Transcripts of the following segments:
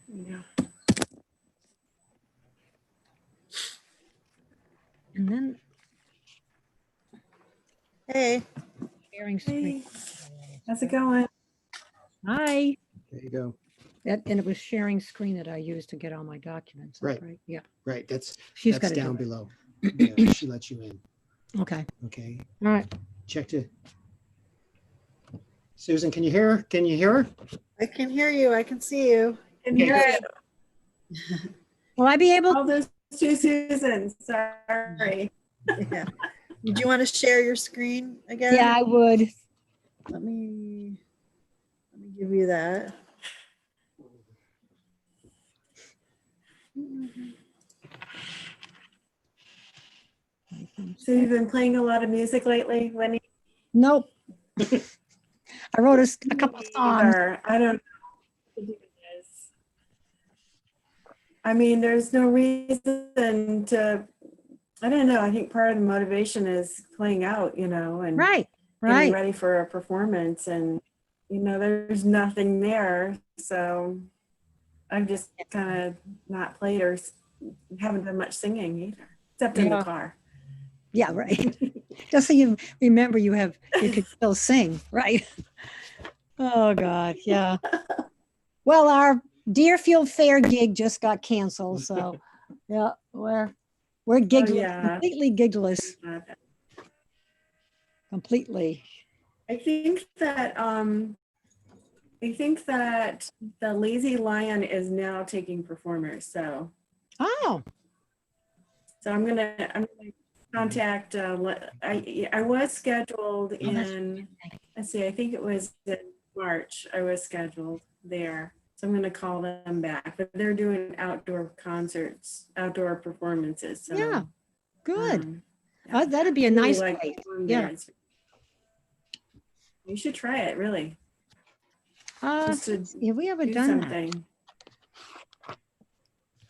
Yeah. And then Hey, sharing screen. How's it going? Hi. There you go. And it was sharing screen that I used to get all my documents. That's Right. Yeah. Right. She's That's got to down do below. Yeah, she lets you in. it. Okay. Okay. All right. Check to Susan. Can you hear her? Can you hear her? I can hear you. I can see you. Can Okay, hear good. it. Will I be able? All those two Susans. Sorry. Yeah. Do you want to share your screen again? Yeah, I would. Let me give you that. So you've been playing a lot of music lately, Lenny? Nope. I wrote a couple songs. Either. I don't know what to do with this. I mean, there's no reason to, I don't know. I think part of the motivation is playing out, and Right. getting Right. ready for a performance. And, there's nothing there. So I've just kind of not played or haven't done much singing either, except in the Yeah. car. Yeah. Right. Just so you remember, you could still sing. Right. Oh God. Yeah. Well, our Deerfield Fair gig just got canceled. So yeah, we're gigless, yeah. completely gigless, completely. I think that the Lazy Lion is now taking performers. So Oh, I'm gonna contact. I was scheduled Oh, that's in. Let's see. I think it was in March. I was scheduled there. So I'm gonna call them back. But they're doing outdoor concerts, outdoor performances. So yeah, good. yeah. That'd be a Really nice like place. going Yeah. there. You should try it, really. Just to Yeah, we haven't do done that. something.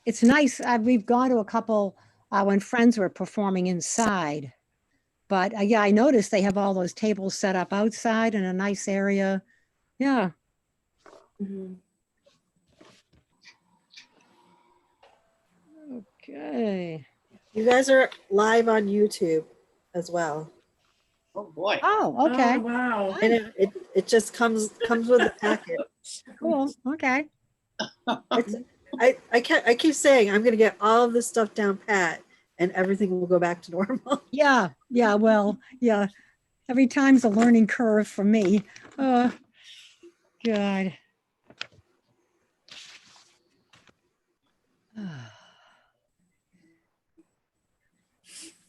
It's nice. We've gone to a couple when friends were performing inside. But yeah, I noticed they have all those tables set up outside in a nice area. Yeah. Mhm. Okay. You guys are live on YouTube as well. Oh, boy. Oh, okay. Oh, wow. And it just comes with the packet. Cool. Okay. I keep saying I'm gonna get all of this stuff down pat and everything will go back to normal. Yeah. Yeah. Well, yeah. Every time's a learning curve for me. God.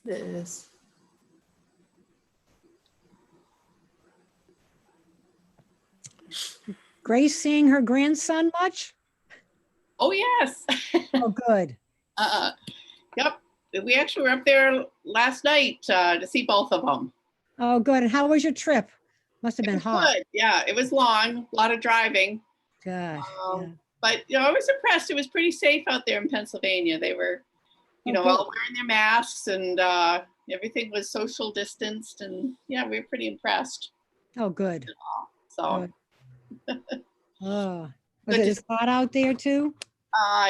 It is. Grace seeing her grandson much? Oh, yes. Oh, good. Yep. We actually were up there last night to see both of them. Oh, good. And how was your trip? Must have been hot. Good. Yeah, it was long, a lot of driving. Good. Yeah. But, I was impressed. It was pretty safe out there in Pennsylvania. They were, Oh, good. all wearing their masks and everything was social distanced. And yeah, we were pretty impressed. Oh, good. So, Good. Oh, was Good it to- as hot out there too?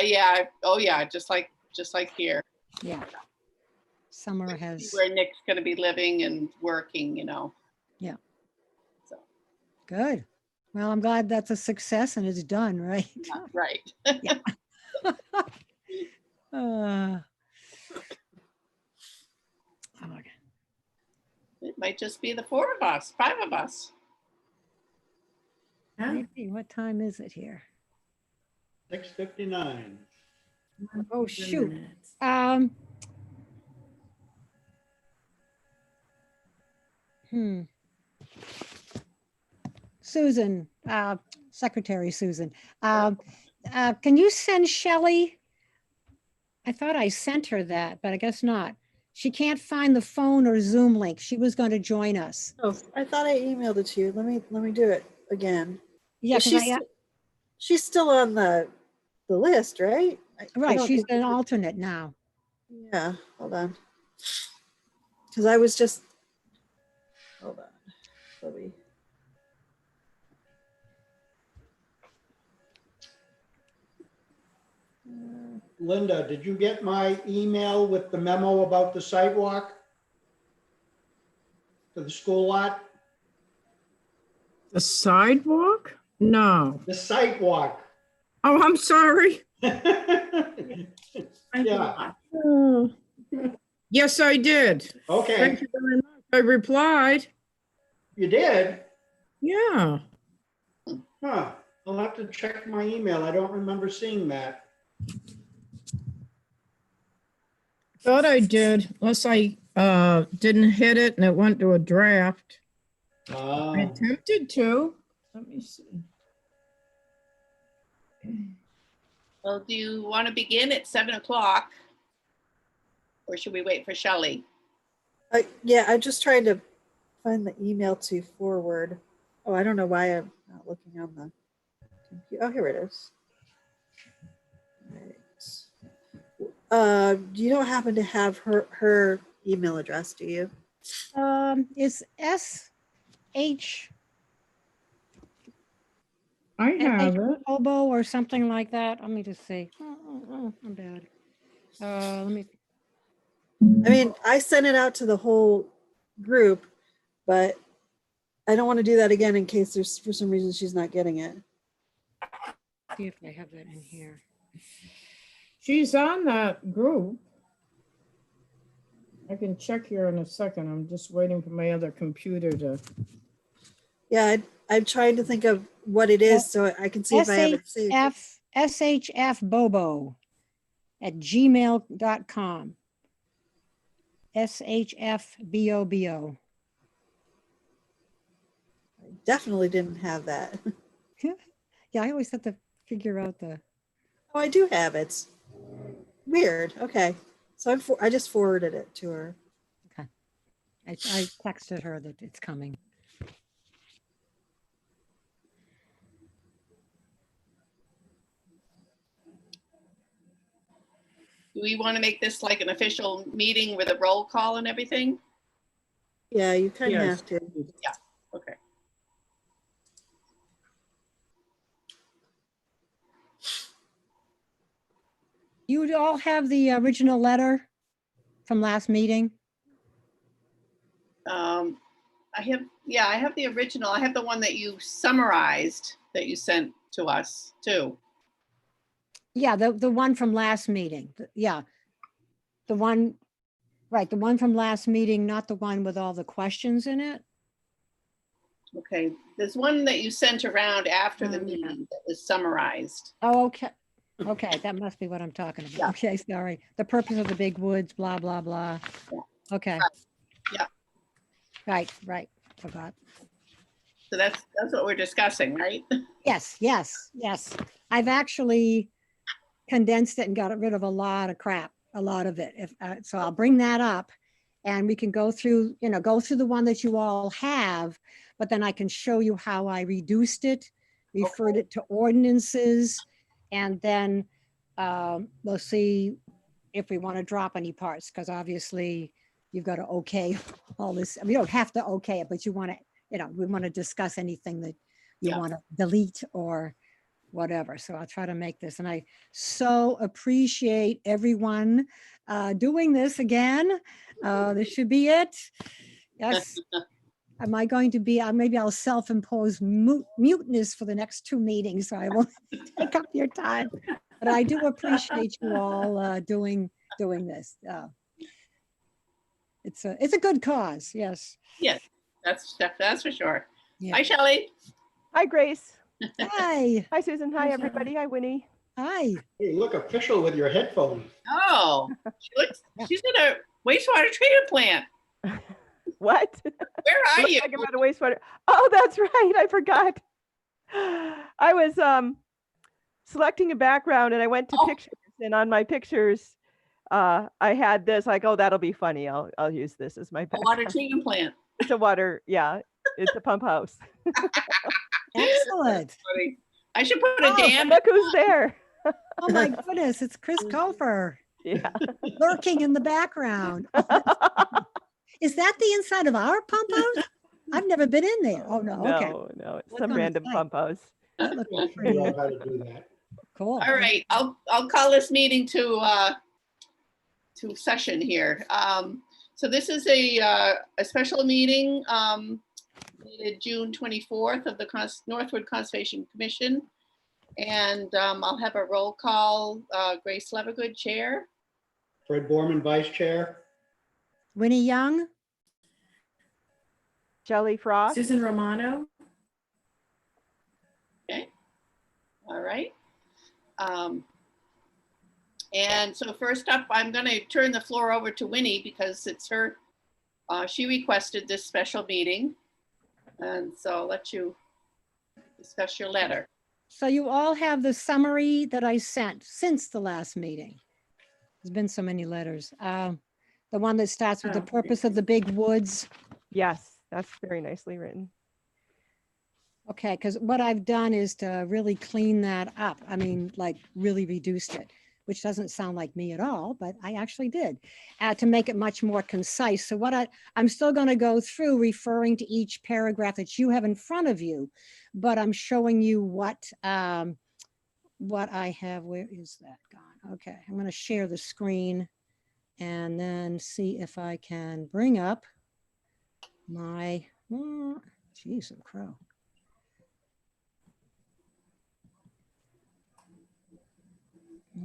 yeah. Oh, yeah. Just like here. Yeah. Summer has, Where Nick's going to be living and working, Yeah. So, good. Well, I'm glad that's a success and it's done, right? right. Okay. It might just be the 5 of us. Yeah. Maybe. What time is it here? 6:59. Oh, shoot. Susan, Secretary Susan, can you send Shelley? I thought I sent her that, but I guess not. She can't find the phone or Zoom link. She was going to join us. Oh, I thought I emailed it to you. Let me do it again. Yeah, But she's still on the list, right? I right. don't She's think an we- alternate now. Yeah, hold on. Because I was just hold on. Let me Linda, did you get my email with the memo about the sidewalk to the school lot? The sidewalk? No. The sidewalk. Oh, I'm sorry. Yeah, Oh. Yes, I did. okay, Thank you very much. I replied. you did? Yeah. Huh, I'll have to check my email. I don't remember seeing that. Thought I did, unless I didn't hit it and it went to a draft. I attempted to. Let me see. Well, do you want to begin at 7 o'clock? Or should we wait for Shelley? Yeah, I'm just trying to find the email to forward. Oh, I don't know why I'm not looking on the computer. Oh, here it is. Right. You don't happen to have her email address, do you? It's SH I have it. Hobo or something like that. Let me just see. I'm bad. Let me. I mean, I sent it out to the whole group, but I don't want to do that again in case there's for some reason she's not getting it. See if I have that in here. She's on that group. I can check here in a second. I'm just waiting for my other computer to. Yeah, I'm trying to think of what it is so I can see if I have it saved. SHFBobo at gmail.com. SHFBOBO. Definitely didn't have that. Yeah, I always have to figure out the. Oh, I do have it. Weird. Okay. So I just forwarded it to her. I texted her that it's coming. Do we want to make this like an official meeting with a roll call and everything? Yeah, you kind of Yes. have to. Okay. You would all have the original letter from last meeting? I have the original. I have the one that you summarized that you sent to us too. Yeah, the one from last meeting. Yeah. The one, right, the one from last meeting, not the one with all the questions in it. Okay, there's one that you sent around after the Oh, yeah. meeting that was summarized. Oh, okay. Okay, that must be what I'm talking about. Yeah. Okay, sorry. The purpose of the big woods, blah, blah, blah. Yeah. Okay. Yeah. Right. Forgot. So that's what we're discussing, right? Yes. I've actually condensed it and got rid of a lot of crap, a lot of it. So I'll bring that up and we can go through the one that you all have, but then I can show you how I reduced it, referred it to ordinances, and then we'll see if we want to drop any parts, because obviously you've got to okay all this. We don't have to okay it, but you want to, we want to discuss anything that you Yeah. want to delete or whatever. So I'll try to make this. And I so appreciate everyone doing this again. This should be it. Yes. Am I going to be, maybe I'll self-impose muteness for the next 2 meetings, so I won't take up your time. But I do appreciate you all doing this. It's a good cause, yes. Yes, that's for sure. Yeah. Hi, Shelley. Hi, Grace. Hi, Hi, Susan. Hi, everybody. Hi, Winnie. hi. You look official with your headphones. Oh, she's in a wastewater treatment plant. What? Where are Looks you? like I'm at a wastewater. Oh, that's right. I forgot. I was selecting a background and I went to Oh. pictures, and on my pictures, I had this. Like, oh, that'll be funny. I'll use this as my A background. water treatment plant. It's a water. Yeah, it's a pump house. Excellent. Funny. I should put a Oh, dam. look who's there. Oh my goodness, it's Chris Kofer Yeah. lurking in the background. Is that the inside of our pump house? I've never been in there. Oh, no, okay. No, it's What's some on the random site? pump house. That looks I pretty figure out how to do that. Cool. All right, I'll call this meeting to session here. So this is a special meeting dated June 24th of the Northwood Conservation Commission. And I'll have a roll call. Grace Levergood, Chair. Fred Borman, Vice Chair. Winnie Young? Shelley Frost. Susan Romano. All right. And so first up, I'm going to turn the floor over to Winnie because it's her, she requested this special meeting. And so I'll let you discuss your letter. So you all have the summary that I sent since the last meeting. There's been so many letters. The one that starts with the Oh. purpose of the big woods. Yes, that's very nicely written. Okay, because what I've done is to really clean that up. I mean, like really reduced it, which doesn't sound like me at all, but I actually did, to make it much more concise. So what I'm still going to go through referring to each paragraph that you have in front of you, but I'm showing you what I have. Where is that gone? Okay, I'm going to share the screen and then see if I can bring up my, geez, some crow.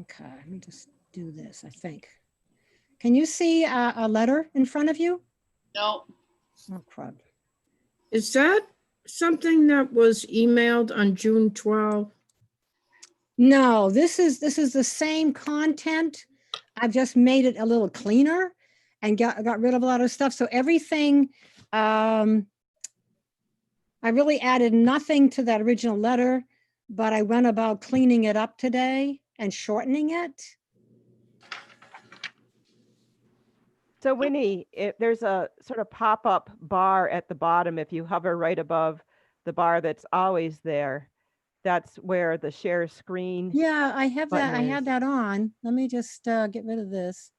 Okay, let me just do this, I think. Can you see a letter in front of you? No, Oh, crud. Is that something that was emailed on June 12th? No, this is the same content. I've just made it a little cleaner and got rid of a lot of stuff. So everything, I really added nothing to that original letter, but I went about cleaning it up today and shortening it. So Winnie, there's a sort of pop-up bar at the bottom. If you hover right above the bar that's always there, that's where the share screen. Yeah, I have that. I Button had is- that on. Let me just get rid of this.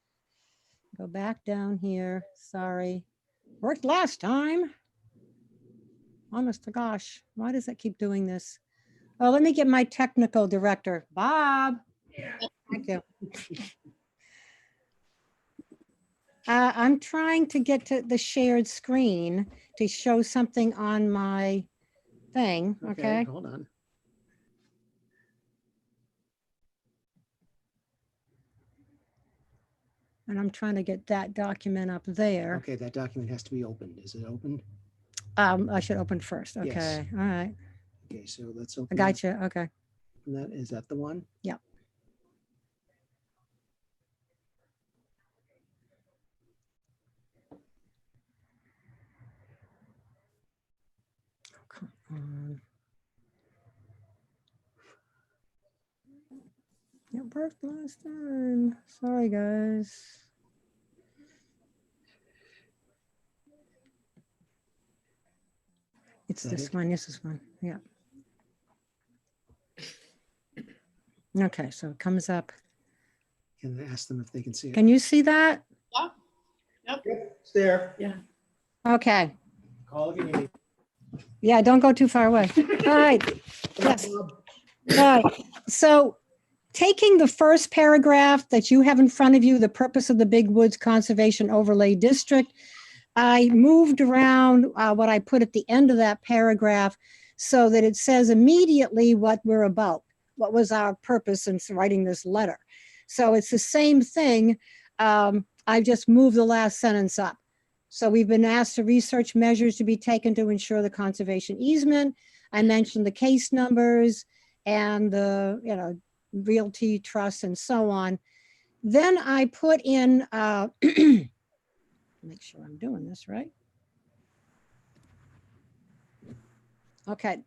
Go back down here. Sorry. Worked last time. Honest to gosh, why does it keep doing this? Oh, let me get my technical director, Bob. Thank you. I'm trying to get to the shared screen to show something on my thing, okay? Hold on. And I'm trying to get that document up there. Okay, that document has to be opened. Is it opened? I should open first, Yes. okay, all right. Okay, so let's I open. got you, okay. That. Is that the one? Yep. Come on. It worked last time. Sorry, guys. It's Is that this it? one, this is one, yeah. Okay, so it comes up. Can I ask them if they can see it? Can you see that? Yep, it's there. Okay, Call if you need. yeah, don't go too far away. All right, yes. All right, so taking the first paragraph that you have in front of you, the purpose of the Big Woods Conservation Overlay District, I moved around what I put at the end of that paragraph so that it says immediately what we're about, what was our purpose in writing this letter. So it's the same thing. I've just moved the last sentence up. So we've been asked to research measures to be taken to ensure the conservation easement. I mentioned the case numbers and the, realty trust and so on. Then I put in, make sure I'm doing this right. Okay.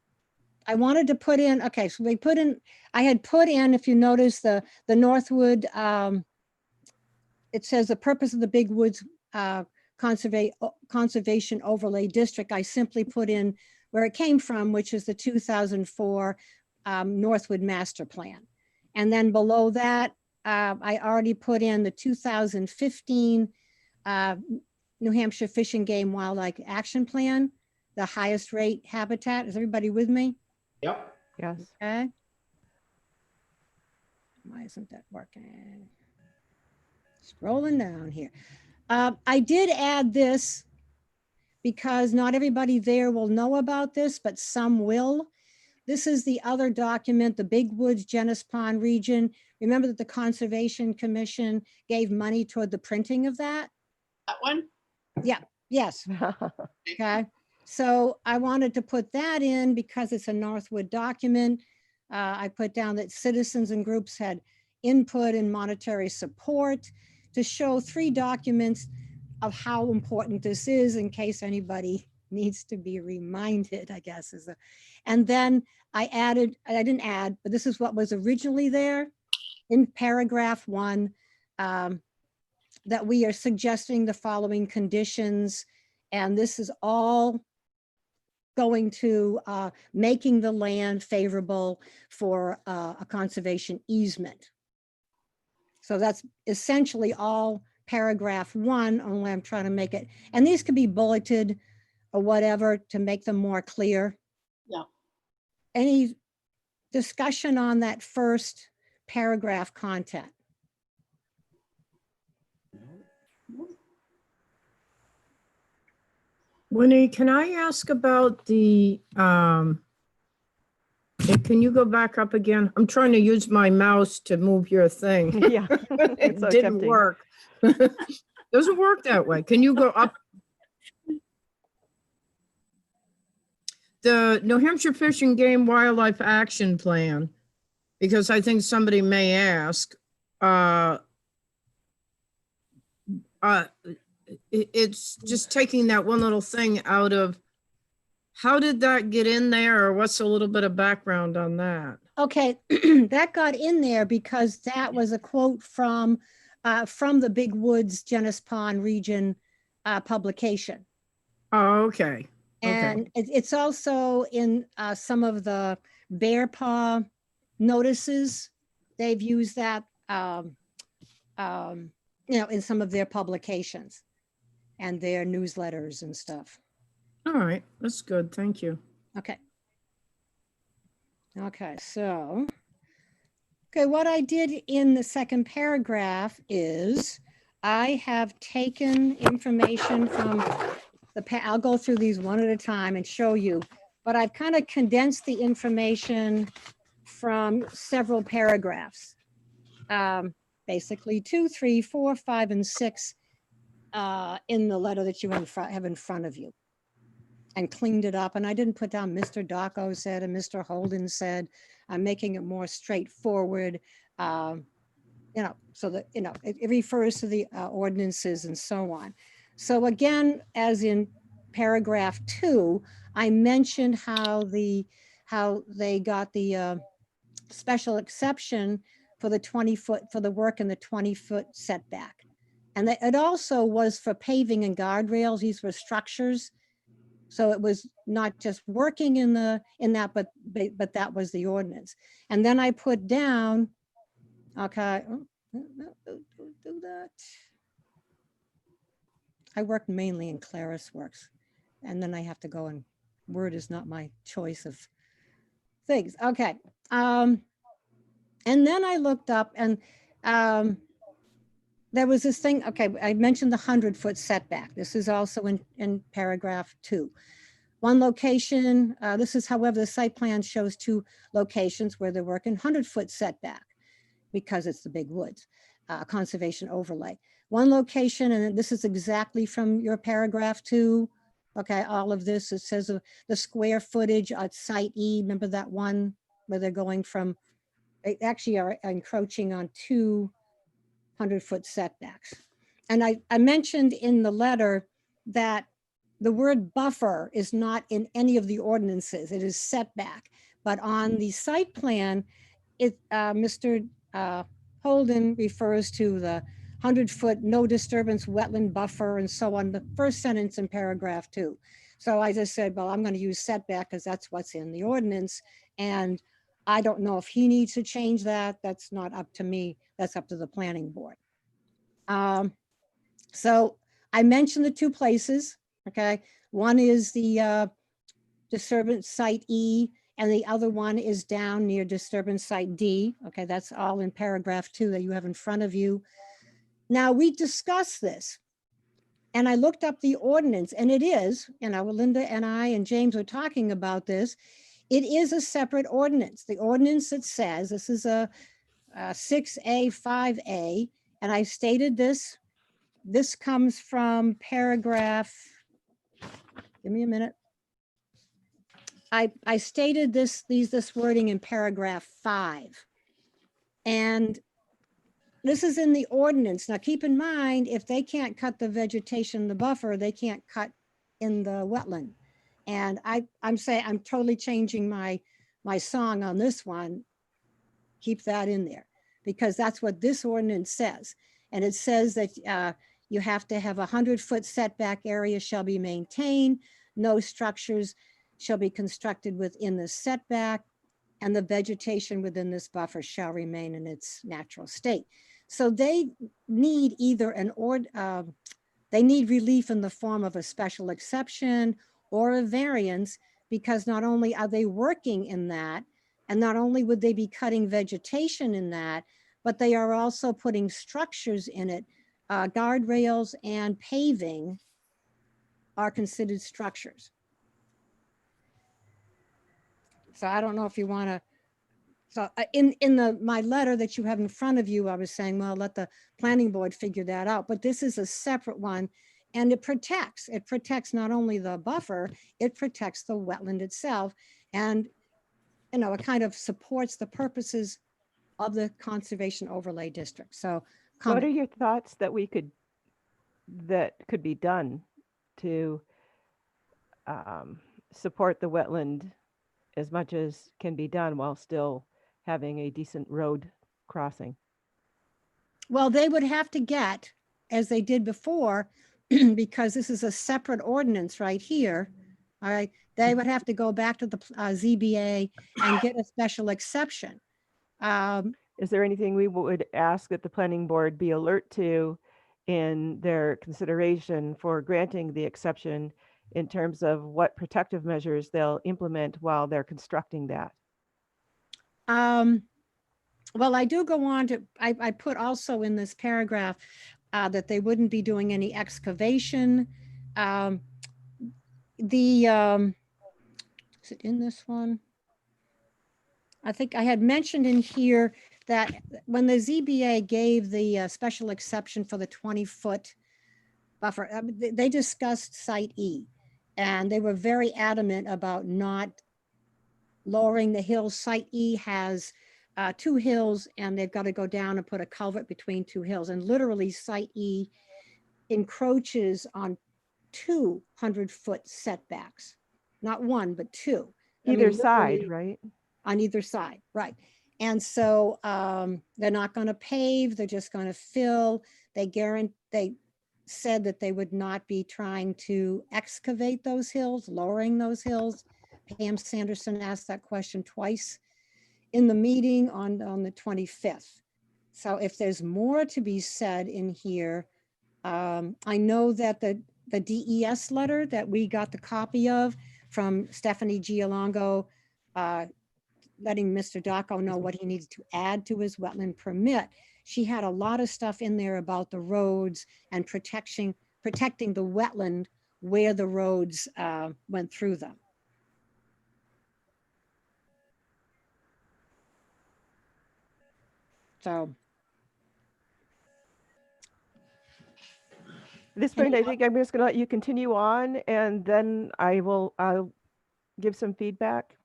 I wanted to put in, okay, so I had put in, if you notice the Northwood, it says the purpose of the Big Woods Conservation Overlay District. I simply put in where it came from, which is the 2004 Northwood Master Plan. And then below that, I already put in the 2015 New Hampshire Fish and Game Wildlife Action Plan, the highest rate habitat. Is everybody with me? Yep. Yes. Okay. Why isn't that working? Scrolling down here. I did add this because not everybody there will know about this, but some will. This is the other document, the Big Woods Genus Pond region. Remember that the Conservation Commission gave money toward the printing of that? That one? Yes. Okay. So I wanted to put that in because it's a Northwood document. I put down that citizens and groups had input and monetary support to show 3 documents of how important this is in case anybody needs to be reminded, I guess. And then I didn't add, but this is what was originally there in paragraph 1, that we are suggesting the following conditions. And this is all going to making the land favorable for a conservation easement. So that's essentially all paragraph 1, only I'm trying to make it, and these could be bulleted or whatever to make them more clear. Yeah. Any discussion on that first paragraph content? Winnie, can I ask about the, can you go back up again? I'm trying to use my mouse to move your thing. Yeah. It It's so didn't tempting. work. Doesn't work that way. Can you go up? The New Hampshire Fish and Game Wildlife Action Plan, because I think somebody may ask, it's just taking that one little thing out of, how did that get in there, or what's a little bit of background on that? Okay, that got in there because that was a quote from the Big Woods Genus Pond region publication. Oh, okay. And it's also in some of the bear paw notices. They've used that, in some of their publications and their newsletters and stuff. All right, that's good. Thank you. Okay. Okay, so, what I did in the second paragraph is I have taken information from I'll go through these one at a time and show you, but I've kind of condensed the information from several paragraphs. Basically 2, 3, 4, 5, and 6 in the letter that you have in front of you, and cleaned it up. And I didn't put down Mr. Dacco said and Mr. Holden said. I'm making it more straightforward, so that, it refers to the ordinances and so on. So again, as in paragraph 2, I mentioned how they got the special exception for the 20-foot, for the work in the 20-foot setback. And it also was for paving and guardrails. These were structures. So it was not just working in that, but that was the ordinance. And then I put down, okay, do that. I work mainly in ClarisWorks, and then I have to go, and Word is not my choice of things. Okay. And then I looked up, and there was this thing. Okay, I mentioned the 100-foot setback. This is also in paragraph 2. One location, this is, however, the site plan shows 2 locations where they're working 100-foot setback because it's the Big Woods conservation overlay. One location, and this is exactly from your paragraph 2. Okay, all of this, it says the square footage at site E. Remember that one where they're going from, they actually are encroaching on 2 100-foot setbacks. And I mentioned in the letter that the word buffer is not in any of the ordinances. It is setback. But on the site plan, Mr. Holden refers to the 100-foot no disturbance wetland buffer and so on, the first sentence in paragraph 2. So I just said, well, I'm going to use setback because that's what's in the ordinance. And I don't know if he needs to change that. That's not up to me. That's up to the planning board. So I mentioned the 2 places. Okay. One is the disturbance site E, And the other one is down near disturbance site D. Okay, that's all in paragraph 2 that you have in front of you. Now, we discussed this, and I looked up the ordinance, and it is, Linda and I and James were talking about this. It is a separate ordinance. The ordinance that says, this is a 6A, 5A, and I stated this. This comes from paragraph, give me a minute. I stated this wording in paragraph 5. And this is in the ordinance. Now, keep in mind, if they can't cut the vegetation in the buffer, they can't cut in the wetland. And I'm saying, I'm totally changing my song on this one. Keep that in there, because that's what this ordinance says. And it says that you have to have 100-foot setback area shall be maintained. No structures shall be constructed within the setback, and the vegetation within this buffer shall remain in its natural state. So they need either they need relief in the form of a special exception or a variance, because not only are they working in that, and not only would they be cutting vegetation in that, but they are also putting structures in it. Guardrails and paving are considered structures. So I don't know if you want to, so in my letter that you have in front of you, I was saying, well, let the planning board figure that out, but this is a separate one, and it protects not only the buffer, it protects the wetland itself. And, it kind of supports the purposes of the conservation overlay district. So What are your thoughts that could be done to support the wetland as much as can be done while still having a decent road crossing? Well, they would have to get, as they did before, because this is a separate ordinance right here. All right, they would have to go back to the ZBA and get a special exception. Is there anything we would ask that the planning board be alert to in their consideration for granting the exception in terms of what protective measures they'll implement while they're constructing that? Well, I do go on to, I put also in this paragraph that they wouldn't be doing any excavation. Is it in this one? I think I had mentioned in here that when the ZBA gave the special exception for the 20-foot buffer, they discussed site E, and they were very adamant about not lowering the hill. Site E has 2 hills, and they've got to go down and put a culvert between 2 hills. And literally site E encroaches on 200-foot setbacks, not 1, but 2. Either side, right? On either side, right. And so they're not going to pave, they're just going to fill. They said that they would not be trying to excavate those hills, lowering those hills. Pam Sanderson asked that question twice in the meeting on the 25th. So if there's more to be said in here, I know that the DES letter that we got the copy of from Stephanie Giolongo, letting Mr. Dacco know what he needs to add to his wetland permit. She had a lot of stuff in there about the roads and protecting the wetland where the roads went through them. So. At this point, I think I'm just going to let you continue on, and then I'll give some feedback.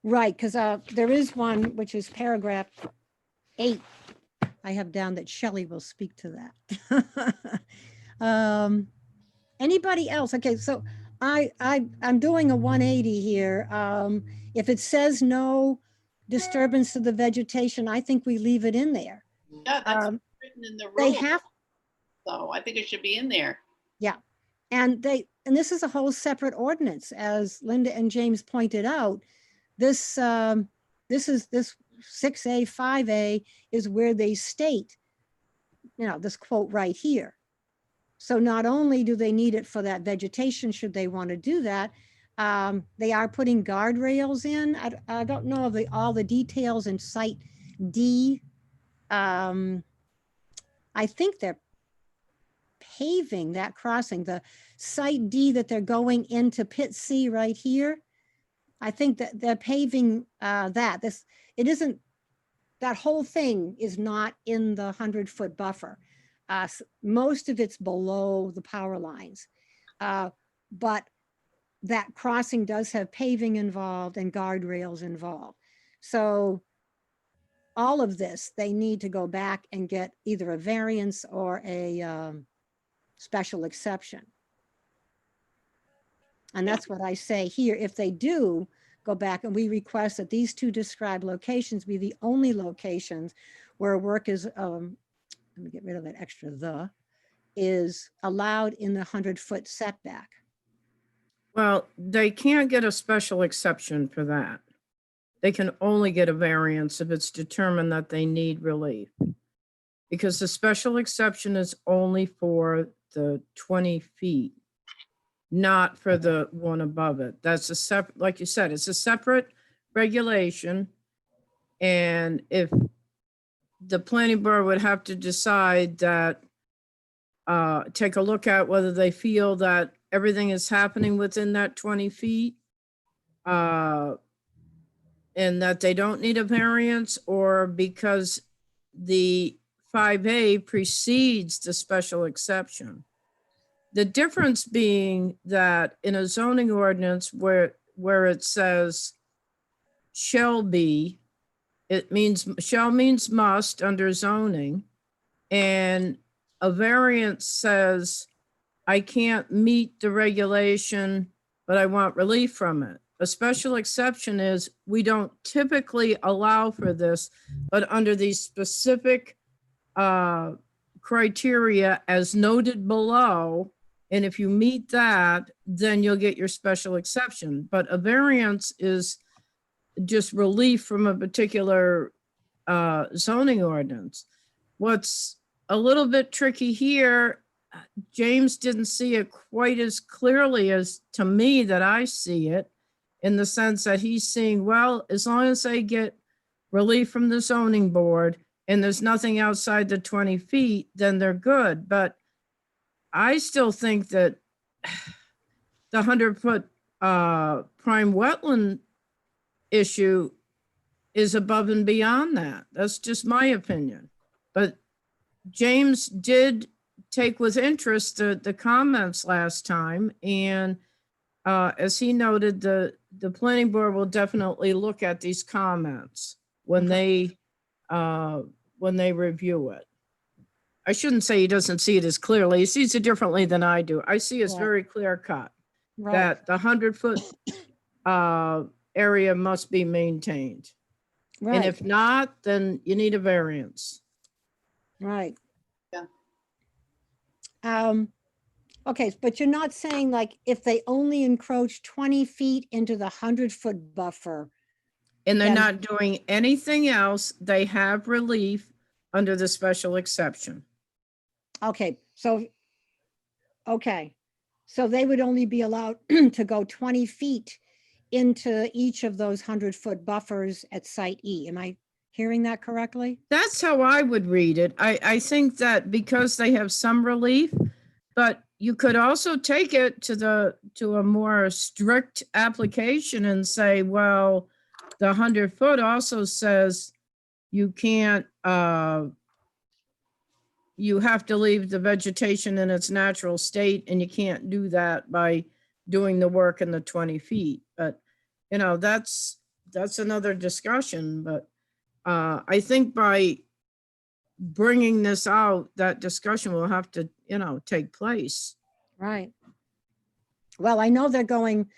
Right, because there is one, which is paragraph 8. I have down that Shelley will speak to that. Anybody else? Okay, so I'm doing a 180 here. If it says no disturbance of the vegetation, I think we leave it in there. Yeah, that's written in the They rules. have, So I think it should be in there. yeah, and this is a whole separate ordinance, as Linda and James pointed out. This 6A, 5A is where they state, this quote right here. So not only do they need it for that vegetation, should they want to do that, They are putting guardrails in. I don't know of all the details in site D. I think they're paving that crossing, the site D that they're going into pit C right here. I think that they're paving that. It isn't, that whole thing is not in the 100-foot buffer. Most of it's below the power lines. But that crossing does have paving involved and guardrails involved. So all of this, they need to go back and get either a variance or a special exception. And that's what I say here. If they do go back and we request that these two described locations be the only locations where work is, let me get rid of that extra the, is allowed in the 100-foot setback. Well, they can't get a special exception for that. They can only get a variance if it's determined that they need relief. Because the special exception is only for the 20 feet, not for the one above it. That's a separate, like you said, it's a separate regulation. And if the planning board would have to decide that, take a look at whether they feel that everything is happening within that 20 feet, and that they don't need a variance, or because the 5A precedes the special exception. The difference being that in a zoning ordinance where it says shall be, it means, shall means must under zoning, and a variance says, I can't meet the regulation, but I want relief from it. A special exception is, we don't typically allow for this, but under these specific criteria as noted below, and if you meet that, then you'll get your special exception. But a variance is just relief from a particular zoning ordinance. What's a little bit tricky here, James didn't see it quite as clearly as to me that I see it, in the sense that he's seeing, well, as long as they get relief from the zoning board and there's nothing outside the 20 feet, then they're good. But I still think that the 100-foot prime wetland issue is above and beyond that. That's just my opinion. But James did take with interest the comments last time, and as he noted, the planning board will definitely look at these comments when they review it. I shouldn't say he doesn't see it as clearly. He sees it differently than I do. I see it's Right. very clear cut Right, that the 100-foot area must be maintained. And right, if not, then you need a variance. right. Yeah. Okay, but you're not saying like if they only encroach 20 feet into the 100-foot buffer. And they're Then- not doing anything else, they have relief under the special exception. Okay, so they would only be allowed to go 20 feet into each of those 100-foot buffers at site E. Am I hearing that correctly? That's how I would read it. I think that because they have some relief, but you could also take it to a more strict application and say, well, the 100-foot also says you can't, you have to leave the vegetation in its natural state, and you can't do that by doing the work in the 20 feet. But, you know, that's another discussion. But I think by bringing this out, that discussion will have to, you know, take place. Right. Well, I know they're going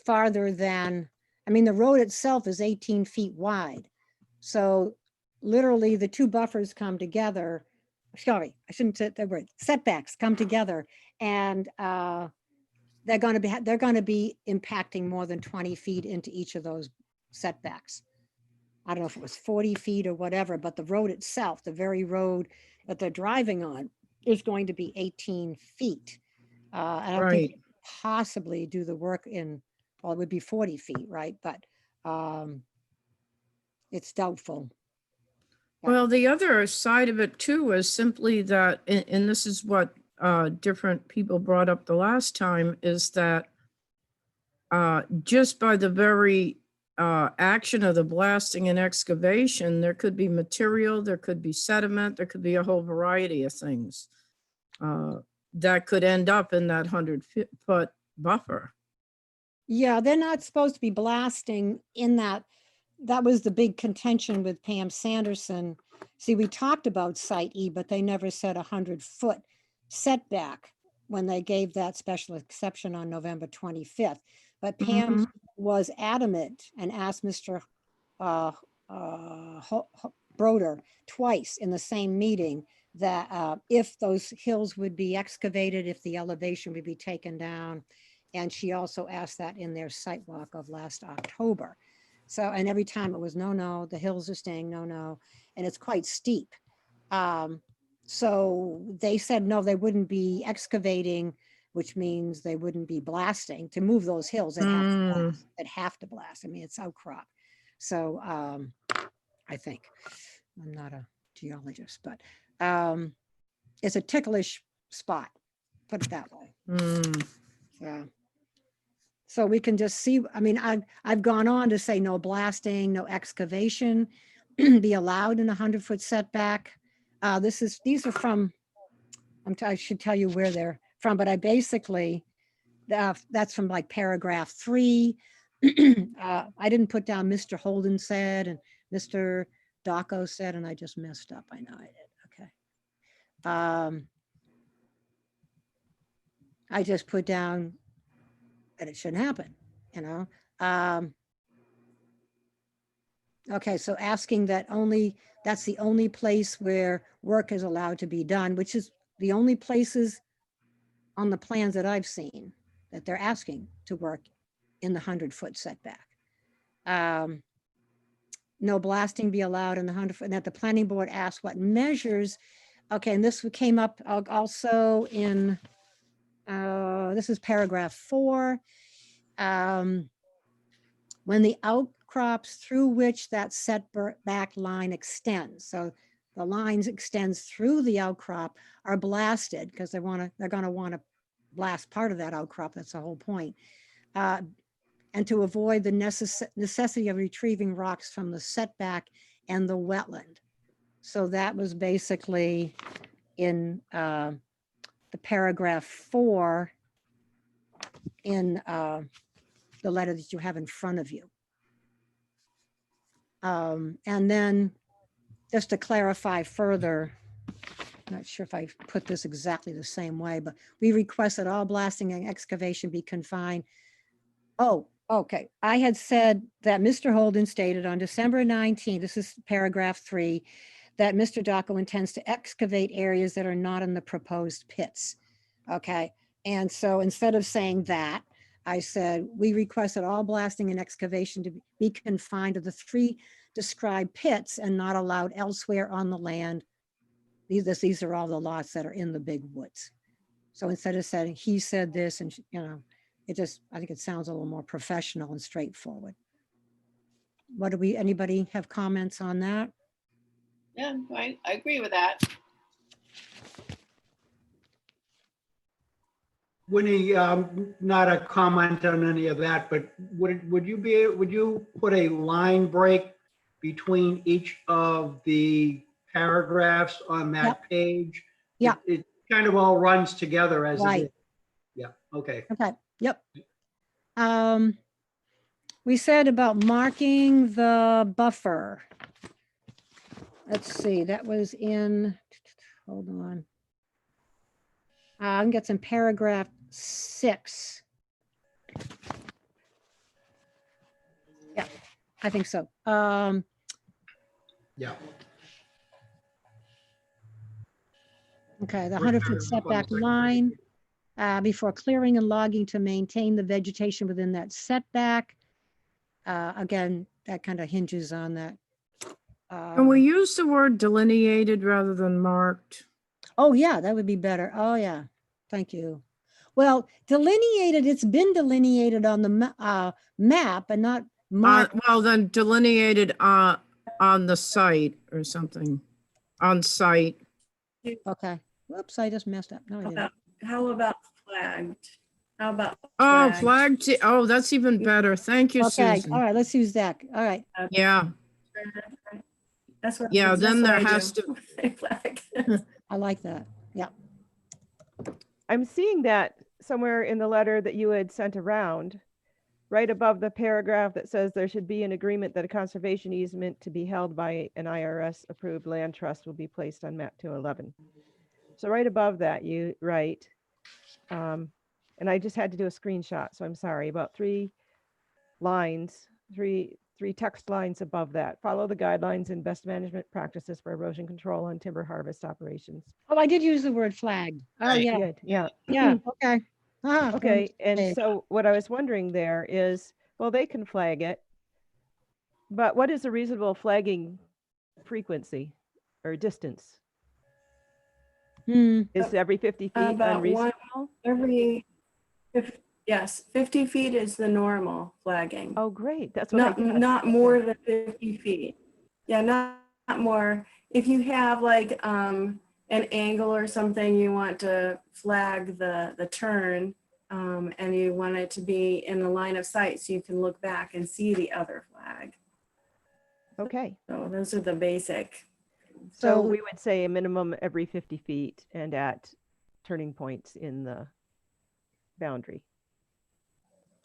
farther than, I mean, the road itself is 18 feet wide. So literally the two buffers come together. Sorry, I shouldn't say that word. Setbacks come together, and they're going to be impacting more than 20 feet into each of those setbacks. I don't know if it was 40 feet or whatever, but the road itself, the very road that they're driving on, is going to be 18 feet. And I don't think Right. you could possibly do the work in well, it would be 40 feet, right? But it's doubtful. Yeah. Well, the other side of it too is simply that, and this is what different people brought up the last time, is that just by the very action of the blasting and excavation, there could be material, there could be sediment, there could be a whole variety of things that could end up in that 100-foot buffer. Yeah, they're not supposed to be blasting in that. That was the big contention with Pam Sanderson. See, we talked about Site E, but they never said 100-foot setback when they gave that special exception on November 25th. But Pam was adamant and asked Mr. Broder twice in the same meeting that if those hills would be excavated, if the elevation would be taken down. And she also asked that in their site walk of last October. So, and every time it was, no, the hills are staying, no. And it's quite steep. So they said, no, they wouldn't be excavating, which means they wouldn't be blasting to move those hills. They'd have to blast. They'd have to blast. I mean, it's outcrop. So I think, I'm not a geologist, but it's a ticklish spot, put it that way. Yeah. So we can just see, I mean, I've gone on to say no blasting, no excavation be allowed in a 100-foot setback. These are from, I should tell you where they're from, but I basically, that's from like paragraph 3. I didn't put down Mr. Holden said and Mr. Dacco said, and I just messed up. I know I did. Okay. I just put down that it shouldn't happen, you know? Okay, so asking that that's the only place where work is allowed to be done, which is the only places on the plans that I've seen that they're asking to work in the 100-foot setback. No blasting be allowed in the 100-foot, and that the planning board asked what measures. Okay, and this came up also in, this is paragraph 4. When the outcrops through which that setback line extends, so the lines extends through the outcrop, are blasted because they're going to want to blast part of that outcrop. That's the whole point. And to avoid the necessity of retrieving rocks from the setback and the wetland. So that was basically in the paragraph 4 in the letter that you have in front of you. And then just to clarify further, I'm not sure if I put this exactly the same way, but we request that all blasting and excavation be confined. Oh, okay. I had said that Mr. Holden stated on December 19th, this is paragraph 3, that Mr. Dacco intends to excavate areas that are not in the proposed pits. Okay. And so instead of saying that, I said, we request that all blasting and excavation to be confined to the 3 described pits and not allowed elsewhere on the land. These are all the lots that are in the big woods. So instead of saying, he said this, and you know, I think it sounds a little more professional and straightforward. Anybody have comments on that? Yeah, I agree with that. Winnie, not a comment on any of that, but would you put a line break between each of the paragraphs on that page? Yeah. It kind of all runs together as it Right. is. Yeah, okay. Okay, yep. We said about marking the buffer. Let's see, that was in, hold on. I can get some paragraph 6. Yeah, I think so. Yeah. Okay, the 100-foot setback line before clearing and logging to maintain the vegetation within that setback. Again, that kind of hinges on that. Can we use the word delineated rather than marked? Oh, yeah, that would be better. Oh, yeah. Thank you. Well, delineated, it's been delineated on the map and not marked. Well, then delineated on the site or something, on site. Okay. Whoops, I just messed up. No, I didn't. How about flagged? How about? Oh, flagged? flagged, oh, that's even better. Thank you, Okay, all Susan. right, let's use that. All right. Yeah, That's what. Yeah, that's then what there I has do. Flag. I like that. Yeah. I'm seeing that somewhere in the letter that you had sent around, right above the paragraph that says there should be an agreement that a conservation easement to be held by an IRS approved land trust will be placed on map 211. So right above that, you write, and I just had to do a screenshot, so I'm sorry, about 3 lines, three text lines above that. Follow the guidelines and best management practices for erosion control on timber harvest operations. Oh, I did use the word flagged. Oh, Right. yeah. Yeah. Yeah. Okay. Ah, Okay, and okay. so what I was wondering there is, well, they can flag it, but what is a reasonable flagging frequency or distance? Hmm. Is every 50 feet About one unreasonable? every, yes, 50 feet is the normal flagging. Oh, great, that's what I Not, guessed. not Okay. more than 50 feet. Yeah, not more. If you have like an angle or something, you want to flag the turn and you want it to be in the line of sight so you can look back and see the other flag. Okay, So those are the basic. so So, we would say a minimum every 50 feet and at turning points in the boundary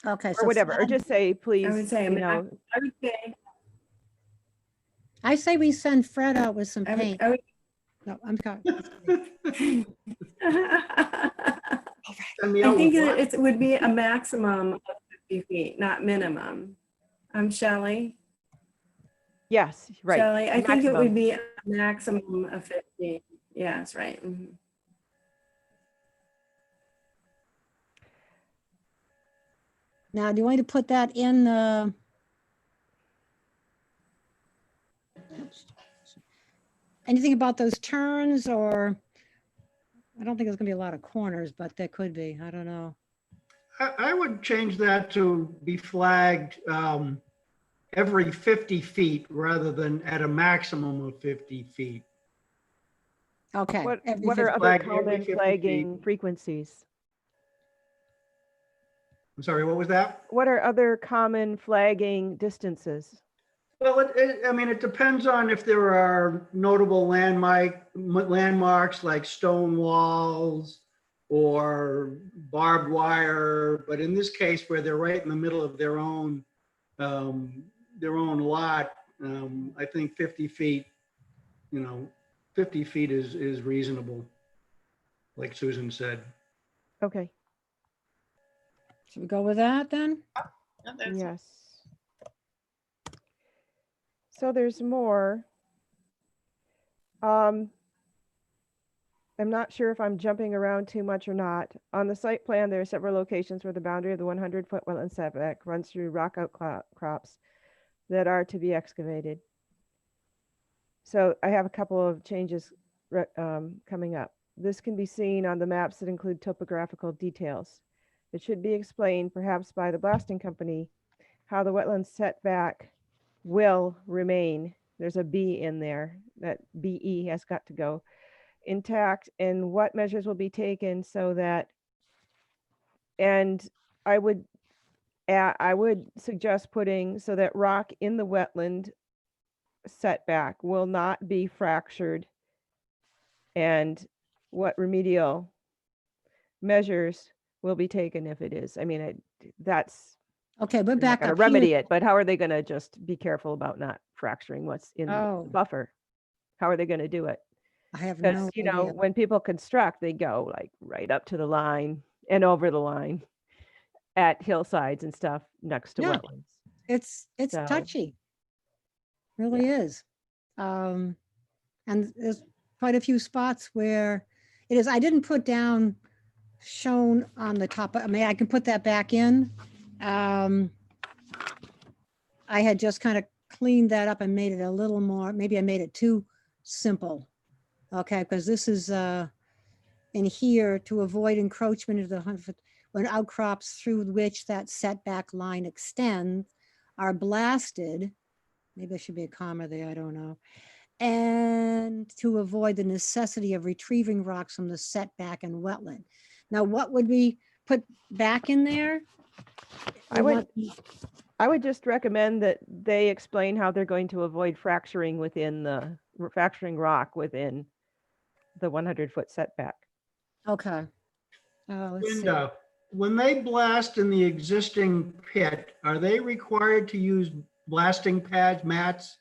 okay. or So whatever, or flag- just say, I please, would say, you know, I would say, I say we send Fred out with some I would, paint. I would No, I'm sorry. Send me I out think with what? it would be a maximum of 50 feet, not minimum. Shelley? yes, right. Shelley, I think it maximum. would be a maximum of 50. Yes, right. Mhm. Now, do you want me to put that in the? Anything about those turns or? I don't think there's gonna be a lot of corners, but there could be. I don't know. I would change that to be flagged every 50 feet rather than at a maximum of 50 feet. Okay. What every are 50 other Flag every common 50 feet. flagging frequencies? I'm sorry, what was that? What are other common flagging distances? Well, I mean, it depends on if there are notable landmarks like stone walls or barbed wire. But in this case, where they're right in the middle of their own lot, I think 50 feet, 50 feet is reasonable, like Susan said. Okay, Should we go with that then? No, that's- yes. So there's more. I'm not sure if I'm jumping around too much or not. On the site plan, there are several locations where the boundary of the 100-foot wetland setback runs through rock outcrops that are to be excavated. So I have a couple of changes coming up. This can be seen on the maps that include topographical details. It should be explained, perhaps by the blasting company, how the wetland setback will remain. There's a B in there, that BE has got to go intact, and what measures will be taken so that, and I would suggest putting so that rock in the wetland setback will not be fractured, and what remedial measures will be taken if it is. I mean, that's Okay, we're they're not back gonna up remedy here. it, but how are they gonna just be careful about not fracturing what's in Oh. the buffer? How are they gonna do it? I have Because, no you know, idea. when people construct, they go like right up to the line and over the line at hillsides and stuff next to Yeah. wetlands. It's So- touchy. Really is. And there's quite a few spots where it is. I didn't put down shown on the top. I mean, I can put that back in. I had just kind of cleaned that up and made it a little more, maybe I made it too simple. Okay, because this is in here to avoid encroachment into the 100-foot when outcrops through which that setback line extends are blasted. Maybe there should be a comma there, I don't know. And to avoid the necessity of retrieving rocks from the setback and wetland. Now, what would we put back in there? I We would, I would just recommend that they explain how they're going to avoid fracturing fracturing rock within the 100-foot setback. Okay. Let's see. Linda, when they blast in the existing pit, are they required to use blasting pads, mats?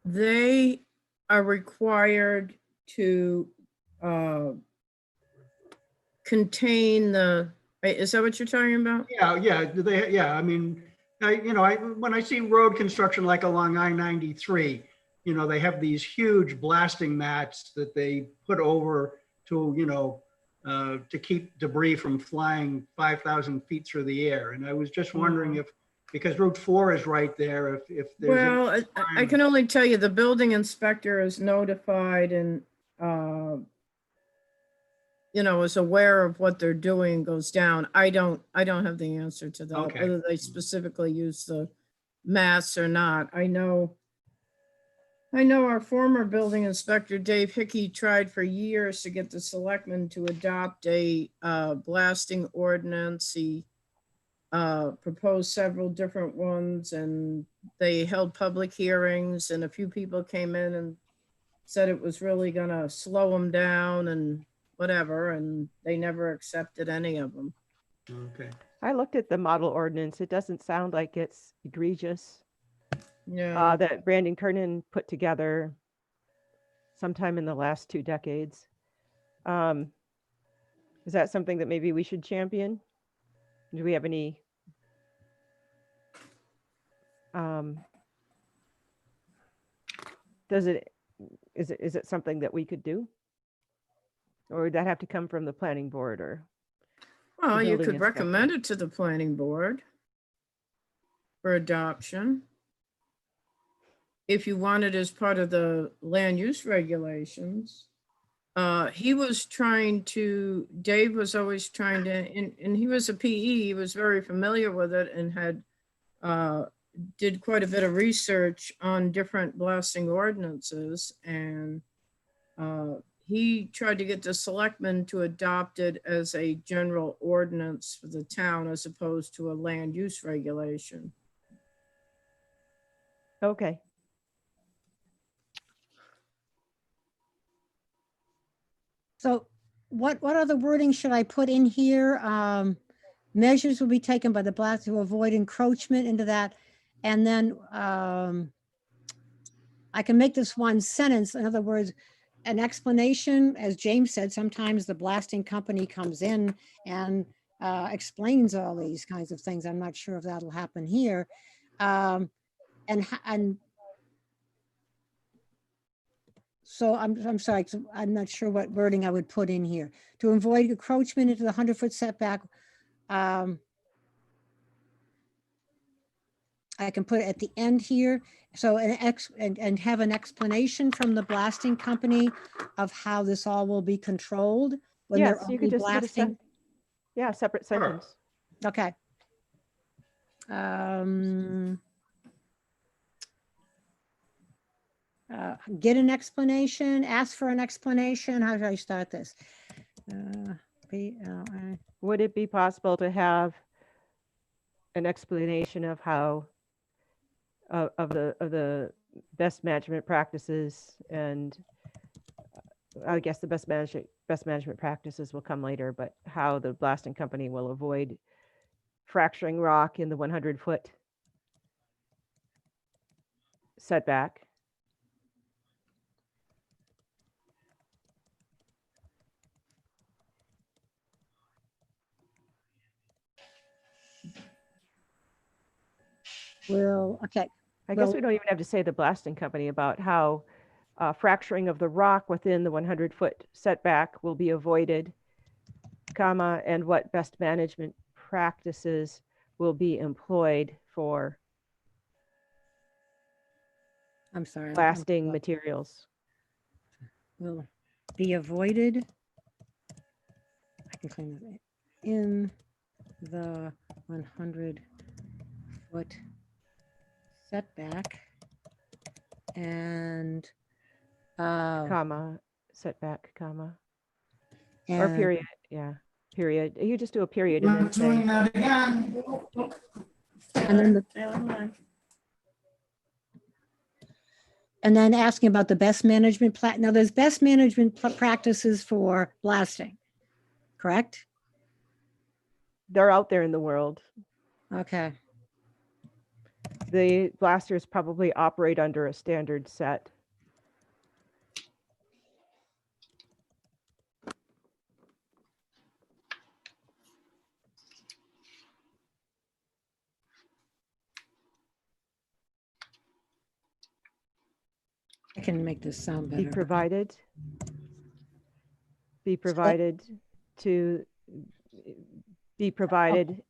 They are required to contain is that what you're talking about? Yeah. I mean, when I see road construction like along I-93, they have these huge blasting mats that they put over to, to keep debris from flying 5,000 feet through the air. And I was just wondering if, because Route 4 is right there, if there's. Well, I can only tell you the building inspector is notified and, is aware of what they're doing goes down. I don't have the answer to that, Okay. whether they specifically use the mats or not. I know our former building inspector, Dave Hickey, tried for years to get the selectmen to adopt a blasting ordinance. He proposed several different ones, and they held public hearings, and a few people came in and said it was really gonna slow them down and whatever, and they never accepted any of them. Okay. I looked at the model ordinance. It doesn't sound like it's egregious. Yeah. That Brandon Kernan put together sometime in the last 2 decades. Is that something that maybe we should champion? Do we have any? Is it something that we could do? Or would that have to come from the planning board or? Well, you building could inspector. recommend it to the planning board for adoption. If you want it as part of the land use regulations. Dave was always trying to, and he was a PE, he was very familiar with it and had did quite a bit of research on different blasting ordinances, and he tried to get the selectmen to adopt it as a general ordinance for the town as opposed to a land use regulation. Okay. So what other wording should I put in here? Measures will be taken by the blast to avoid encroachment into that. And then I can make this one sentence. In other words, an explanation, as James said, sometimes the blasting company comes in and explains all these kinds of things. I'm not sure if that'll happen here. And so I'm sorry, I'm not sure what wording I would put in here. To avoid encroachment into the 100-foot setback, I can put it at the end here. So and have an explanation from the blasting company of how this all will be controlled when they're Yes, you only could just put a blasting. separate Sure. sentence. Okay. Get an explanation, ask for an explanation. How do I start this? PLA. Would it be possible to have an explanation of how of the best management practices, and I guess the best management practices will come later, but how the blasting company will avoid fracturing rock in the 100-foot setback? Well, okay. I guess Well- we don't even have to say the blasting company about how fracturing of the rock within the 100-foot setback will be avoided, comma, and what best management practices will be employed for I'm sorry. blasting materials. will be avoided. I can claim that in the 100-foot setback and Comma, setback, comma, or and- period, yeah, period. You just do a period and then Not doing say, that again. And then the- Taylor, hold on. And then asking about the best management now there's best management practices for blasting, correct? they're out there in the world. Okay, The blasters probably operate under a standard set. I can make this sound Be better. provided. Be provided to, be provided.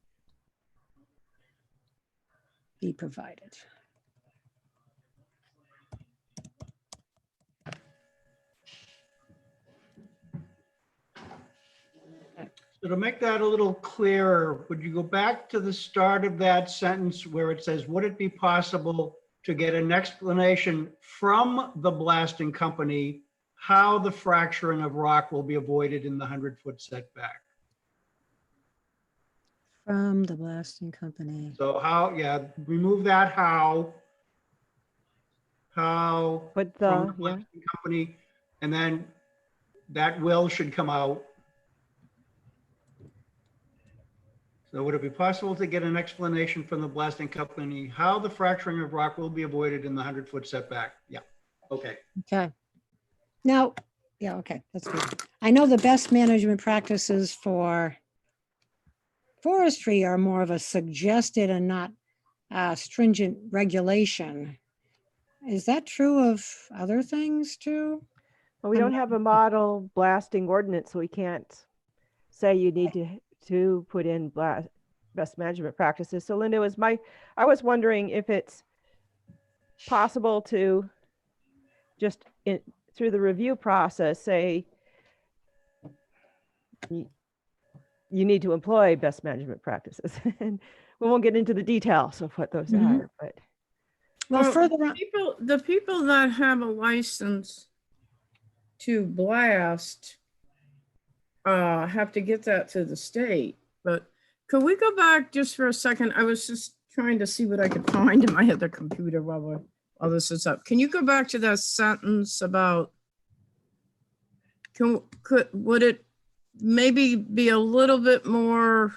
Be provided. So to make that a little clearer, would you go back to the start of that sentence where it says, would it be possible to get an explanation from the blasting company how the fracturing of rock will be avoided in the 100-foot setback? From the blasting company. So how, yeah, remove that how But from the the, yeah, blasting company, and then that will should come out. So would it be possible to get an explanation from the blasting company how the fracturing of rock will be avoided in the 100-foot setback? Yeah, okay. Okay. Now, yeah, okay, that's good. I know the best management practices for forestry are more of a suggested and not stringent regulation. Is that true of other things too? well, we don't have a model blasting ordinance, so we can't say you need to put in best management practices. So Linda, I was wondering if it's possible to just through the review process, say you need to employ best management practices. And we won't get into the details of what those Mhm. are, but Well, Well, further on, The people that have a license to blast have to get that to the state. But could we go back just for a second? I was just trying to see what I could find in my other computer while this is up. Can you go back to that sentence about, would it maybe be a little bit more,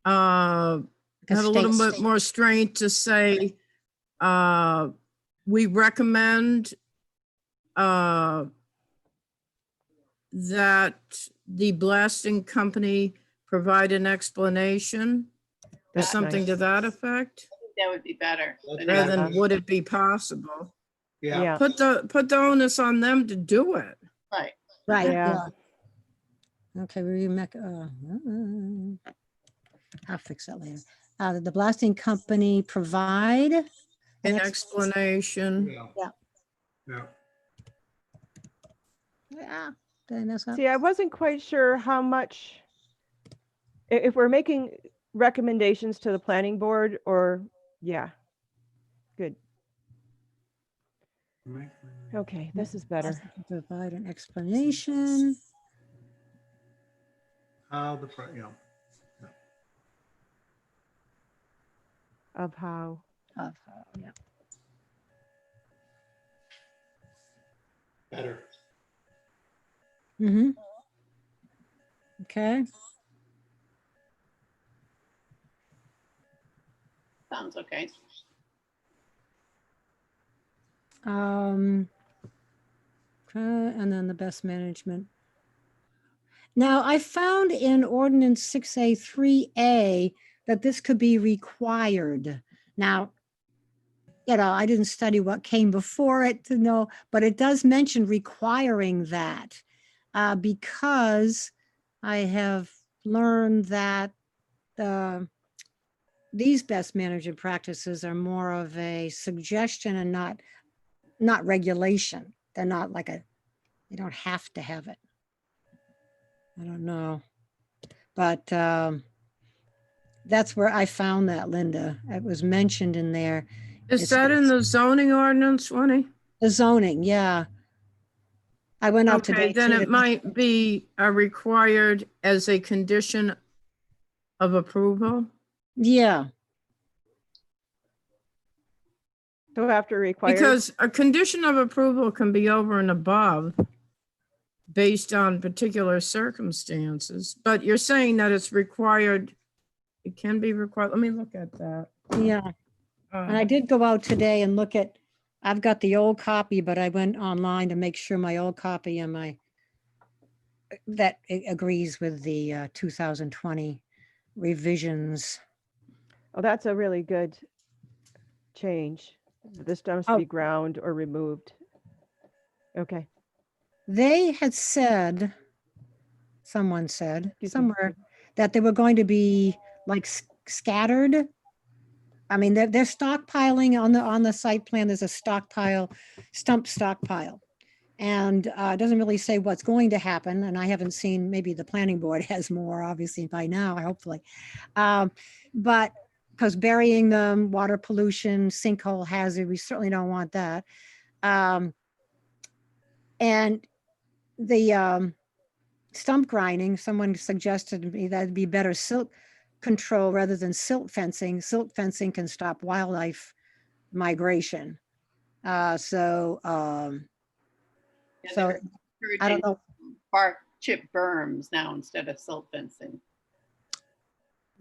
have a little bit more strength to say, we recommend that the blasting company provide an explanation or that's something nice. to that effect, That would be better. That's rather better. than would it be possible? Yeah, Yeah, Put the onus on them to do it. Right. right, Yeah. yeah. Okay, I'll fix that later. The blasting company provide An explanation. yeah. Yeah. Yeah. Yeah, did I mess up? see, I wasn't quite sure how much, if we're making recommendations to the planning board or, yeah, good. Okay, this is better. Provide an explanation. How the, you know, Of how, Of, yeah. better. Mm-hmm. Okay, Sounds okay. and then the best management. Now, I found in ordinance 6A3A that this could be required. Now, I didn't study what came before it to know, but it does mention requiring that because I have learned that these best management practices are more of a suggestion and not regulation. they're not like they don't have to have it. I don't know. But that's where I found that, Linda. It was mentioned in there. Is that in the zoning ordinance, Winnie? The zoning, yeah. I went out Okay, today. then too. it might be required as a condition of approval. Yeah, Do we have to require? Because a condition of approval can be over and above based on particular circumstances, but you're saying that it's required, it can be required. Let me look at that. yeah. And I did go out today and look at, I've got the old copy, but I went online to make sure my old copy and that it agrees with the 2020 revisions. Oh, that's a really good change. This must Oh. be ground or removed. Okay. They had said, someone said Excuse me. somewhere that they were going to be like scattered. I mean, they're stockpiling on the site plan. There's a stump stockpile. And it doesn't really say what's going to happen. And I haven't seen, maybe the planning board has more obviously by now, hopefully. But because burying them, water pollution, sinkhole hazard, we certainly don't want that. And the stump grinding, someone suggested to me that'd be better silt control rather than silt fencing. Silt fencing can stop wildlife migration. So Yeah, I don't know. Bark chip berms now instead of silt fencing.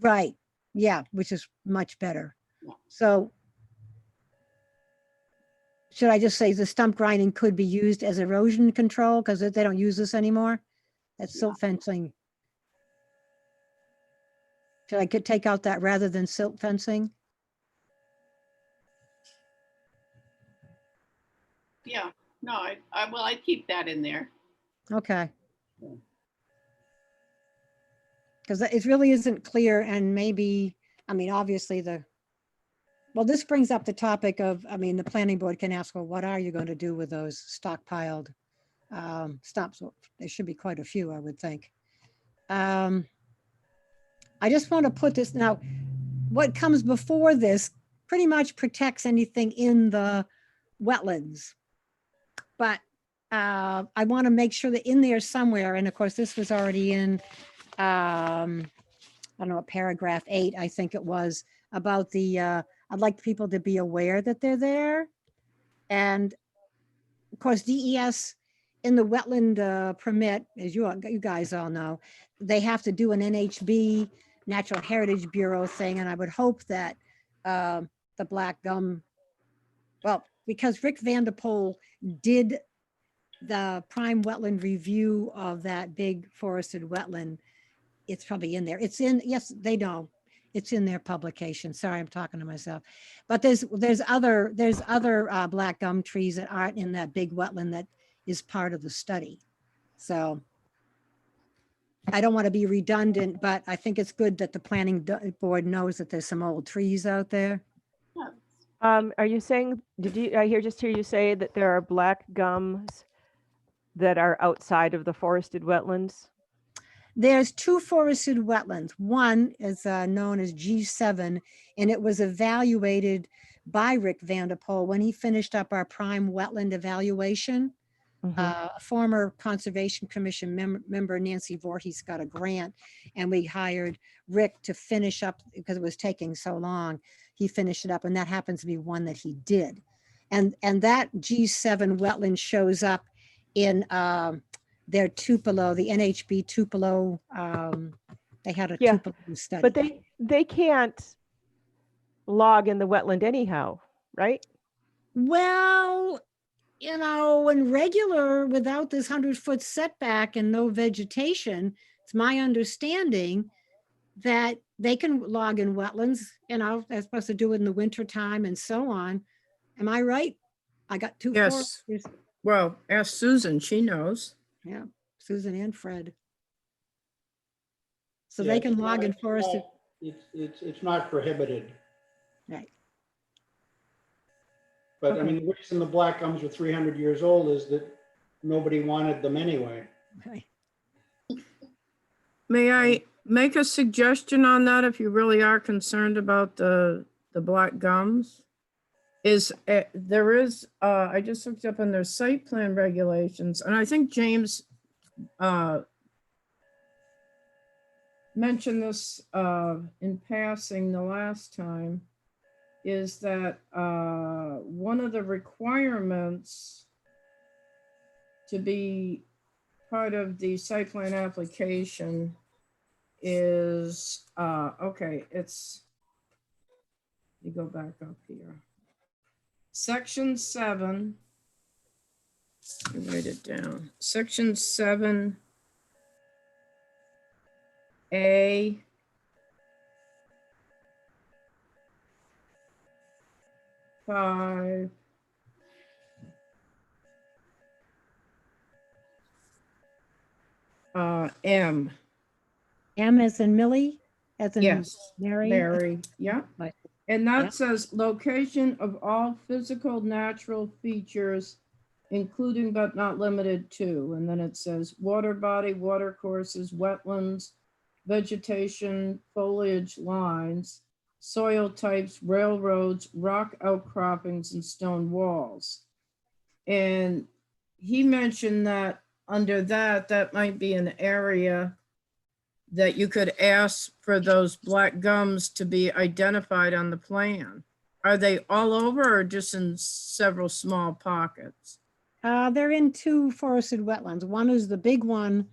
Right. Yeah, which is much better. Yeah. So should I just say the stump grinding could be used as erosion control because they don't use this anymore? That's silt fencing. Should I take out that rather than silt fencing? Yeah, no, I'd keep that in there. Okay. Because it really isn't clear and maybe, I mean, obviously well, this brings up the topic of, I mean, the planning board can ask, well, what are you going to do with those stockpiled stumps? Well, there should be quite a few, I would think. I just want to put this now, what comes before this pretty much protects anything in the wetlands. But I want to make sure that in there somewhere, and of course, this was already in, I don't know, paragraph 8, I think it was, about the, I'd like people to be aware that they're there. And of course, DES in the wetland permit, as you guys all know, they have to do an NHB, Natural Heritage Bureau thing. And I would hope that the black gum, well, because Rick Vanderpool did the prime wetland review of that big forested wetland, it's probably in there. It's in, yes, they know. It's in their publication. Sorry, I'm talking to myself. But there's other black gum trees that aren't in that big wetland that is part of the study. So I don't want to be redundant, but I think it's good that the planning board knows that there's some old trees out there. Are you saying, I hear you say that there are black gums that are outside of the forested wetlands? There's 2 forested wetlands. One is known as G7, and it was evaluated by Rick Vanderpool when he finished up our prime wetland evaluation. A former Conservation Commission member, Nancy Voorhees, got a grant, and we hired Rick to finish up because it was taking so long. He finished it up, and that happens to be one that he did. And that G7 wetland shows up in their Tupelo, the NHB Tupelo, they had a Yeah, Tupelo study. but they can't log in the wetland anyhow, right? Well, you know, in regular, without this 100-foot setback and no vegetation, it's my understanding that they can log in wetlands, you know, they're supposed to do it in the winter time and so on. Am I right? I got 2 Yes. foresters. Well, ask Susan, she knows. Yeah, Susan and Fred. So Yeah, they can it's log in not- forested, It's not prohibited. right? But I Okay. mean, the reason the black gums are 300 years old is that nobody wanted them anyway. Okay. May I make a suggestion on that if you really are concerned about the black gums? There is, I just looked up on their site plan regulations, and I think James mentioned this in passing the last time, is that one of the requirements to be part of the site plan application is, okay, it's, let me go back up here. Section 7, let me write it down. Section 7A 5 M. M as in Millie, as in Yes, Mary. Mary, yeah. Right. And Yeah. that says location of all physical natural features, including but not limited to. And then it says water body, water courses, wetlands, vegetation, foliage lines, soil types, railroads, rock outcroppings, and stone walls. And he mentioned that under that, that might be an area that you could ask for those black gums to be identified on the plan. Are they all over or just in several small pockets? They're in 2 forested wetlands. One is the big one,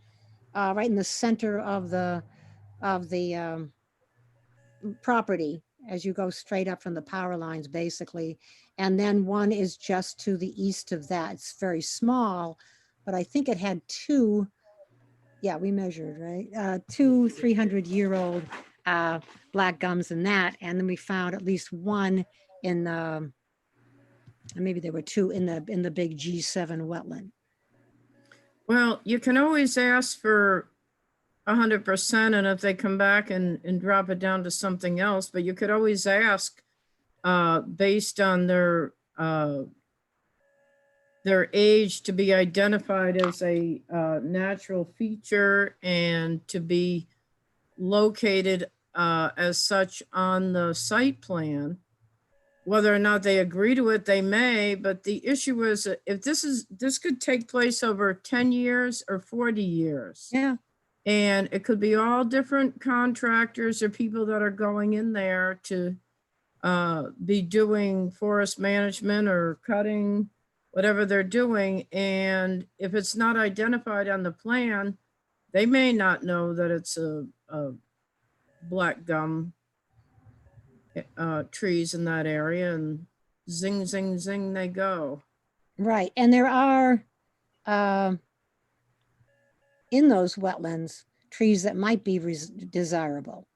right in the center of the property as you go straight up from the power lines, basically. And then one is just to the east of that. It's very small, but I think it had 2, yeah, we measured, right? 2 300-year-old black gums in that. And then we found at least 1 in the, maybe there were 2 in the big G7 wetland. Well, you can always ask for 100%, and if they come back and drop it down to something else, but you could always ask based on their age to be identified as a natural feature and to be located as such on the site plan. Whether or not they agree to it, they may, but the issue is that if this could take place over 10 years or 40 years. Yeah. And it could be all different contractors or people that are going in there to be doing forest management or cutting, whatever they're doing. And if it's not identified on the plan, they may not know that it's a black gum trees in that area, and zing, zing, zing, they go. Right. And there are in those wetlands trees that might be desirable.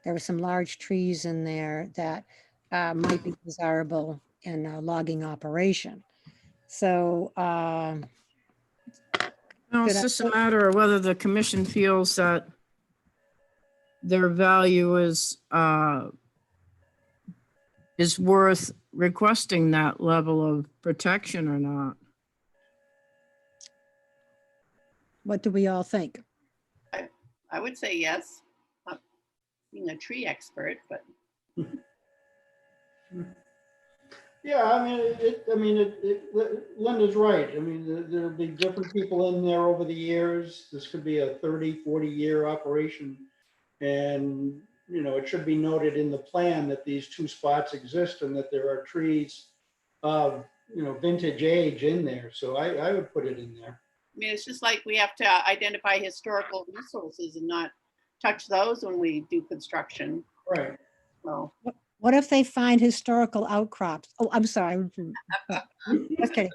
There are some large trees in there that might be desirable in a logging operation. So Well, it's Good. just a matter of whether the commission feels that their value is worth requesting that level of protection or not. what do we all think? I would say yes. Not being a tree expert, but Yeah, I mean, Linda's right. I mean, there'll be different people in there over the years. This could be a 30, 40-year operation. And, you know, it should be noted in the plan that these 2 spots exist and that there are trees of, you know, vintage age in there. So I would put it in there. I mean, it's just like we have to identify historical resources and not touch those when we do construction. Right. So, What if they find historical outcrops? Oh, I'm sorry. Just kidding.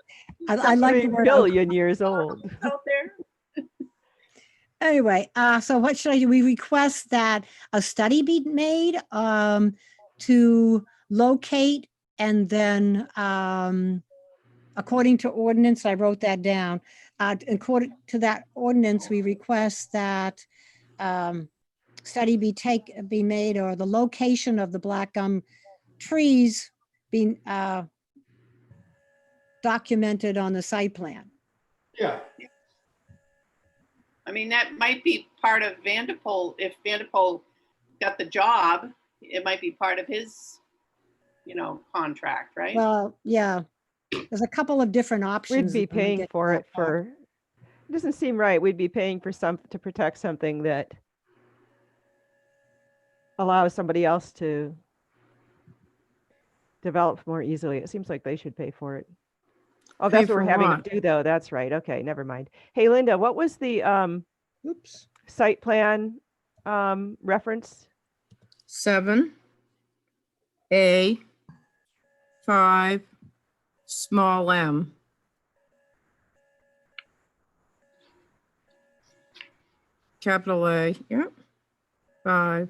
I like the 3 word billion years old. out there, Anyway, so what should I do? We request that a study be made to locate, and then according to ordinance, I wrote that down. According to that ordinance, we request that study be made, or the location of the black gum trees being documented on the site plan. Yeah, I mean, that might be part of Vanderpool. If Vanderpool got the job, it might be part of his, contract, right? Well, yeah, there's a couple of different options. We'd be that might paying get for it that far. for, it doesn't seem right. We'd be paying for to protect something that allows somebody else to develop more easily. It seems like they should pay for it. Oh, Pay that's what we're for having what? to do though. That's right. Okay, never mind. Hey, Linda, what was the Oops. site plan reference? 7A5 small m. Capital A, yep. 5.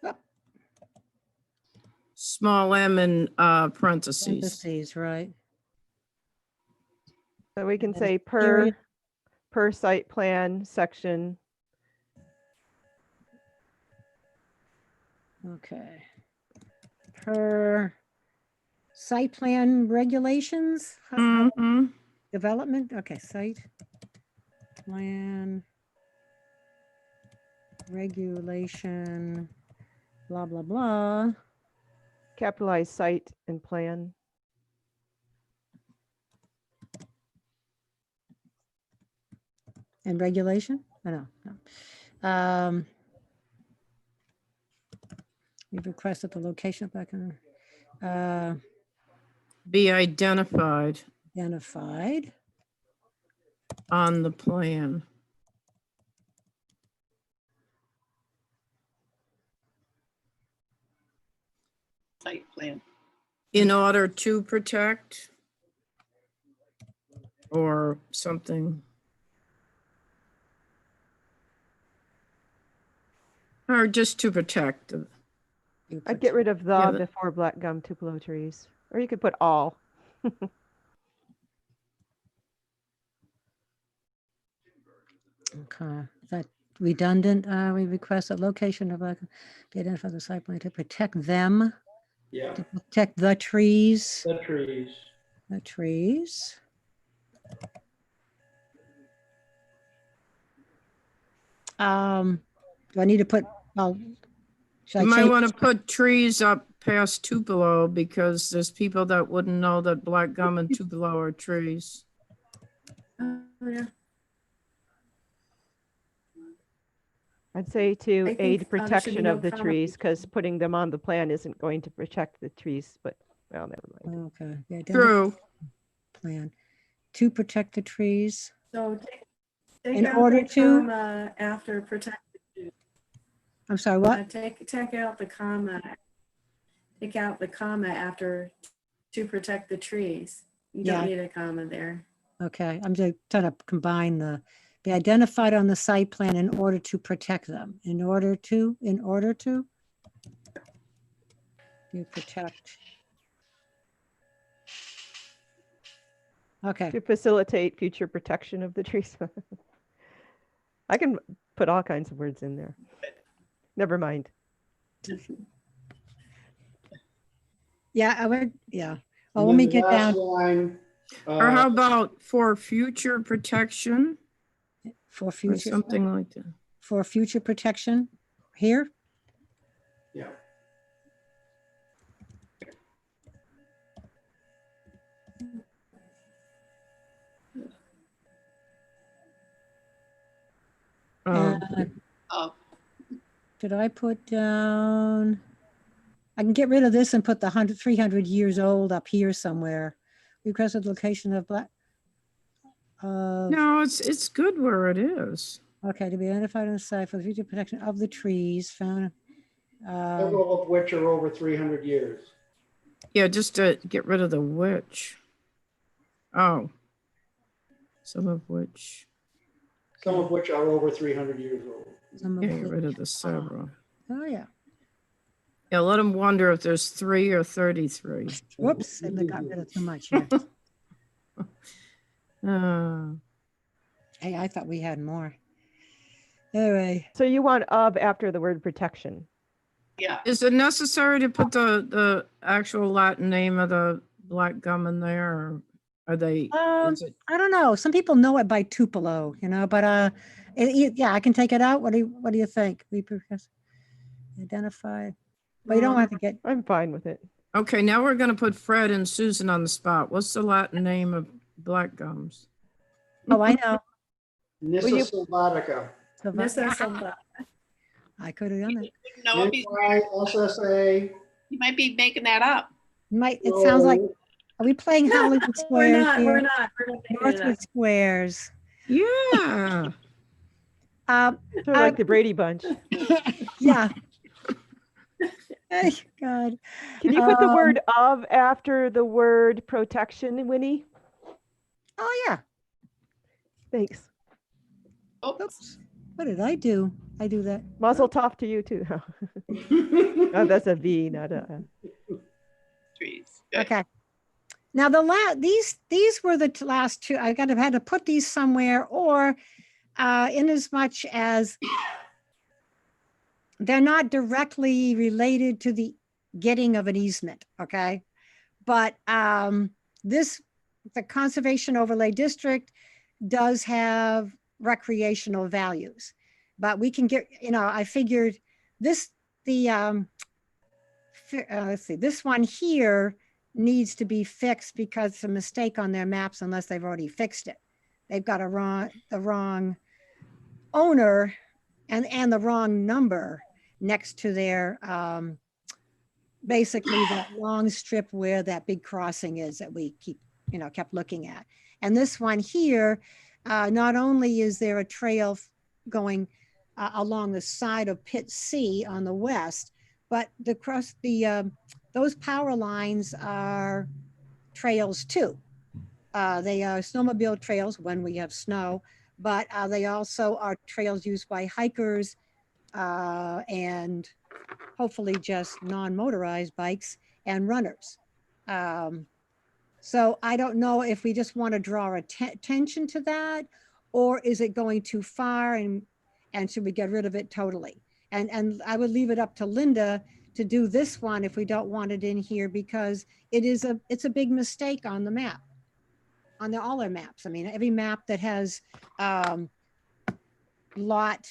Yep. Small m in parentheses. Parentheses, right? So we can then say period. per site plan section. Okay. Per site plan regulations? Mhm. Development, okay, site plan regulation, blah, blah, blah. Capitalize site and plan. And regulation? I know. No. We've requested the location back in, Be identified identified. on the plan. Site plan. In order to protect or something. Or just to protect. I'd get rid of the Yeah, before black gum Tupelo trees, or you could put all. Okay, is that redundant? We request a location of like, be identified on the site plan to protect them, yeah, to protect the trees, the trees. the trees. Do I need to put, well, should You I might change? want to put trees up past Tupelo because there's people that wouldn't know that black gum and Tupelo are trees. Oh, yeah. I'd say to I think, aid there should protection be no of the comment. trees, because putting them on the plan isn't going to protect the trees, but, well, never mind. Okay. the identified True. Plan to protect the trees. So take In out order the to- comma after protect. I'm sorry, what? Take out the comma. Take out the comma after to protect the trees. You Yeah. don't need a comma there. Okay, I'm just trying to combine be identified on the site plan in order to protect them. In order to you protect. Okay, To facilitate future protection of the trees. I can put all kinds of words in there. Never mind. yeah, I would, yeah. Oh, And let me then the get last down line, Or how about for future protection for or future, something like that? for future protection here. yeah, Oh, Oh, Did I put down? I can get rid of this and put the 300 years old up here somewhere. Requested location of black. no, it's good where it is. Okay, to be identified on the site for the future protection of the trees found. several of which are over 300 years. Yeah, just to get rid of the which. Oh. Some of which. Some of which are over 300 years old. Some of Yeah, get which- rid of the several. Oh, yeah. Yeah, let them wonder if there's 3 or 33. Whoops, I got rid of too much here. Hey, I thought we had more. Anyway, So you want of after the word protection. yeah. Is it necessary to put the actual Latin name of the black gum in there, or are they? Um, is it- I don't know. Some people know it by Tupelo, but yeah, I can take it out. What do you think? Repercuss, identify, but you don't have to get, I'm fine with it. Okay, now we're gonna put Fred and Susan on the spot. What's the Latin name of black gums? oh, I know. Nissa you- sylvatica. Nissa Silva. I could have done it. No, he NYSSA. might be making that up. It sounds like, are we playing Hollywood We're Squares not, here? we're not. We're not making it Northwood up. Squares. Yeah. Sort of like the Brady Bunch. Yeah. Hey, God. Can you put the Um, word of after the word protection, Winnie? Oh, yeah. Thanks. Oops. What did I do? I do that. Muzzle tough to you too. Oh, that's a V, not a. Trees. Good. Okay. Now these were the last two. I had to put these somewhere, or in as much as they're not directly related to the getting of an easement. Okay. But the Conservation Overlay District does have recreational values, but we can get, I figured let's see, this one here needs to be fixed because it's a mistake on their maps unless they've already fixed it. They've got the wrong owner and the wrong number next to their, basically that long strip where that big crossing is that we kept looking at. And this one here, not only is there a trail going along the side of Pit C on the west, but those power lines are trails too. They are snowmobile trails when we have snow, but they also are trails used by hikers and hopefully just non-motorized bikes and runners. So I don't know if we just want to draw attention to that, or is it going too far and should we get rid of it totally? And I would leave it up to Linda to do this one if we don't want it in here, because it's a big mistake on the map, on all their maps. I mean, every map that has lot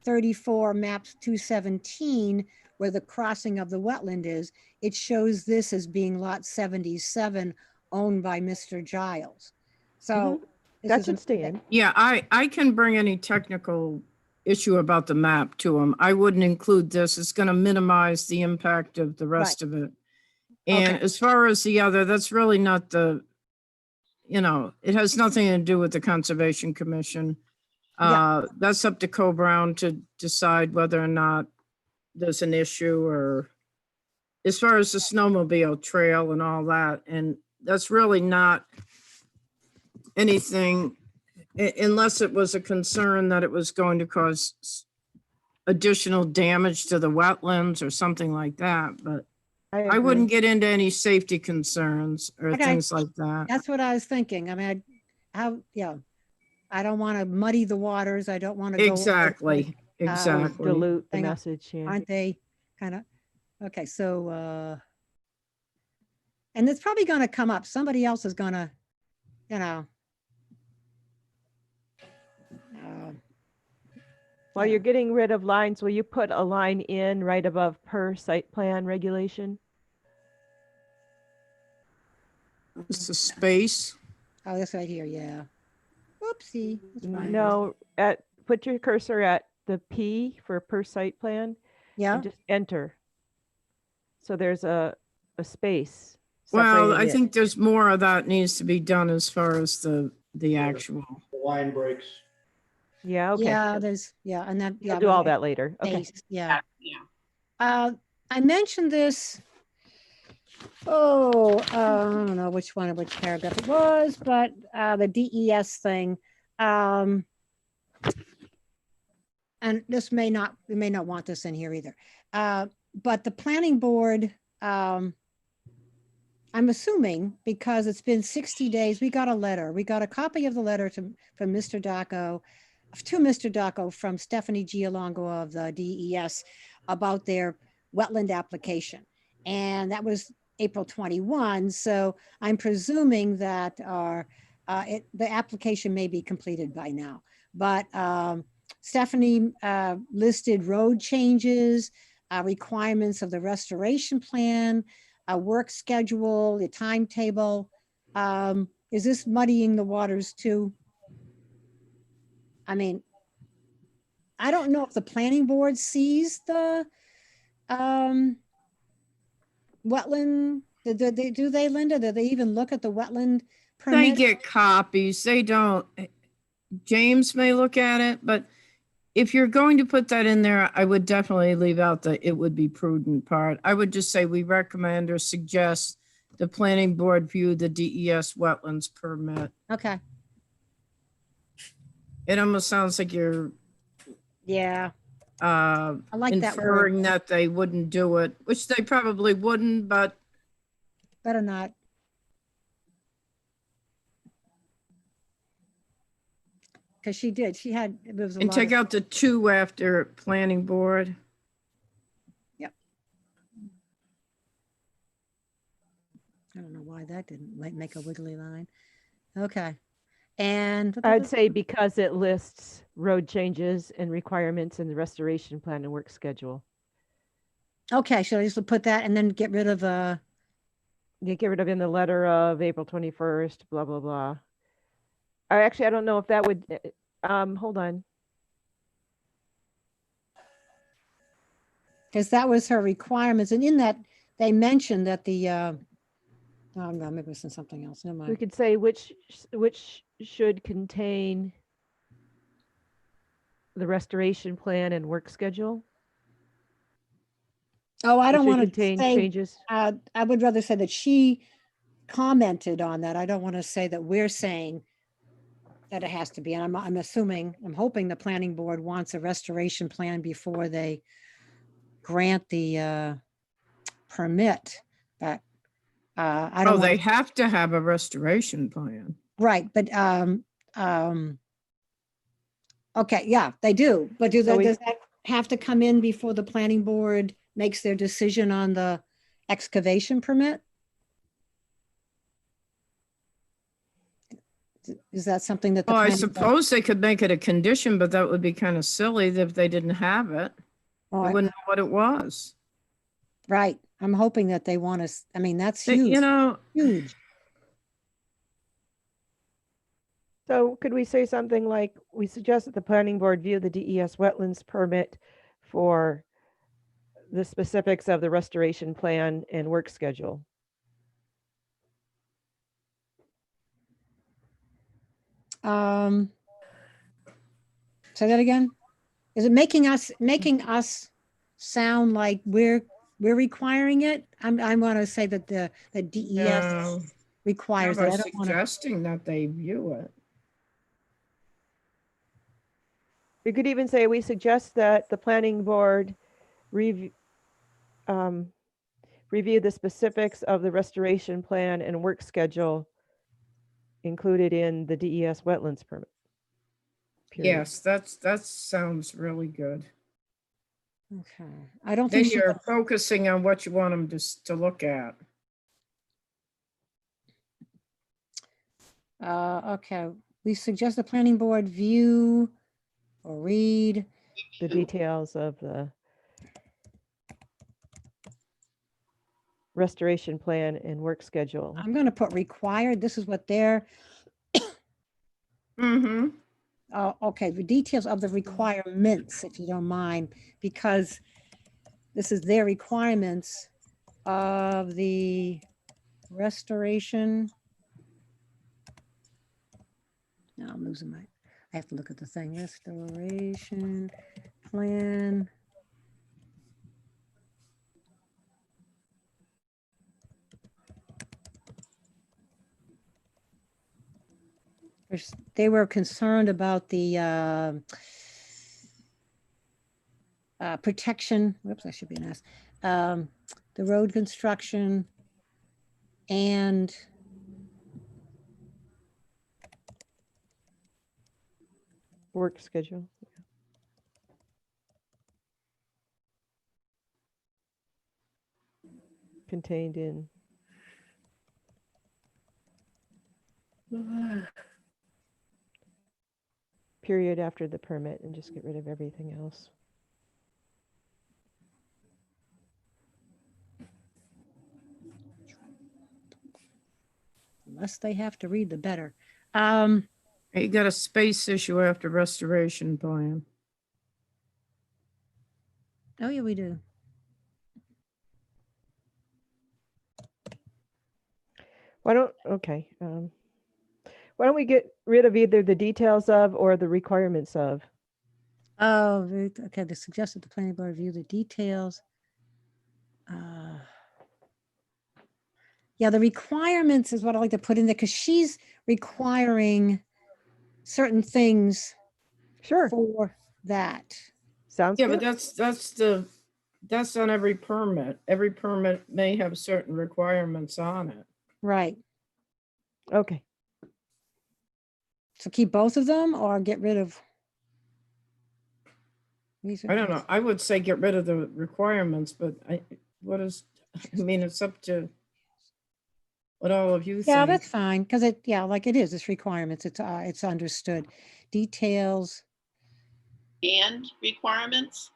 34, maps 217, where the crossing of the wetland is, it shows this as being lot 77 owned by Mr. Giles. So this That is a should stay mistake. in. Yeah, I can bring any technical issue about the map to them. I wouldn't include this. It's going to minimize the impact of the rest of it. And Okay. as far as the other, that's really not it has nothing to do with the Conservation Commission. That's up to Co-Brown to decide whether or not there's an issue, or as far as the snowmobile trail and all that. And that's really not anything, unless it was a concern that it was going to cause additional damage to the wetlands or something like that. But I wouldn't get into any safety concerns or Okay. things like that. That's what I was thinking. I mean, I don't want to muddy the waters. I don't want to go. Exactly, exactly. Dilute the Hang on. message. Yeah. Aren't they kind of, okay, so, and it's probably going to come up. Somebody else is going to, While you're getting rid of lines, will you put a line in right above per site plan regulation? It's the space. oh, this right here, yeah. Oopsie. It's fine. No, put your cursor at the P for per site plan Yeah, and just enter. So there's a space. Well, separating I it. think there's more of that needs to be done as far as the actual. The line breaks. Yeah, okay. yeah, and that, yeah. We'll do all that later. Okay. space, yeah. Yeah. I mentioned this, I don't know which paragraph it was, but the DES thing. And this we may not want this in here either. But the planning board, I'm assuming because it's been 60 days, we got a copy of the letter from Mr. Dacco, to Mr. Dacco from Stephanie Gialongo of the DES about their wetland application. And that was April 21. So I'm presuming that the application may be completed by now. But Stephanie listed road changes, requirements of the restoration plan, a work schedule, the timetable. Is this muddying the waters too? I mean, I don't know if the planning board sees the wetland, do they, Linda? Do they even look at the wetland They permit? get copies. They don't. James may look at it, but if you're going to put that in there, I would definitely leave out the it would be prudent part. I would just say we recommend or suggest the planning board view the DES wetlands permit. Okay, It almost sounds like you're yeah, I like that word. inferring that they wouldn't do it, which they probably wouldn't, but Better not. Because she did, it was a and lot take of, out the 2 after planning board. I don't know why that didn't make a wiggly line. Okay. And I'd say because it lists road changes and requirements in the restoration plan and work schedule. okay, should I just put that and then get rid of You get rid of in the letter of April 21st, blah, blah, blah. I don't know if that would, hold on. because that was her requirements, and in that they mentioned that the oh no, maybe it's in something else. Never We mind. could say which should contain the restoration plan and work schedule. Oh, I Or don't should want to contain say. changes. I would rather say that she commented on that. I don't want to say that we're saying that it has to be. And I'm assuming, I'm hoping the planning board wants a restoration plan before they grant the permit. But I Oh, don't they want, have to have a restoration plan. right, but okay, yeah, they do. But So does that have to come in before the planning board makes their decision on the excavation permit? Is that something that the Oh, I planning board- suppose they could make it a condition, but that would be kind of silly if they didn't have it. Oh, They wouldn't know what it was. right. I'm hoping that they want us, I mean, that's They- huge, You know, huge. So could we say something like, we suggest that the planning board view the DES wetlands permit for the specifics of the restoration plan and work schedule? Say that again? Is it making us sound like we're requiring it? I want to say that the DES how requires it. about I don't want to, suggesting that they view it? We could even say, we suggest that the planning board review the specifics of the restoration plan and work schedule included in the DES wetlands permit. Period. Yes, that sounds really good. okay. I don't Then think she, you're focusing on what you want them to look at. okay. We suggest the planning board view or read. The details of the restoration plan and work schedule. I'm going to put required. This is what they're, Mm-hmm. okay, the details of the requirements, if you don't mind, because this is their requirements of the restoration. Now I'm losing my, I have to look at the thing, restoration plan. They were concerned about the protection, whoops, I should be an S, the road construction and Work schedule. Contained in Period after the permit and just get rid of everything else. The less they have to read, the better. You got a space issue after restoration plan. Oh, yeah, we do. Okay. Why don't we get rid of either the details of or the requirements of? Oh, okay, the suggested the planning board review the details. Yeah, the requirements is what I like to put in there because she's requiring certain things Sure, for that. sounds Yeah, but good. that's on every permit. Every permit may have certain requirements on it. Right. Okay. So keep both of them or get rid of? I don't know. I would say get rid of the requirements, but I mean, it's up to what all of you Yeah, think. that's fine, because like it is, it's requirements, it's understood. Details, And requirements.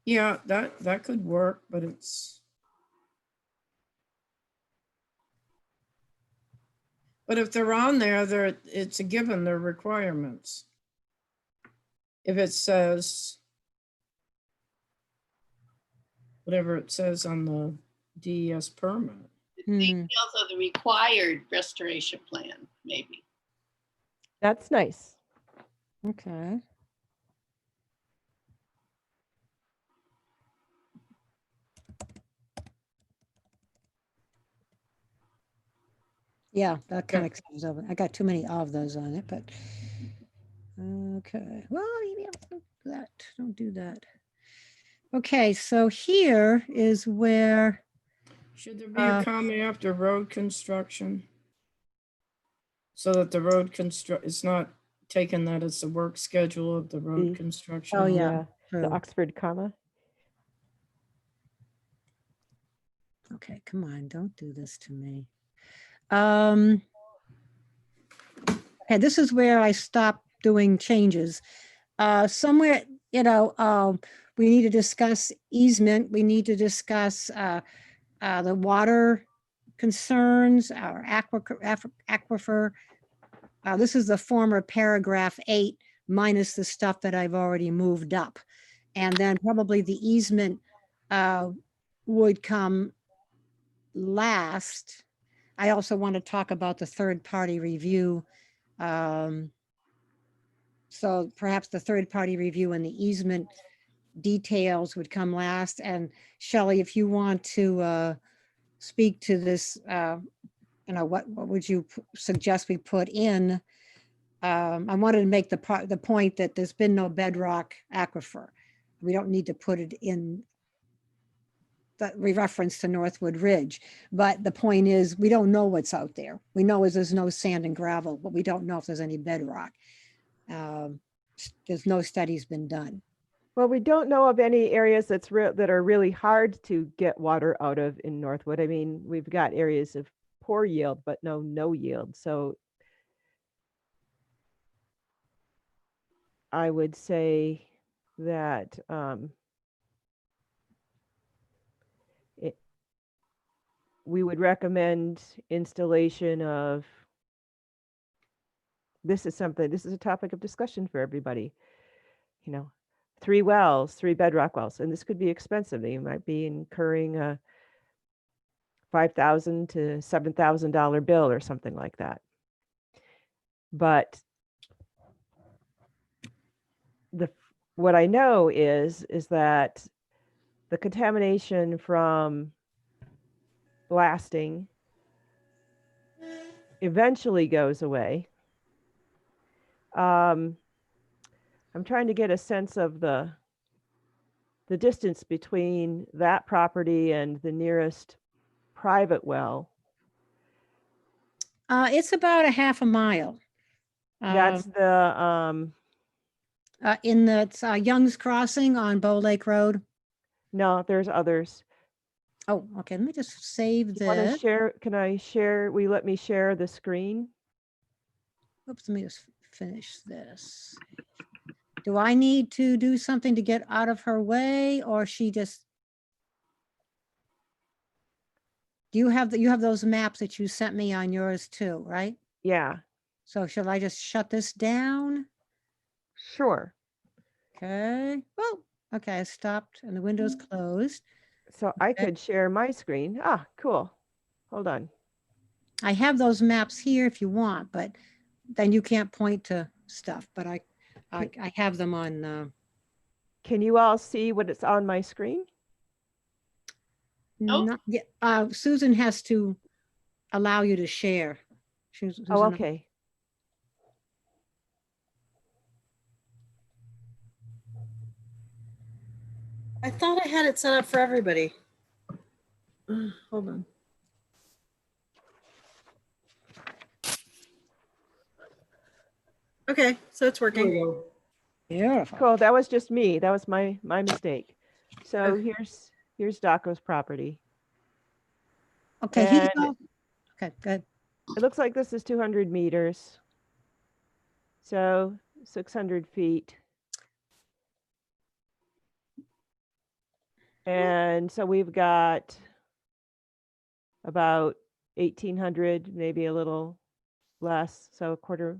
Yeah, that could work, but if they're on there, it's a given, they're requirements. If it says whatever it says on the DES permit. Details of the required restoration plan, maybe. That's nice. okay. Yeah, that kind of covers over. I got too many of those on it, but okay. Well, maybe I'll do that. Don't do that. Okay, so here is where, Should there be a comma after road construction? So that the road it's not taken that as the work schedule of the road The- construction. Oh, yeah. The true. Oxford comma. Okay, come on, don't do this to me. Okay, this is where I stopped doing changes. Somewhere, we need to discuss easement, we need to discuss the water concerns, our aquifer. This is the former paragraph 8 minus the stuff that I've already moved up. And then probably the easement would come last. I also want to talk about the third-party review. So perhaps the third-party review and the easement details would come last. And Shelley, if you want to speak to this, what would you suggest we put in? I wanted to make the point that there's been no bedrock aquifer. We don't need to put it in that reference to Northwood Ridge. But the point is, we don't know what's out there. We know is there's no sand and gravel, but we don't know if there's any bedrock. There's no studies been done. Well, we don't know of any areas that are really hard to get water out of in Northwood. I mean, we've got areas of poor yield, but no yield. So I would say that we would recommend installation of, this is a topic of discussion for everybody, 3 wells, 3 bedrock wells, and this could be expensive. You might be incurring a $5,000 to $7,000 bill or something like that. But what I know is that the contamination from blasting eventually goes away. I'm trying to get a sense of the distance between that property and the nearest private well. It's about a half a mile. That's the In the Young's Crossing on Bow Lake Road. no, there's others. Oh, okay, let me just save You want to this. share? Can I share? Will you let me share the screen? Oops, let me just finish this. Do I need to do something to get out of her way, or she just? Do you have you have those maps that you sent me on yours too, right? Yeah, So shall I just shut this down? sure. Okay, well, okay, I stopped and the window's closed. So I Okay. could share my screen. Ah, cool. Hold on. I have those maps here if you want, but then you can't point to stuff, but I have them on, Can you all see what it's on my screen? Nope. not yet. Susan has to allow you to share. Oh, okay. I thought I had it set up for everybody. Hold on. Okay, so it's There we working. go. Beautiful. Cool. That was just me. That was my mistake. So Okay. here's Daco's property. Okay, he's And all, okay, good. it looks like this is 200 meters. So 600 feet. And so we've got about 1,800, maybe a little less. So a quarter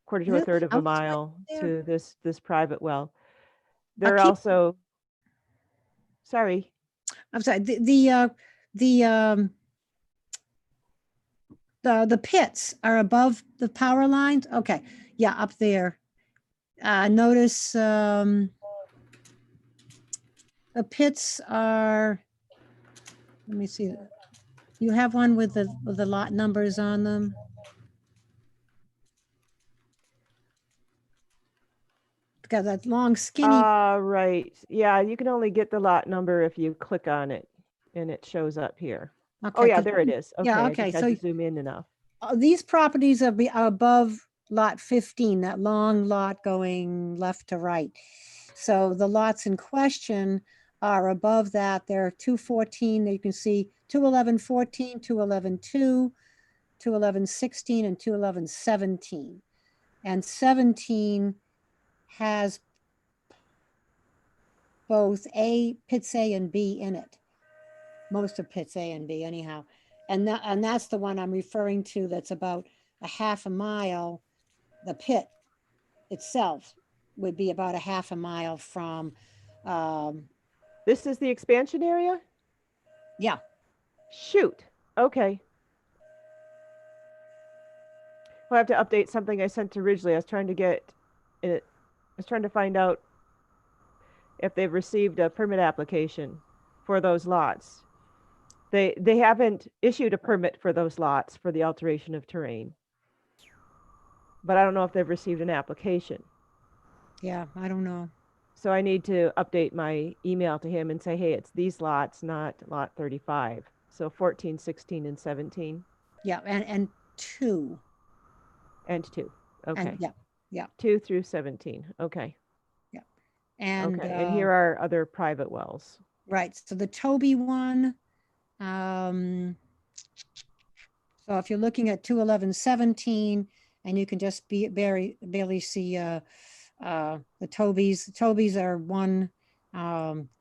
to a Really? third of a Outside mile there? to this private well. I'll They're keep- also, sorry, I'm sorry, the pits are above the power lines? Okay, yeah, up there. Notice, the pits are, let me see. You have one with the lot numbers on them? Got that long skinny, right. Yeah, you can only get the lot number if you click on it and it shows up here. Oh okay, yeah, 'cause- there it is. Okay, yeah, I okay, just had so to zoom in enough. these properties are above lot 15, that long lot going left to right. So the lots in question are above that. There are 214, you can see 211-14, 211-2, 211-16, and 211-17. And 17 has both pits A and B in it. Most of pits A and B anyhow. And that's the one I'm referring to that's about a half a mile. The pit itself would be about a half a mile from, This is the expansion area? yeah, Shoot. Okay. I'll have to update something I sent to Ridgely. I was trying to get it. I was trying to find out if they've received a permit application for those lots. They haven't issued a permit for those lots for the alteration of terrain. But I don't know if they've received an application. yeah, I don't know. So I need to update my email to him and say, hey, it's these lots, not lot 35. So 14, 16, and 17 Yeah, and 2. and 2. Okay. And yeah, 2 through 17. Okay. and, Okay. And here are other private wells. right, so the Toby one, so if you're looking at 211-17, and you can just barely see the Tobys. Tobys are one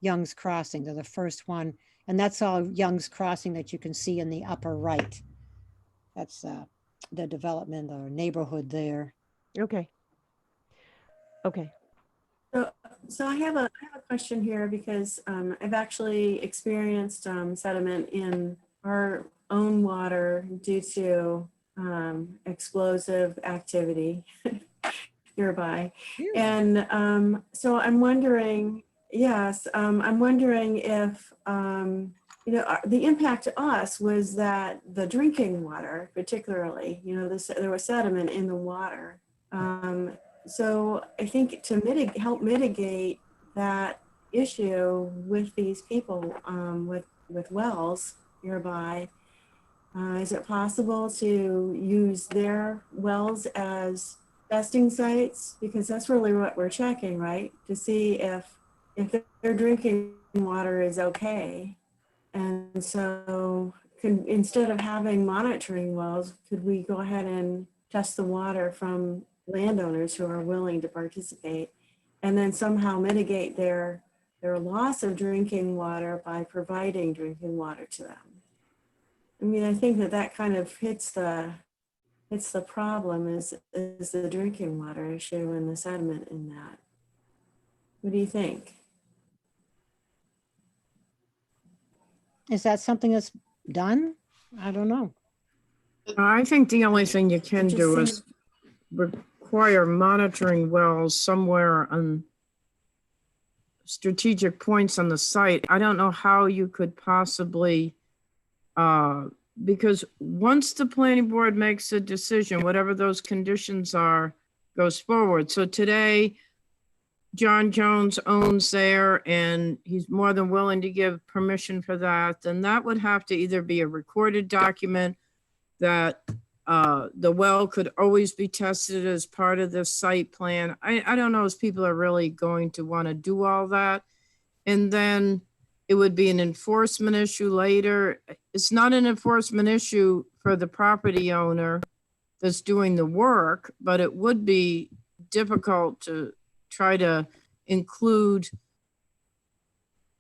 Young's Crossing. They're the first one, and that's all Young's Crossing that you can see in the upper right. That's the development or neighborhood there. Okay. Okay. So I have a question here because I've actually experienced sediment in our own water due to explosive activity nearby. And so I'm wondering, yes, I'm wondering if, the impact to us was that the drinking water, particularly, there was sediment in the water. So I think to help mitigate that issue with these people with wells nearby, is it possible to use their wells as testing sites? Because that's really what we're checking, right? To see if their drinking water is okay. And so instead of having monitoring wells, could we go ahead and test the water from landowners who are willing to participate and then somehow mitigate their loss of drinking water by providing drinking water to them? I mean, I think that kind of hits the problem is the drinking water issue and the sediment in that. What do you think? Is that something that's done? I don't know. I think the only thing you can It just do is require monitoring wells somewhere on strategic points on the site. I don't know how you could possibly, because once the planning board makes a decision, whatever those conditions are, goes forward. So today, John Jones owns there and he's more than willing to give permission for that. Then that would have to either be a recorded document that the well could always be tested as part of the site plan. I don't know if people are really going to want to do all that. And then it would be an enforcement issue later. It's not an enforcement issue for the property owner that's doing the work, but it would be difficult to try to include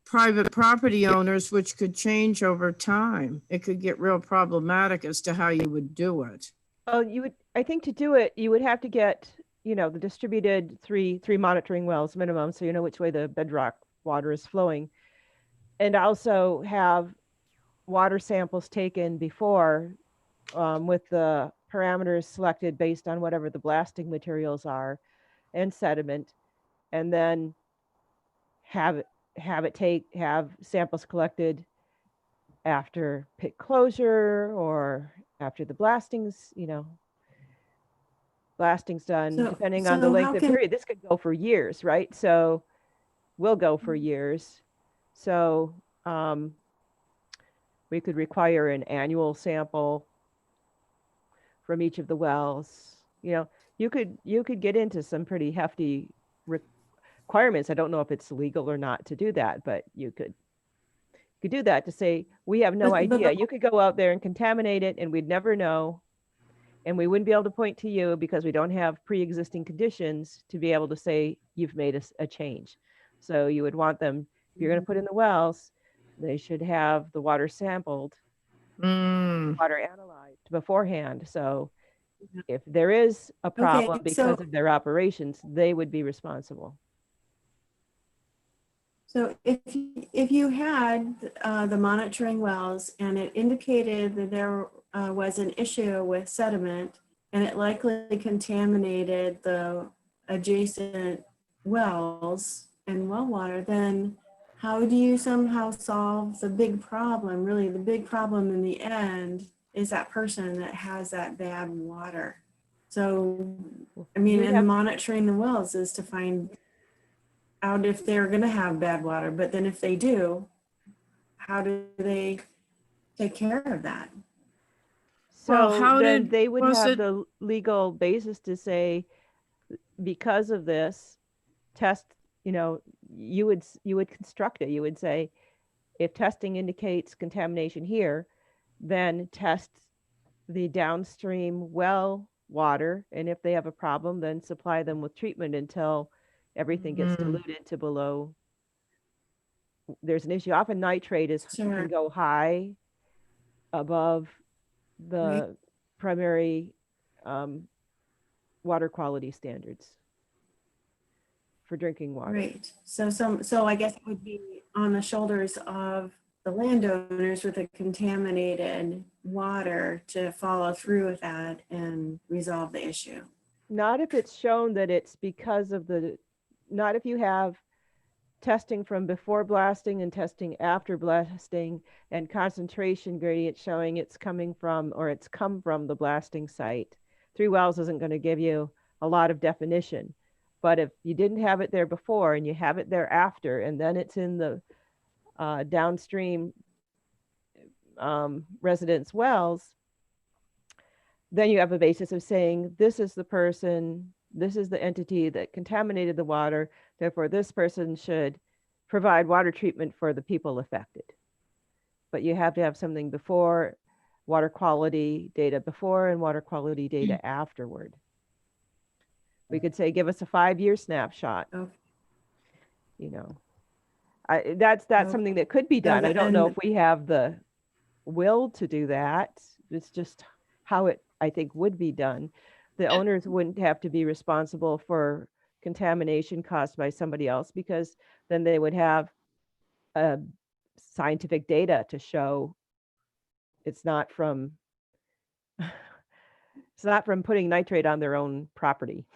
private property owners, which could change over time. It could get real problematic as to how you would do it. Oh, I think to do it, you would have to get, the distributed three monitoring wells minimum, so you know which way the bedrock water is flowing. And also have water samples taken before with the parameters selected based on whatever the blasting materials are and sediment. And then have samples collected after pit closure or after the blasting's done, So- depending on the so length how of can- period. This could go for years, right? So will go for years. So we could require an annual sample from each of the wells. You could get into some pretty hefty requirements. I don't know if it's legal or not to do that, but you could do that to say, we have no But- idea. You could go out there and contaminate it and we'd never know. And we wouldn't be able to point to you because we don't have pre-existing conditions to be able to say you've made a change. So you would want them, if you're going to put in the wells, they should have the water sampled, water analyzed beforehand. So if there is a problem because of their operations, they would be responsible. So if you had the monitoring wells and it indicated that there was an issue with sediment and it likely contaminated the adjacent wells and well water, then how do you somehow solve the big problem? Really, the big problem in the end is that person that has that bad water. So, I mean, and monitoring the wells is to find out if they're going to have bad water, but then if they do, how do they take care of that? So Well, then they would was have it- the legal basis to say, because of this test, you would construct it. You would say, if testing indicates contamination here, then test the downstream well water. And if they have a problem, then supply them with treatment until everything gets diluted to below. There's an issue. Often nitrate Sure. can go high above the primary water quality standards for drinking water. Right. So I guess it would be on the shoulders of the landowners with the contaminated water to follow through with that and resolve the issue. Not if it's shown that it's because of not if you have testing from before blasting and testing after blasting and concentration gradient showing it's coming from or it's come from the blasting site. 3 wells isn't going to give you a lot of definition. But if you didn't have it there before and you have it there after, and then it's in the downstream residence wells, then you have a basis of saying, this is the person, this is the entity that contaminated the water. Therefore, this person should provide water treatment for the people affected. But you have to have something before, water quality data before and water quality data afterward. We could say, give us a 5-year snapshot. Okay. You know, that's Okay. something that could be done. I don't know And- if we have the will to do that. It's just how it, I think, would be done. The owners wouldn't have to be responsible for contamination caused by somebody else, because then they would have scientific data to show it's not from it's not from putting nitrate on their own property.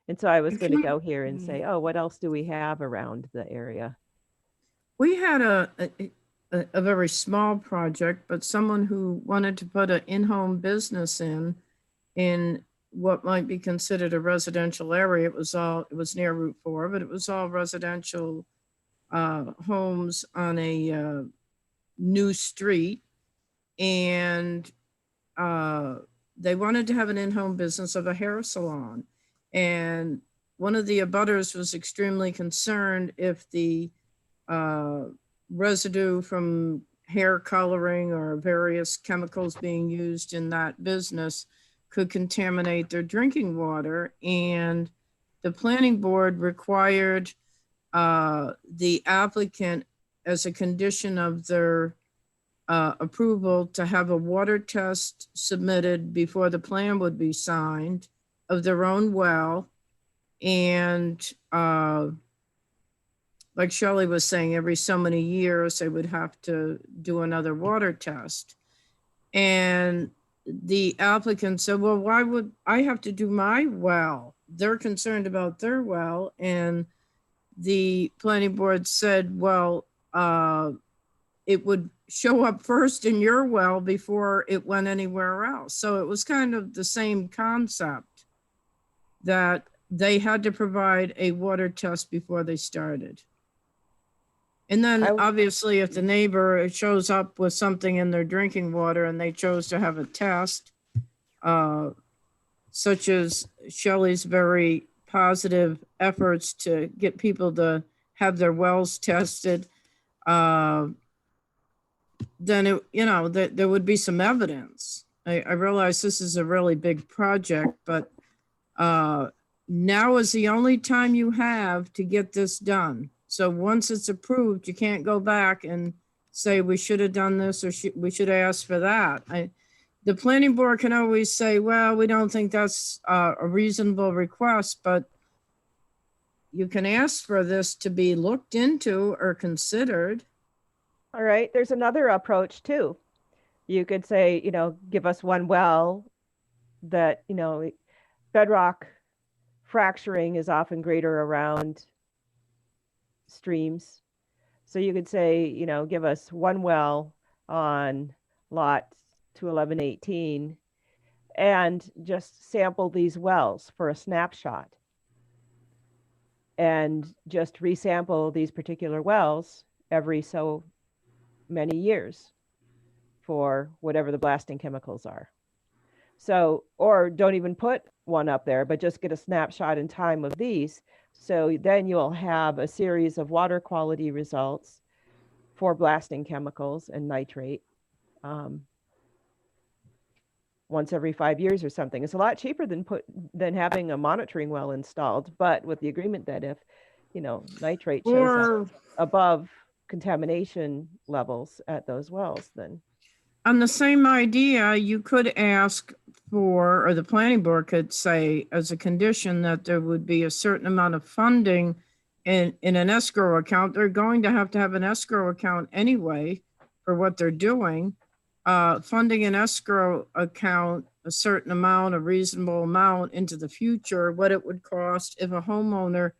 And so I was going to go here and say, oh, what else do we have around the area? We had a very small project, but someone who wanted to put an in-home business in what might be considered a residential area. It was near Route 4, but it was all residential homes on a new street. And they wanted to have an in-home business of a hair salon. And one of the abutters was extremely concerned if the residue from hair coloring or various chemicals being used in that business could contaminate their drinking water. And the planning board required the applicant, as a condition of their approval, to have a water test submitted before the plan would be signed of their own well. And like Shelley was saying, every so many years, they would have to do another water test. And the applicant said, well, why would I have to do my well? They're concerned about their well. And the planning board said, well, it would show up first in your well before it went anywhere else. So it was kind of the same concept, that they had to provide a water test before they started. And then obviously if the neighbor shows up with something in their drinking water and they chose to have a test, such as Shelley's very positive efforts to get people to have their wells tested, then it, you know, there would be some evidence. I realize this is a really big project, but now is the only time you have to get this done. So once it's approved, you can't go back and say, we should have done this, or we should ask for that. The planning board can always say, well, we don't think that's a reasonable request, but you can ask for this to be looked into or considered. All right, there's another approach too. You could say, you know, give us one well that, you know, bedrock fracturing is often greater around streams. So you could say, you know, give us one well on lot 21118 and just sample these wells for a snapshot. And just resample these particular wells every so many years for whatever the blasting chemicals are. So, or don't even put one up there, but just get a snapshot in time of these. So then you'll have a series of water quality results for blasting chemicals and nitrate once every 5 years or something. It's a lot cheaper than having a monitoring well installed, but with the agreement that if, you know, nitrate shows up above contamination levels at those wells, then. On the same idea, you could ask for, or the planning board could say as a condition that there would be a certain amount of funding in an escrow account. They're going to have an escrow account anyway for what they're doing. Funding an escrow account, a certain amount, a reasonable amount into the future, what it would cost if a homeowner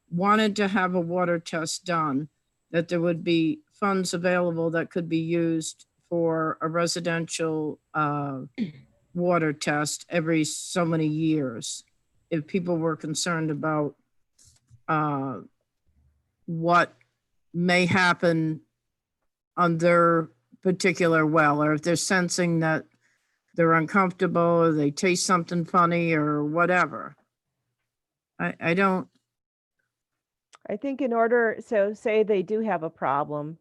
wanted to have a water test done, that there would be funds available that could be used for a residential water test every so many years. If people were concerned about what may happen on their particular well, or if they're sensing that they're uncomfortable or they taste something funny or whatever. I don't. I think in order, so say they do have a problem,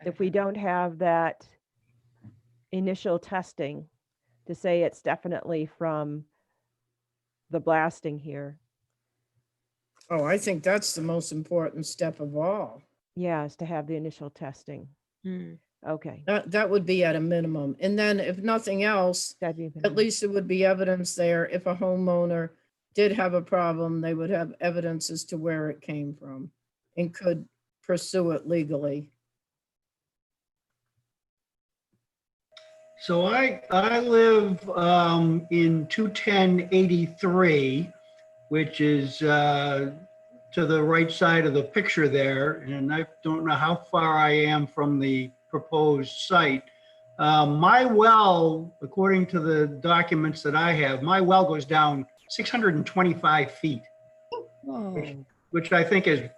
if we don't have that initial testing to say it's definitely from the blasting here, Oh, I think that's the most important step of all. yeah, is to have the initial testing. Hmm. Okay. That would be at a minimum. And then if nothing else, That'd be at least it would be evidence there. If a homeowner did have a problem, they would have evidence as to where it came from and could pursue it legally. So I live in 21083, which is to the right side of the picture there. And I don't know how far I am from the proposed site. My well, according to the documents that I have, my well goes down 625 feet, Whoa. which I think is,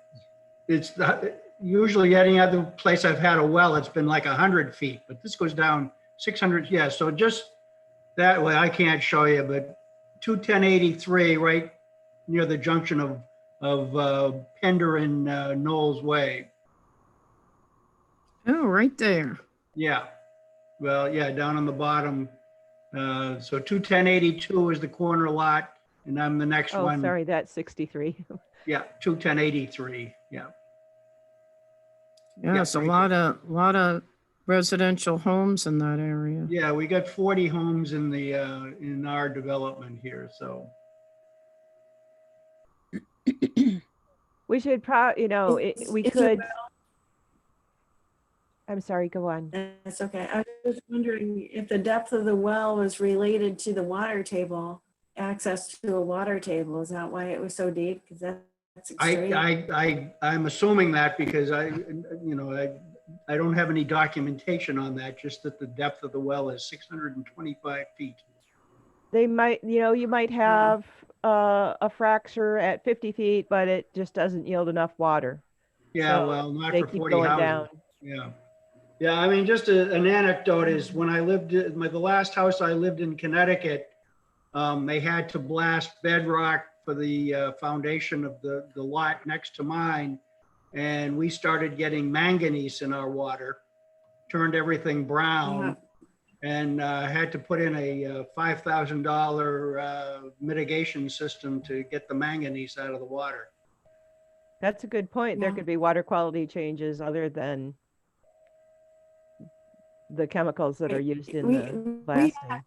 usually any other place I've had a well, it's been like 100 feet, but this goes down 600, yeah, so just that way, I can't show you, but 21083, right near the junction of Pender and Knowles Way. Oh, right there. Yeah, well, yeah, down on the bottom. So 21082 is the corner lot, and I'm the next Oh, one. sorry, that's 63. Yeah, 21083, yeah. Yes, a right lot of residential homes in that area. Yeah, we got 40 homes in the in our development here, so. We should we It's a could, well. I'm sorry, go on. That's okay. I was wondering if the depth of the well was related to the water table, access to a water table. Is that why it was so deep? Because that's extreme. I'm assuming that because I don't have any documentation on that, just that the depth of the well is 625 feet. They might, you might have a fracture at 50 feet, but it just doesn't yield enough water. Yeah, So well, not they for keep 40 going houses. down. Yeah. Yeah, I mean, just an anecdote is when I lived, the last house I lived in Connecticut, they had to blast bedrock for the foundation of the lot next to mine. And we started getting manganese in our water, turned everything brown, and had to put in a $5,000 mitigation system to get the manganese out of the water. That's a good point. There Yeah. could be water quality changes other than the chemicals that are used in the blasting.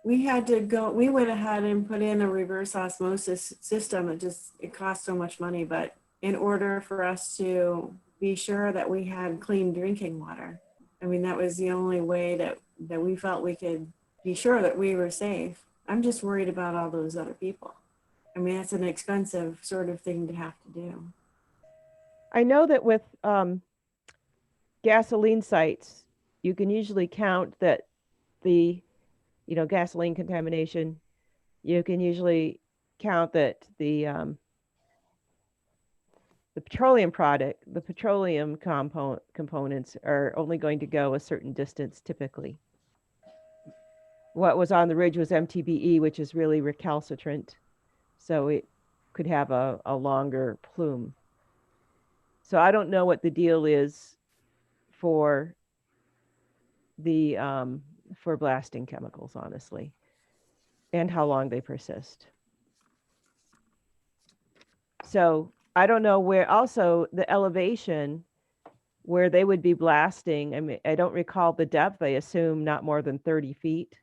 We had to go, we went ahead and put in a reverse osmosis system. It cost so much money, but in order for us to be sure that we had clean drinking water, I mean, that was the only way that we felt we could be sure that we were safe. I'm just worried about all those other people. I mean, that's an expensive sort of thing to have to do. I know that with gasoline sites, you can usually count that the gasoline contamination, you can usually count that the petroleum components are only going to go a certain distance typically. What was on the ridge was MTBE, which is really recalcitrant. So it could have a longer plume. So I don't know what the deal is for the for blasting chemicals, honestly, and how long they persist. So I don't know where, also the elevation where they would be blasting. I mean, I don't recall the depth. I assume not more than 30 feet.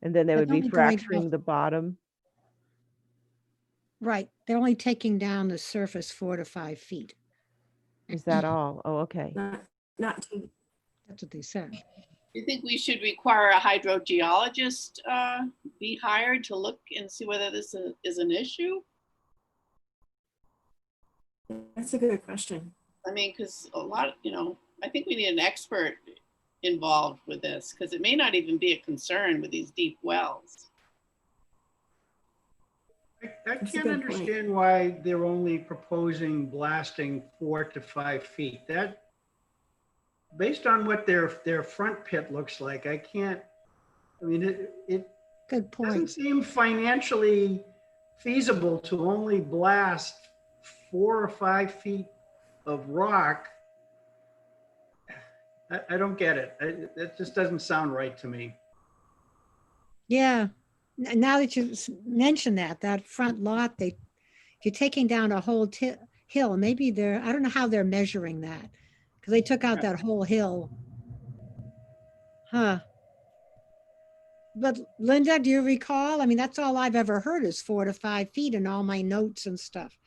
And then they They're would be only going fracturing down- the bottom. Right. They're only taking down the surface 4 to 5 feet. Is that all? Oh, okay. Not too, That's what they said. You think we should require a hydrogeologist be hired to look and see whether this is an issue? that's a good question. I mean, because a lot, I think we need an expert involved with this because it may not even be a concern with these deep wells. I That's a can't good point. understand why they're only proposing blasting 4 to 5 feet. That, based on what their front pit looks like, I mean, it Good doesn't point. seem financially feasible to only blast 4 or 5 feet of rock. I don't get it. It just doesn't sound right to me. Yeah. Now that you mention that front lot, if you're taking down a whole hill, maybe I don't know how they're measuring that. Because they took out that whole hill. Huh. But Linda, do you recall? I mean, that's all I've ever heard is 4 to 5 feet in all my notes and stuff.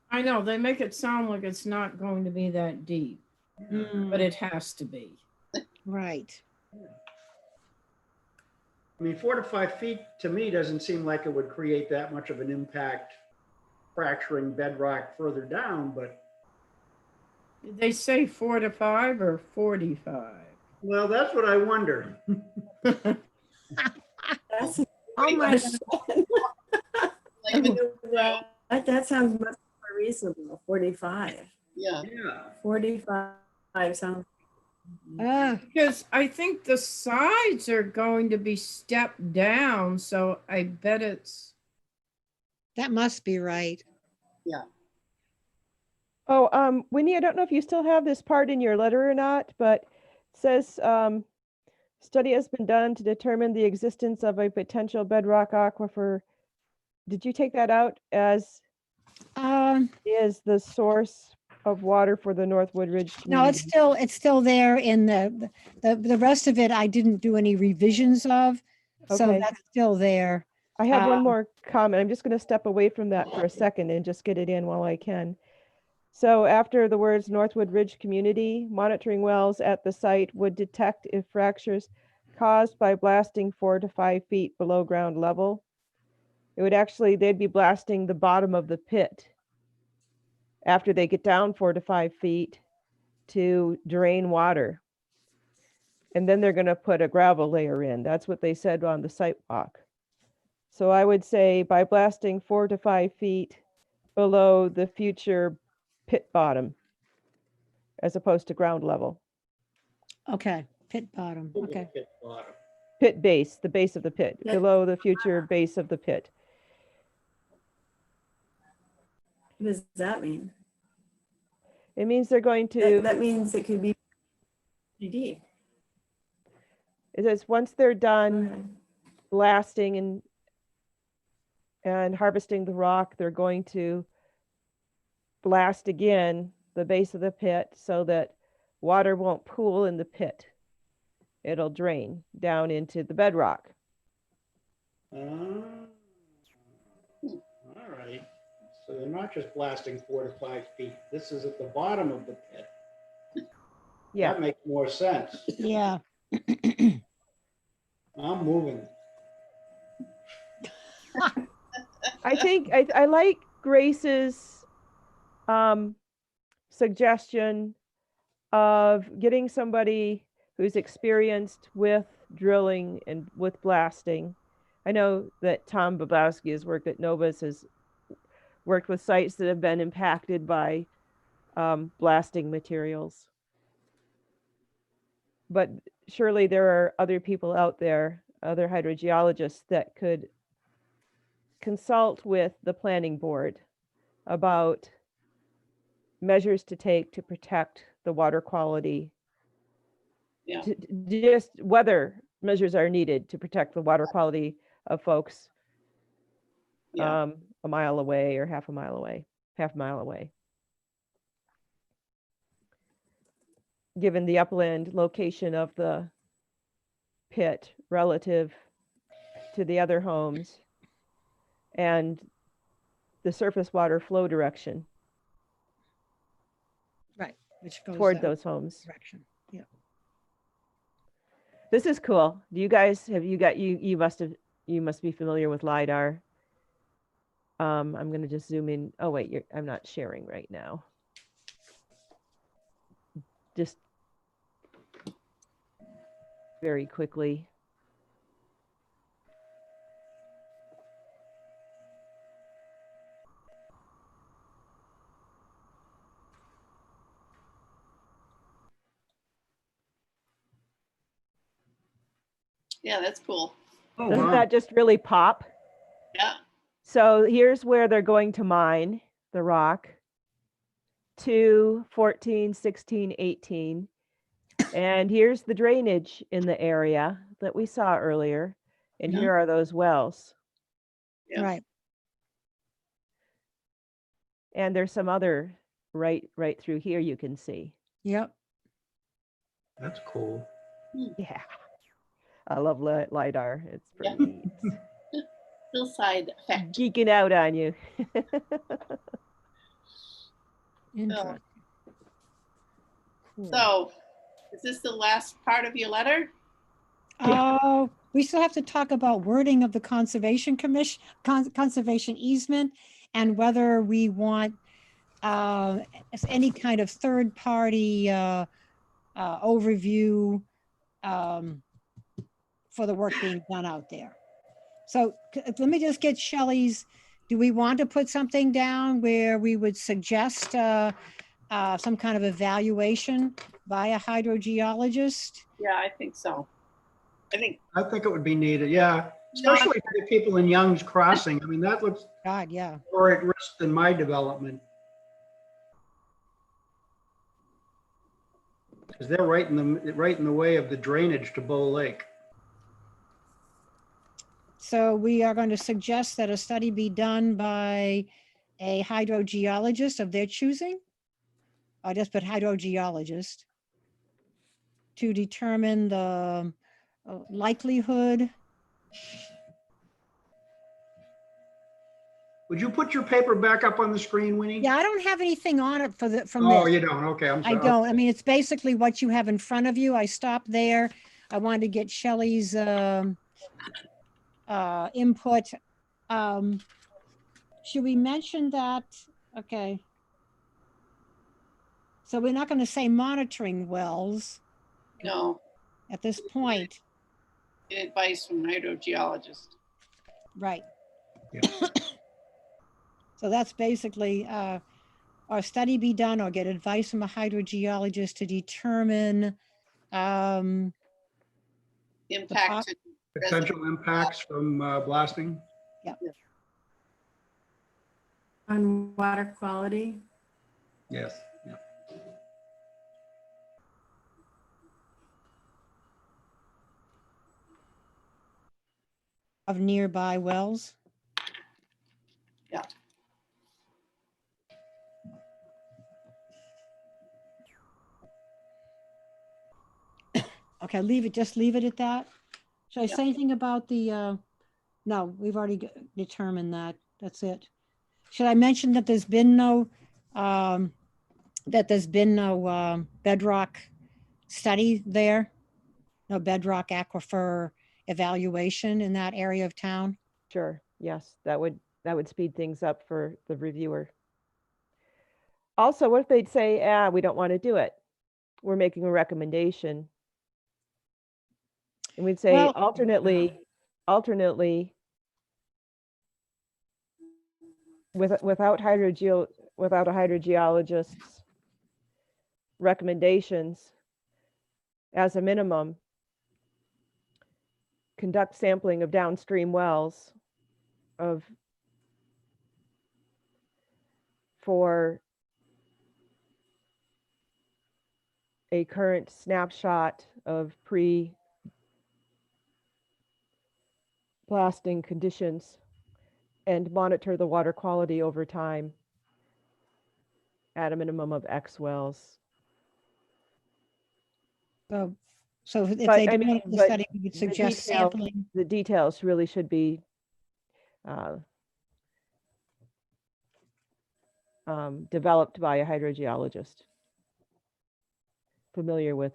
I know, they make it sound like it's not going to be that deep, but it has to be. Right. I mean, 4 to 5 feet to me doesn't seem like it would create that much of an impact fracturing bedrock further down, but Did they say 4 to 5 or 45? well, that's what I wonder. That's, oh Pretty my much. God. Like the- That sounds much more reasonable, 45. Yeah, Yeah. 45 sounds. Ah, Because I think the sides are going to be stepped down, so I bet it's, that must be right. Oh, Winnie, I don't know if you still have this part in your letter or not, but it says, study has been done to determine the existence of a potential bedrock aquifer. Did you take that out as is the source of water for the Northwood Ridge No, it's community? still there in the rest of it. I didn't do any revisions of, so Okay. that's still there. I have one Um, more comment. I'm just going to step away from that for a second and just get it in while I can. So after the words Northwood Ridge community, monitoring wells at the site would detect if fractures caused by blasting 4 to 5 feet below ground level. It would actually, they'd be blasting the bottom of the pit after they get down 4 to 5 feet to drain water. And then they're going to put a gravel layer in. That's what they said on the site walk. So I would say by blasting 4 to 5 feet below the future pit bottom, as opposed to ground level. Okay, pit bottom, okay. Pit base, the base of the pit, Yeah. below the future base of the pit. What does that mean? It means they're going That, to, that means it could be pretty deep. it says once they're done Okay. blasting and harvesting the rock, they're going to blast again the base of the pit so that water won't pool in the pit. It'll drain down into the bedrock. All right. So they're not just blasting 4 to 5 feet. This is at the bottom of the pit. Yeah. That makes more sense. Yeah, I'm moving. I think I like Grace's suggestion of getting somebody who's experienced with drilling and with blasting. I know that Tom Babowski has worked at Novus, has worked with sites that have been impacted by blasting materials. But surely there are other people out there, other hydrogeologists that could consult with the planning board about measures to take to protect the water quality. Yeah. Just whether measures are needed to protect the water quality of folks yeah. a mile away or half a mile away. Given the upland location of the pit relative to the other homes and the surface water flow direction right, which goes toward that those homes. direction. Yeah. This is cool. Do you guys you must be familiar with LiDAR. I'm going to just zoom in. Oh wait, I'm not sharing right now. Just very quickly. Yeah, that's cool. Oh, Doesn't wow. that just really pop? So here's where they're going to mine the rock. 2, 14, 16, 18. And here's the drainage in the area that we saw earlier. And Mhm. here are those wells. Yeah. Right. And there's some other right through here you can see. Yep. That's cool. Yeah. I love LiDAR. It's Yeah. pretty neat. Hillside effect. Geeking out on you. Interesting. Cool. So, is this the last part of your letter? Oh, we still have to talk about wording of the Conservation Commission, conservation easement, and whether we want any kind of third-party overview for the work being done out there. So let me just get Shelley's, do we want to put something down where we would suggest some kind of evaluation by a hydrogeologist? Yeah, I think so. I think I think it would be needed, yeah, especially for the people in Young's Crossing. I mean, that looks God, yeah. more at risk than my development. Because they're right in the way of the drainage to Bow Lake. So we are going to suggest that a study be done by a hydrogeologist of their choosing. I just put hydrogeologist to determine the likelihood. Would you put your paper back up on the screen, Winnie? Yeah, I don't have anything on it for from Oh, this. you don't? Okay, I'm I sorry. don't. I mean, it's basically what you have in front of you. I stopped there. I wanted to get Shelley's input. Should we mention that? Okay. So we're not going to say monitoring wells no, at this point, get advice from hydrogeologist. right? Yeah. So that's basically our study be done or get advice from a hydrogeologist to determine Impact. to Potential impacts from blasting? On water quality. Yes. Yeah. of nearby wells. Yeah. Okay, just leave it at that. Should I Yeah. say anything about the, no, we've already determined that. That's it. Should I mention that there's been no, bedrock study there? No bedrock aquifer evaluation in that area of town? Sure. Yes, that would speed things up for the reviewer. Also, what if they'd say, we don't want to do it? We're making a recommendation. And we'd say Well- alternately, without a hydrogeologist's recommendations, as a minimum, conduct sampling of downstream wells for a current snapshot of pre-blasting conditions and monitor the water quality over time at a minimum of X wells. So if But, they I do mean, the but study, we would suggest sampling. The details really should be developed by a hydrogeologist familiar with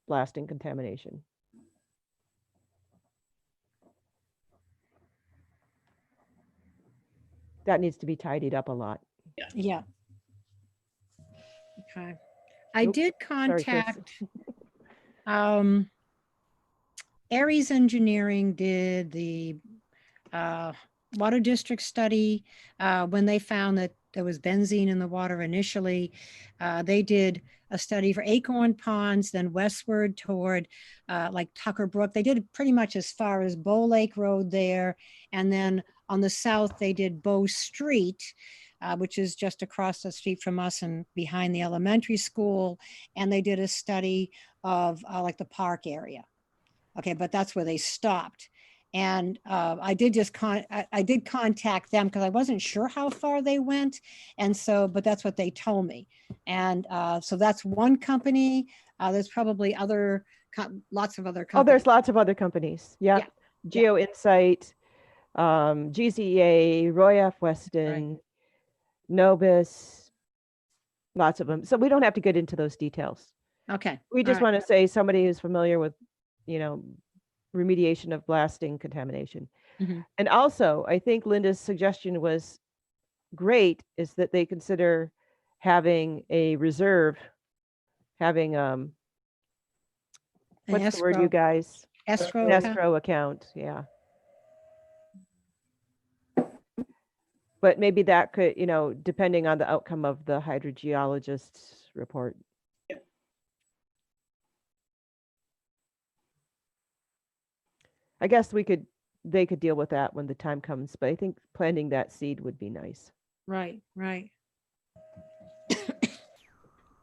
blasting contamination. That needs to be tidied up a lot. Yeah. Okay. I Oop, did Sorry, Chris. contact, Aries Engineering did the water district study when they found that there was benzene in the water initially. They did a study for Acorn Ponds, then westward toward like Tucker Brook. They did pretty much as far as Bow Lake Road there, and then on the south, they did Bow Street, which is just across the street from us and behind the elementary school. And they did a study of like the park area. Okay, but that's where they stopped. And I did I did contact them because I wasn't sure how far they went. And so, but that's what they told me. And so that's one company. There's probably lots of other Oh, companies. there's lots of other companies. Yep. Yeah. Geo Insight, GZA, Roy F. Weston, Novus, lots of them. So we don't have to get into those details. Okay. We just all right. want to say somebody who's familiar with, remediation of blasting contamination. Mhm. And also, I think Linda's suggestion was great, is that they consider having a reserve, having, An what's the word, you escrow- guys? Escrow. An account? escrow account, yeah. But maybe that could, depending on the outcome of the hydrogeologist's report. I guess they could deal with that when the time comes, but I think planting that seed would be nice. Right, right.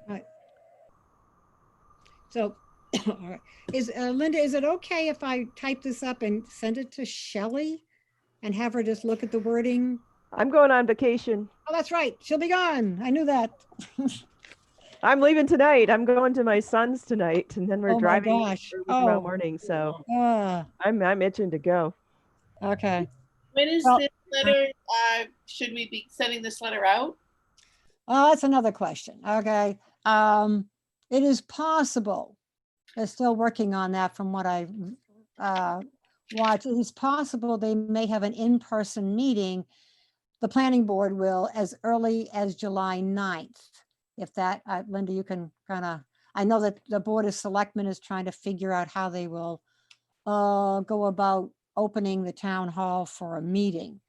Right. So, all right. Linda, is it okay if I type this up and send it to Shelley and have her just look at the wording? I'm going on vacation. Oh, that's right. She'll be gone. I knew that. I'm leaving tonight. I'm going to my son's tonight, and then we're Oh my driving gosh. early tomorrow Oh. morning. So Ah, I'm itching to go. okay. When is Well, this letter, should we be sending this letter out? Oh, that's another question. Okay. It is possible, they're still working on that from what I've watched. It is possible they may have an in-person meeting. The planning board will as early as July 9th. If that, Linda, you can kind of, I know that the Board of Selectmen is trying to figure out how they will go about opening the town hall for a meeting.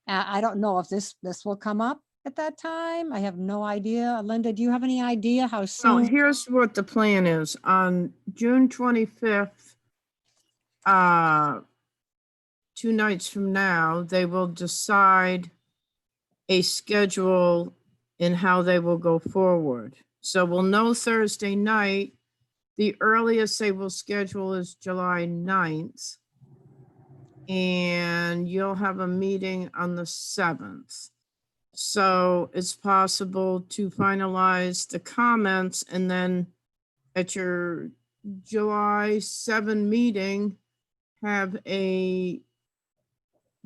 I don't know if this will come up at that time. I have no idea. Linda, do you have any idea how Well, soon? here's what the plan is. On June 25th, 2 nights from now, they will decide a schedule in how they will go forward. So we'll know Thursday night. The earliest they will schedule is July 9th. And you'll have a meeting on the 7th. So it's possible to finalize the comments and then at your July 7 meeting, have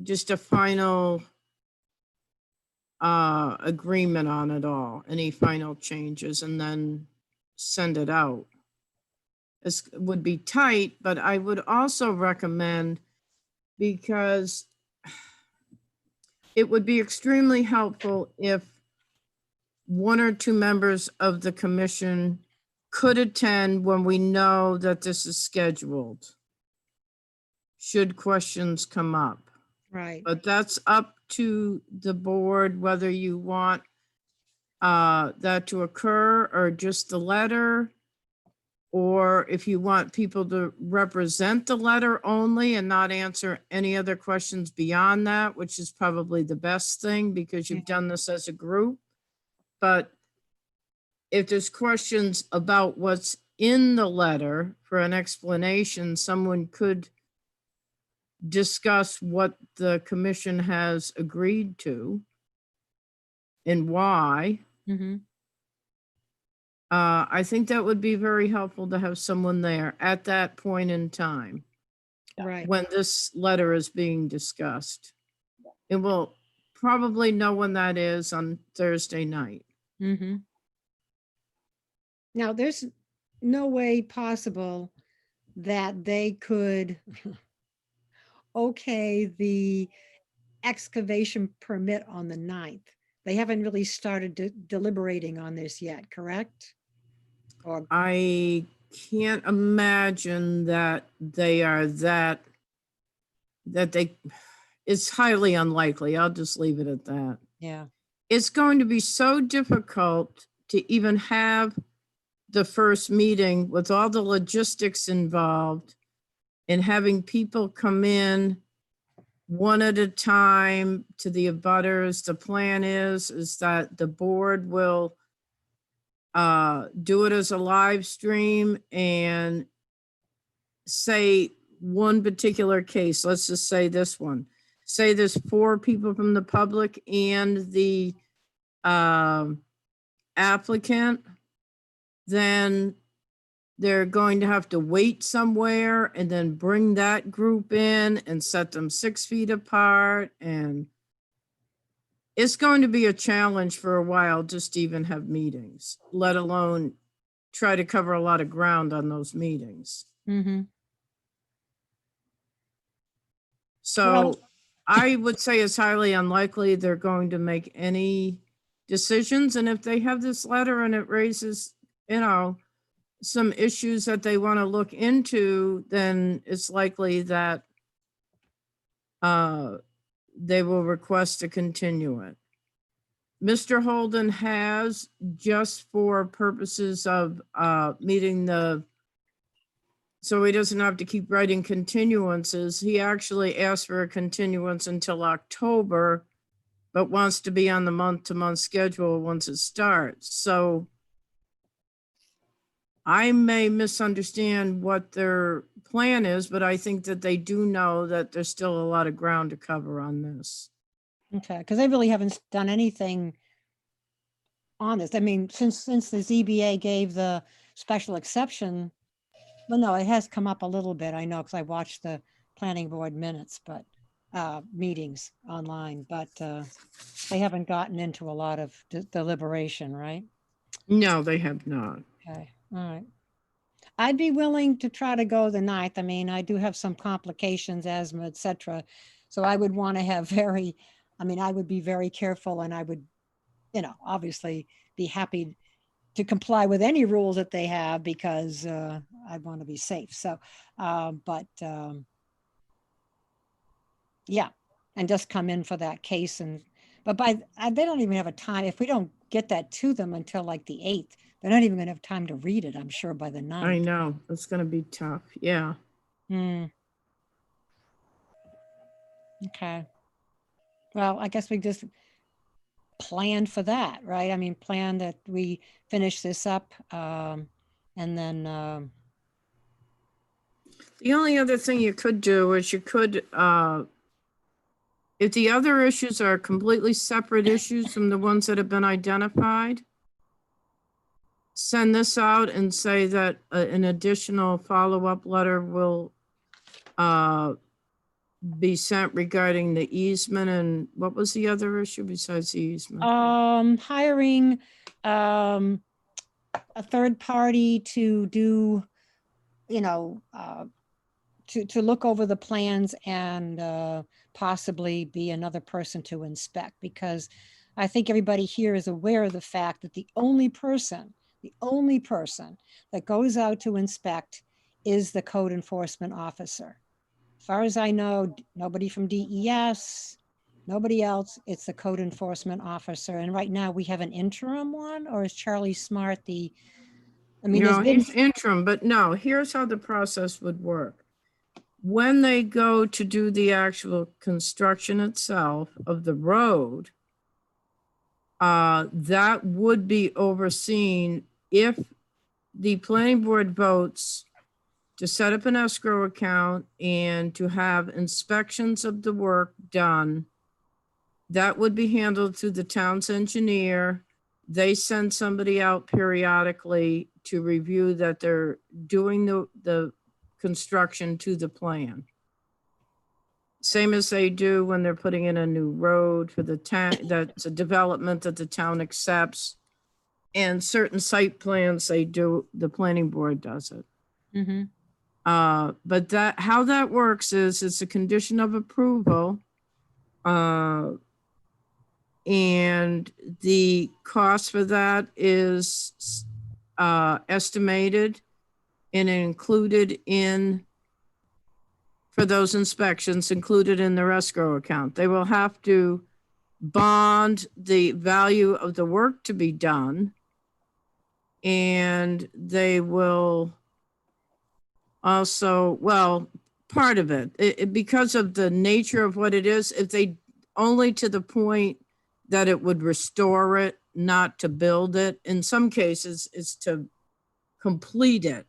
just a final agreement on it all, any final changes, and then send it out. This would be tight, but I would also recommend, because it would be extremely helpful if 1 or 2 members of the commission could attend when we know that this is scheduled, should questions come up. Right. But that's up to the board, whether you want that to occur or just the letter, or if you want people to represent the letter only and not answer any other questions beyond that, which is probably the best thing because you've done this as a group. But if there's questions about what's in the letter for an explanation, someone could discuss what the commission has agreed to and why. Mhm. I think that would be very helpful to have someone there at that point in time Right. when this letter is being discussed. And we'll probably know when that is on Thursday night. Mm-hmm. Now, there's no way possible that they could okay the excavation permit on the 9th. They haven't really started deliberating on this yet, correct? Or I can't imagine that they are it's highly unlikely. I'll just leave it at that. yeah, It's going to be so difficult to even have the first meeting with all the logistics involved and having people come in one at a time to the abutters. The plan is that the board will do it as a live stream and say one particular case. Let's just say this one. Say there's 4 people from the public and the applicant, then they're going to have to wait somewhere and then bring that group in and set them 6 feet apart. And it's going to be a challenge for a while just to even have meetings, let alone try to cover a lot of ground on those meetings. Mm-hmm. So Well- I would say it's highly unlikely they're going to make any decisions. And if they have this letter and it raises, some issues that they want to look into, then it's likely that they will request to continue it. Mr. Holden has, just for purposes of meeting so he doesn't have to keep writing continuances, he actually asked for a continuance until October, but wants to be on the month-to-month schedule once it starts. So I may misunderstand what their plan is, but I think that they do know that there's still a lot of ground to cover on this. Okay, because they really haven't done anything on this. I mean, since the ZBA gave the special exception, well, no, it has come up a little bit. I know, because I watched the planning board minutes, but meetings online, but they haven't gotten into a lot of deliberation, right? No, they have not. Okay, all right. I'd be willing to try to go the 9th. I mean, I do have some complications, asthma, et cetera. So I would want to have I would be very careful, and I would, obviously be happy to comply with any rules that they have, because I want to be safe. So, yeah, and just come in for that case. But they don't even have a time. If we don't get that to them until like the 8th, they're not even going to have time to read it, I'm sure, by the 9th. I know, it's going to be tough. Yeah. Okay. Well, I guess we just plan for that, right? I mean, plan that we finish this up, and then, The only other thing you could do is you could, if the other issues are completely separate issues from the ones that have been identified, send this out and say that an additional follow-up letter will be sent regarding the easement. And what was the other issue besides the easement? hiring a third party to do, to look over the plans and possibly be another person to inspect, because I think everybody here is aware of the fact that the only person that goes out to inspect is the code enforcement officer. As far as I know, nobody from DES, nobody else, it's the code enforcement officer. And right now we have an interim one, or is Charlie Smart there's been, He's interim, but no, here's how the process would work. When they go to do the actual construction itself of the road, that would be overseen if the planning board votes to set up an escrow account and to have inspections of the work done. That would be handled through the town's engineer. They send somebody out periodically to review that they're doing the construction to the plan. Same as they do when they're putting in a new road for the town, that's a development that the town accepts. And certain site plans, the planning board does it. But how that works is it's a condition of approval. And the cost for that is estimated and included for those inspections, included in their escrow account. They will have to bond the value of the work to be done, and they will also, part of it. Because of the nature of what it is, if they only to the point that it would restore it, not to build it. In some cases, it's to complete it.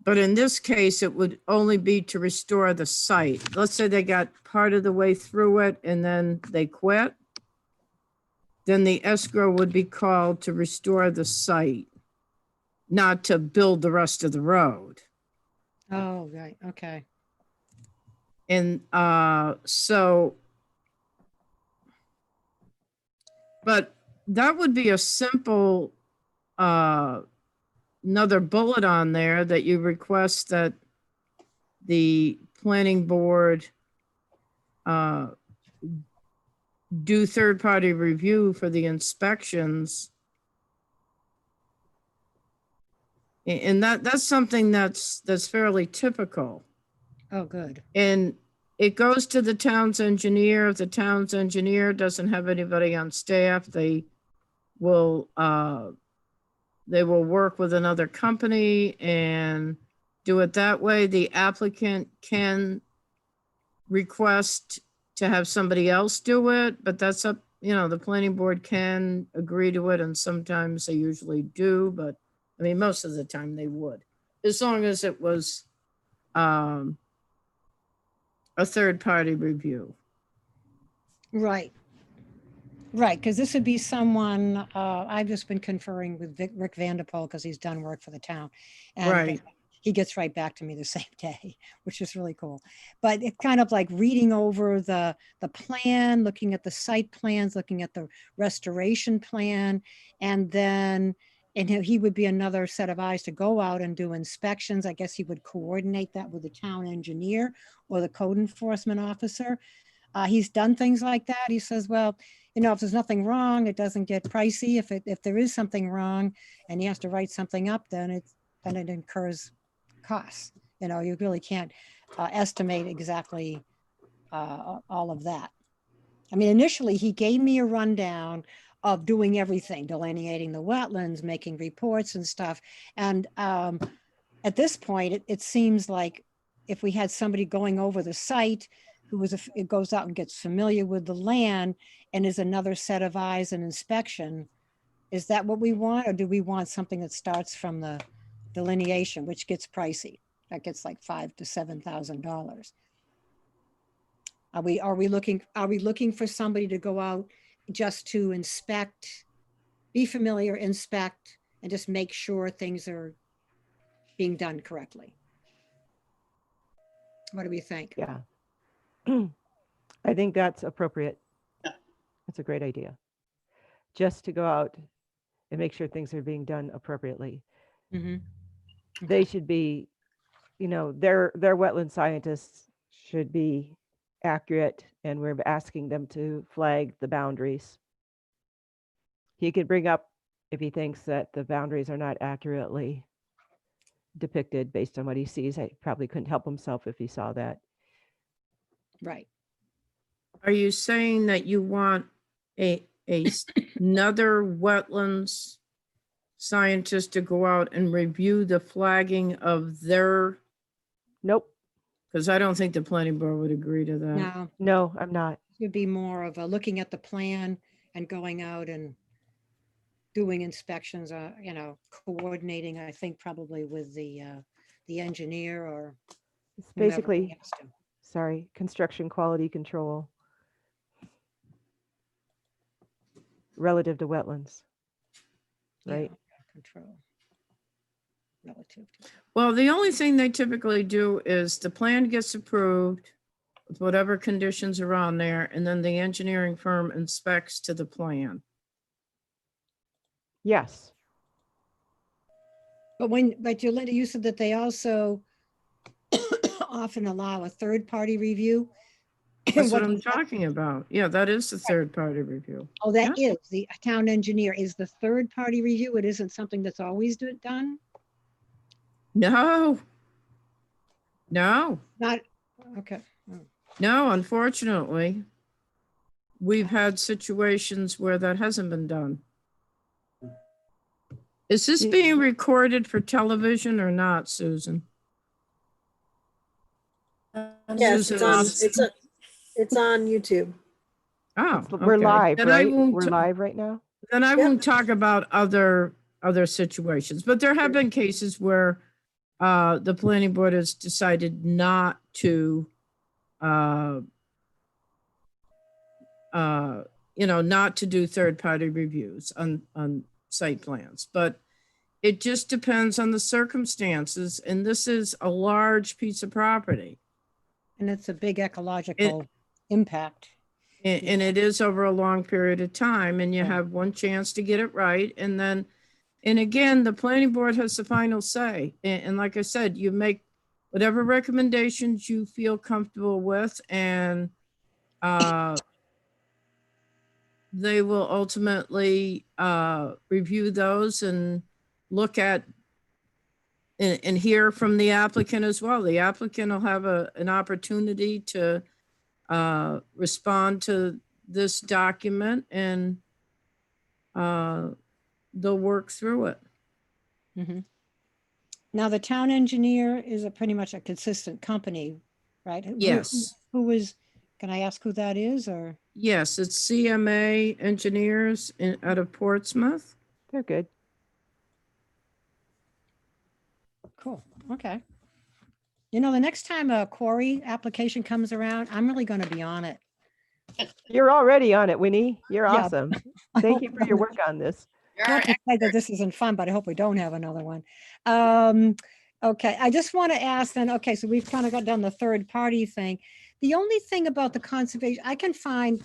But in this case, it would only be to restore the site. Let's say they got part of the way through it and then they quit. Then the escrow would be called to restore the site, not to build the rest of the road. Oh, right, okay. And so, but that would be a simple, another bullet on there that you request that the planning board do third-party review for the inspections. And that's something that's fairly typical. Oh, good. And it goes to the town's engineer. If the town's engineer doesn't have anybody on staff, they will work with another company and do it that way. The applicant can request to have somebody else do it, but that's up, the planning board can agree to it, and sometimes they usually do, but I mean, most of the time they would, as long as it was a third-party review. Right. Right, because this would be someone, I've just been conferring with Rick Vanderpool because he's done work for the town. And Right. he gets right back to me the same day, which is really cool. But it's kind of like reading over the plan, looking at the site plans, looking at the restoration plan, and then he would be another set of eyes to go out and do inspections. I guess he would coordinate that with the town engineer or the code enforcement officer. He's done things like that. He says, well, if there's nothing wrong, it doesn't get pricey. If there is something wrong and he has to write something up, then it incurs costs. You really can't estimate exactly all of that. I mean, initially he gave me a rundown of doing everything, delineating the wetlands, making reports and stuff. And at this point, it seems like if we had somebody going over the site it goes out and gets familiar with the land and is another set of eyes and inspection, is that what we want? Or do we want something that starts from the delineation, which gets pricey? That gets like $5,000 to $7,000. Are we looking for somebody to go out just to inspect, be familiar, inspect, and just make sure things are being done correctly? What do we think? Yeah. I think that's appropriate. Yeah. That's a great idea. Just to go out and make sure things are being done appropriately. Mhm. They should be, their wetland scientists should be accurate, and we're asking them to flag the boundaries. He could bring up if he thinks that the boundaries are not accurately depicted based on what he sees. He probably couldn't help himself if he saw that. Right. Are you saying that you want another wetlands scientist to go out and review the flagging of their? Nope. Because I don't think the planning board would agree to that. No, I'm not. It would be more of a looking at the plan and going out and doing inspections, coordinating, I think probably with the engineer or It's whomever he basically, has to. sorry, construction quality control relative to wetlands, right? Yeah, control relative to. Well, the only thing they typically do is the plan gets approved with whatever conditions are on there, and then the engineering firm inspects to the plan. Yes. But Yolanda, you said that they also often allow a third-party review. That's what I'm does that- talking about. Yeah, that is the third-party review. Oh, that is the town engineer is the third-party review. It isn't something that's always done? No. Not, okay. No, unfortunately. We've had situations where that hasn't been done. Is this being recorded for television or not, Susan? Yes, Susan it's on, Austin. it's on YouTube. Oh, We're okay. live, Then I right? won't We're t- live right now. Then I Yep. won't talk about other situations, but there have been cases where the planning board has decided not to not to do third-party reviews on site plans, but it just depends on the circumstances, and this is a large piece of property. And it's a big ecological impact. And it is over a long period of time, and you Yeah. have one chance to get it right, and then, and again, the planning board has the final say. And like I said, you make whatever recommendations you feel comfortable with, and they will ultimately review those and look at and hear from the applicant as well. The applicant will have an opportunity to respond to this document, and they'll work through it. Mhm. Now, the town engineer is pretty much a consistent company, right? Yes. Who was, can I ask who that is, or? Yes, it's CMA Engineers out of Portsmouth. They're good. Cool, okay. You know, the next time a quarry application comes around, I'm really gonna be on it. You're already on it, Winnie. You're Yeah. awesome. I Thank hope you for your work on this. Not to say that this isn't fun, but I hope we don't have another one. Okay, I just want to ask then, okay, so we've kind of got done the third party thing. The only thing about the conservation, I can find,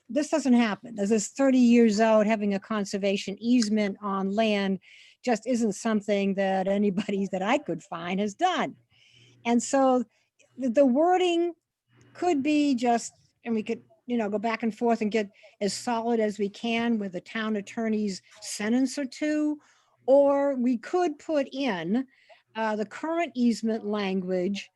this doesn't happen. This is 30 years out, having a conservation easement on land just isn't something that anybody that I could find has done. And so the wording could be just, and we could, go back and forth and get as solid as we can with the town attorney's sentence or two, or we could put in the current easement language.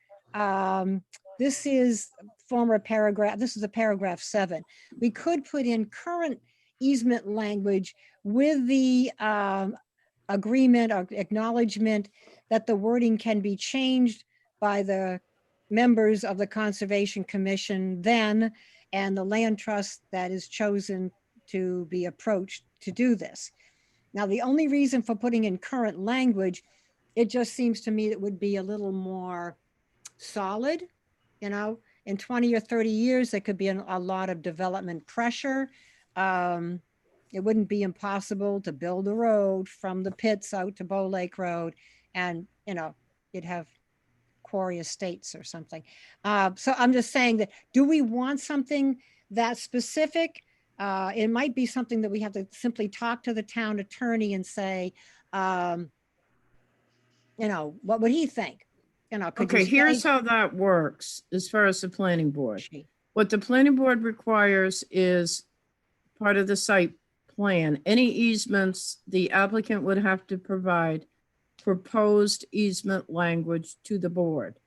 This is former paragraph, this is a paragraph 7. We could put in current easement language with the agreement or acknowledgement that the wording can be changed by the members of the Conservation Commission then, and the land trust that is chosen to be approached to do this. Now, the only reason for putting in current language, it just seems to me it would be a little more solid. In 20 or 30 years, there could be a lot of development pressure. It wouldn't be impossible to build a road from the pits out to Bow Lake Road, and you'd have quarry estates or something. So I'm just saying that, do we want something that specific? It might be something that we have to simply talk to the town attorney and say, what would he think? Could you Okay, here's say- how that works as far as the planning board. She- What the planning board requires is part of the site plan. Any easements, the applicant would have to provide proposed easement language to the board.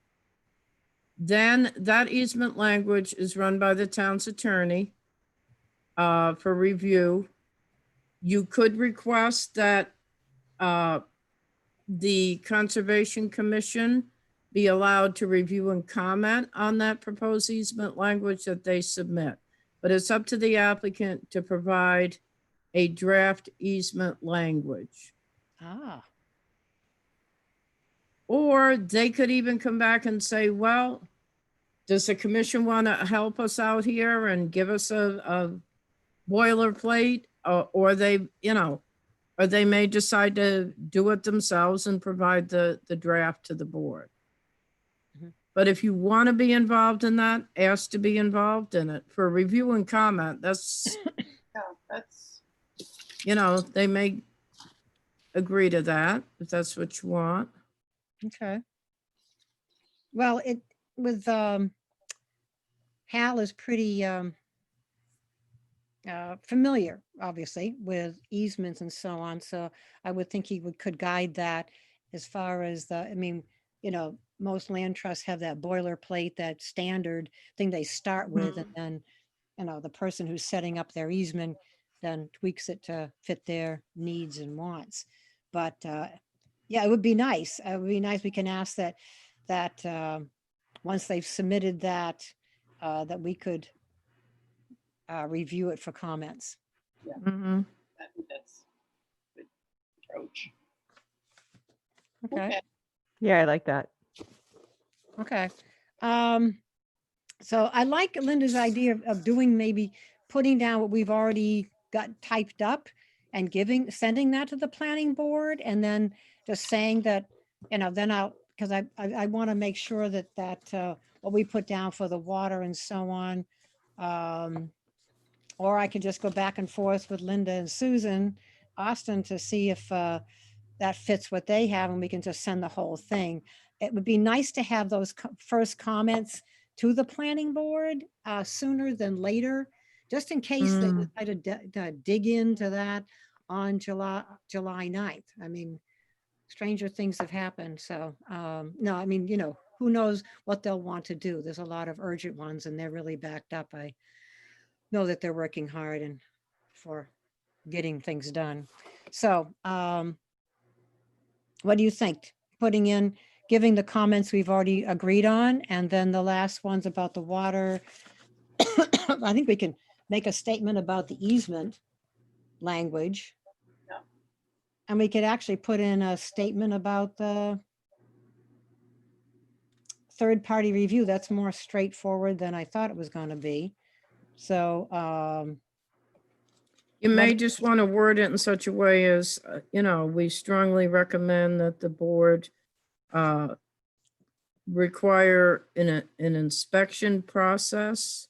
Then that easement language is run by the town's attorney for review. You could request that the Conservation Commission be allowed to review and comment on that proposed easement language that they submit. But it's up to the applicant to provide a draft easement language. Ah, Or they could even come back and say, well, does the commission want to help us out here and give us a boilerplate? Or they, or they may decide to do it themselves and provide the draft to the board. Mhm. But if you want to be involved in that, ask to be involved in it for review and comment. That's, Yeah, that's, they may agree to that if that's what you want. okay. Well, Hal is pretty familiar, obviously, with easements and so on. So I would think he could guide that as far as most land trusts have that boilerplate, that standard thing they start with, and then, the person who's setting up their easement then tweaks it to fit their needs and wants. But yeah, it would be nice. It would be nice. We can ask that once they've submitted that, that we could review it for comments. Mhm. I think that's a good approach. Okay. Yeah, I like that. Okay. So I like Linda's idea of doing, maybe putting down what we've already got typed up and sending that to the planning board, and then just saying that, then because I want to make sure that what we put down for the water and so on. Or I could just go back and forth with Linda and Susan Austin to see if that fits what they have, and we can just send the whole thing. It would be nice to have those first comments to the planning board sooner than later, just in case they Mm. decide to dig into that on July 9th. I mean, stranger things have happened. So, no, I mean, who knows what they'll want to do. There's a lot of urgent ones and they're really backed up. I know that they're working hard and for getting things done. So, what do you think? Giving the comments we've already agreed on, and then the last ones about the water. I think we can make a statement about the easement language. Yeah. And we could actually put in a statement about the third-party review. That's more straightforward than I thought it was going to be. So, You What- may just want to word it in such a way as, we strongly recommend that the board require an inspection process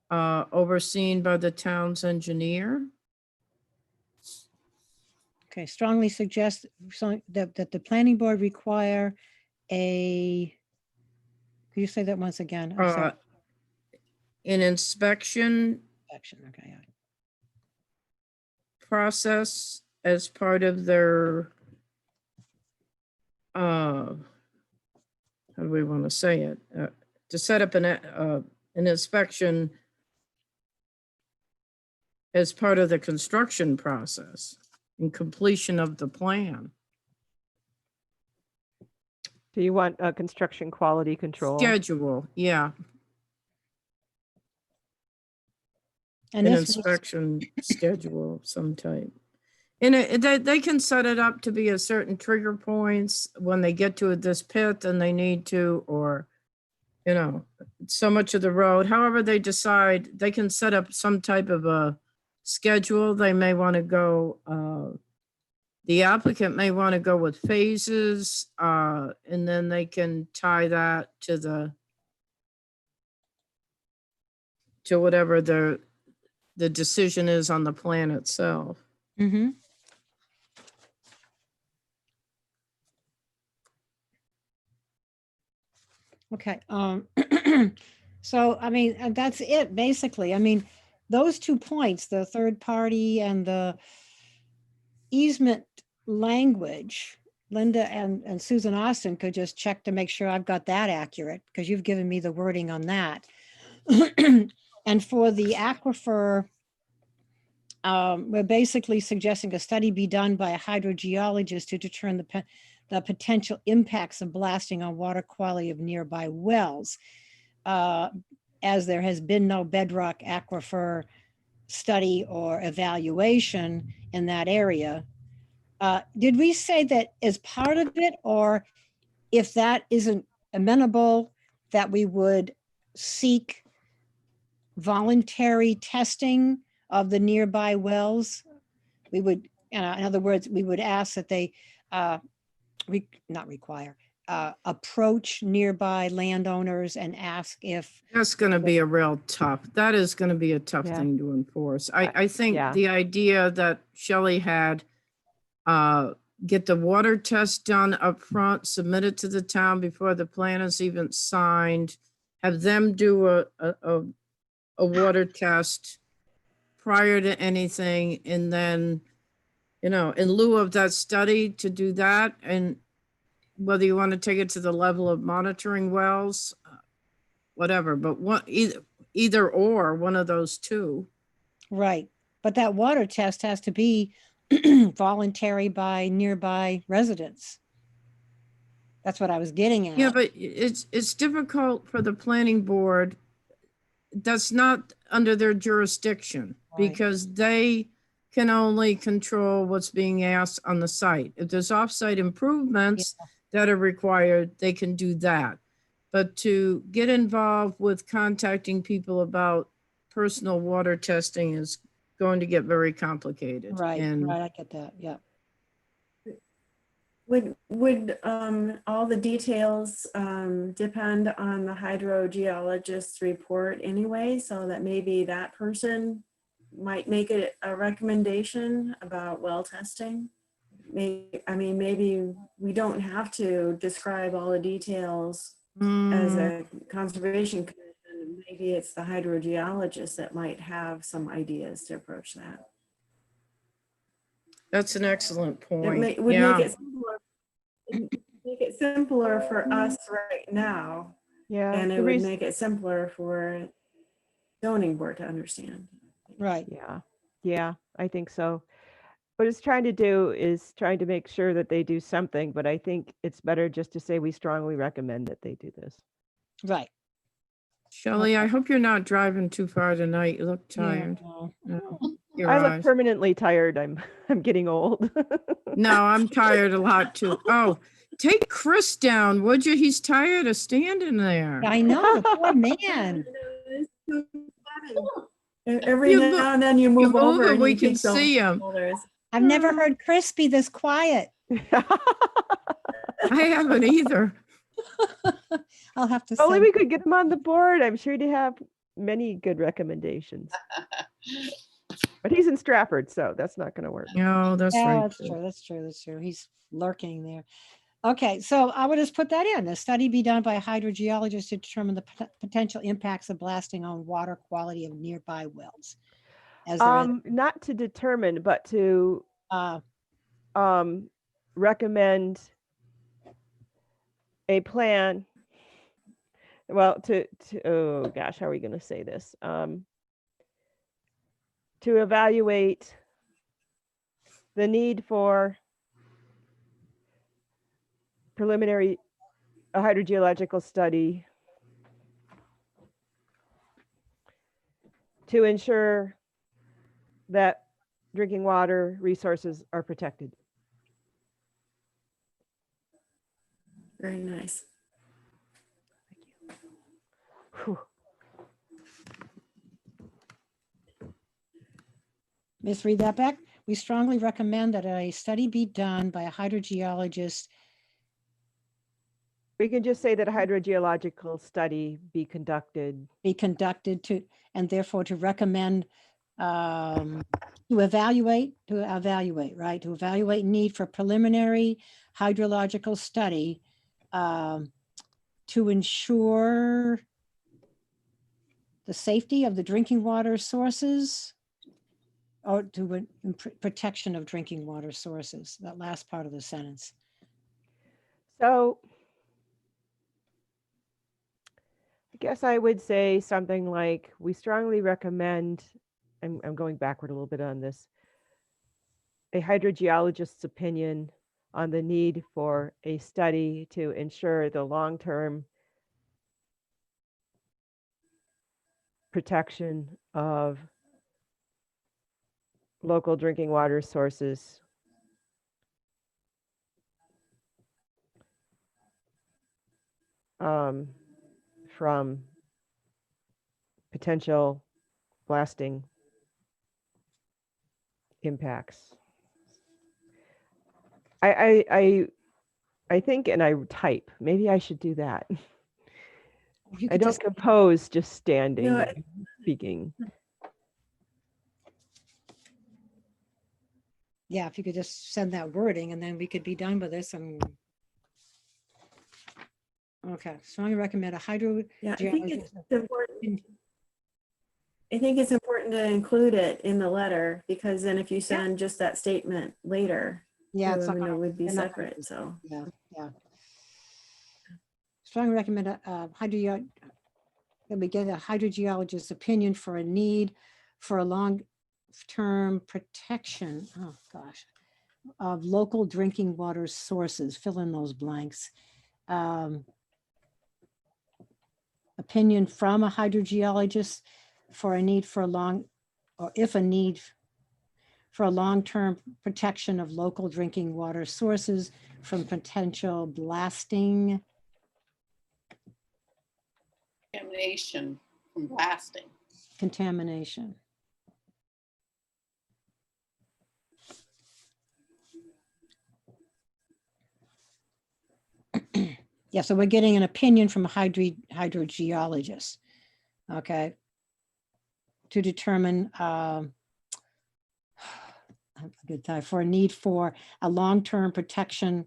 overseen by the town's engineer. okay, strongly suggest that the planning board require could you say that once again? I'm sorry. An inspection Action, okay. Yeah. process as part of their, how do we want to say it? To set up an inspection as part of the construction process and completion of the plan. Do you want a construction quality control? Schedule, yeah, And an this was- inspection schedule of some type. And they can set it up to be a certain trigger points when they get to this pit and they need to, or, so much of the road, however they decide, they can set up some type of a schedule. They may want to go, the applicant may want to go with phases, and then they can tie that to whatever the decision is on the plan itself. Mhm. Okay, so, I mean, and that's it, basically. I mean, those 2 points, the third party and the easement language, Linda and Susan Austin could just check to make sure I've got that accurate, because you've given me the wording on that. And for the aquifer, we're basically suggesting a study be done by a hydrogeologist to determine the potential impacts of blasting on water quality of nearby wells, as there has been no bedrock aquifer study or evaluation in that area. Did we say that as part of it, or if that isn't amenable, that we would seek voluntary testing of the nearby wells? We would, in other words, we would ask that they not require, approach nearby landowners and ask if, That's going to be a real tough, that is going to be a tough Yeah. thing to enforce. I think yeah. the idea that Shelley had, get the water test done up front, submit it to the town before the plan is even signed, have them do a water test prior to anything, and then, in lieu of that study, to do that, and whether you want to take it to the level of monitoring wells, whatever, but either or, one of those two. right, but that water test has to be voluntary by nearby residents. That's what I was getting at. Yeah, but it's difficult for the planning board. That's not under their jurisdiction Right. because they can only control what's being asked on the site. If there's offsite improvements that are required, they can do that. But to get involved with contacting people about personal water testing is going to get very complicated. Right, And right, I get that, yeah. Would all the details depend on the hydrogeologist's report anyway, so that maybe that person might make a recommendation about well testing? I mean, maybe we don't have to describe all the details as a conservation commission. Maybe it's the hydrogeologist that might have some ideas to approach that. that's an excellent It point. would Yeah. make it simpler for us right now, Yeah. and the it would reas- make it simpler for zoning board to understand. Right, Yeah, yeah, I think so. What it's trying to do is trying to make sure that they do something, but I think it's better just to say we strongly recommend that they do this. right. Shelley, I hope you're not driving too far tonight. You look Yeah, tired. no. No, your I look eyes. permanently tired. I'm getting old. No, I'm tired a lot too. Oh, take Chris down, would you? He's tired of standing there. I know, the poor man. Every You now and then you You move move over and and we he can keeps going. see him. I've never heard Chris be this quiet. I haven't either. I'll have to Only send, we could get him on the board. I'm sure he'd have many good recommendations. But he's in Stratford, so that's not going to work. No, that's yeah, right. that's too. true, that's true, that's true. He's lurking there. Okay, so I would just put that in. A study be done by a hydrogeologist to determine the potential impacts of blasting on water quality of nearby wells. As there is, Not to determine, but to recommend a plan. Well, oh gosh, how are we going to say this? To evaluate the need for preliminary a hydrogeological study to ensure that drinking water resources are protected. Very nice. Whew. Let's read that back. We strongly recommend that a study be done by a hydrogeologist. We can just say that a hydrogeological study be conducted. Be conducted to, and therefore to recommend, to evaluate, right? To evaluate need for preliminary hydrological study to ensure the safety of the drinking water sources or to protection of drinking water sources, that last part of the sentence. So I guess I would say something like, we strongly recommend, I'm going backward a little bit on this, a hydrogeologist's opinion on the need for a study to ensure the long-term protection of local drinking water sources from potential blasting impacts. I think, and I type, maybe I should do that. You I could don't just, compose just standing, No, speaking. yeah, if you could just send that wording and then we could be done with this and. Okay, strongly recommend a Yeah, I think it's hydrogeologist. important. I think it's important to include it in the letter, because then if you send just that statement later, Yeah, it's not it gonna- would be they're not gonna- separate, so. Yeah, yeah. Strongly recommend a that we get a hydrogeologist's opinion for a need for a long-term protection, oh gosh, of local drinking water sources, fill in those blanks. um, opinion from a hydrogeologist for a need for a long, or if a need for a long-term protection of local drinking water sources from potential blasting. Contamination from blasting. Contamination. Yeah, so we're getting an opinion from a hydrogeologist, okay, to determine a good time for a need for a long-term protection,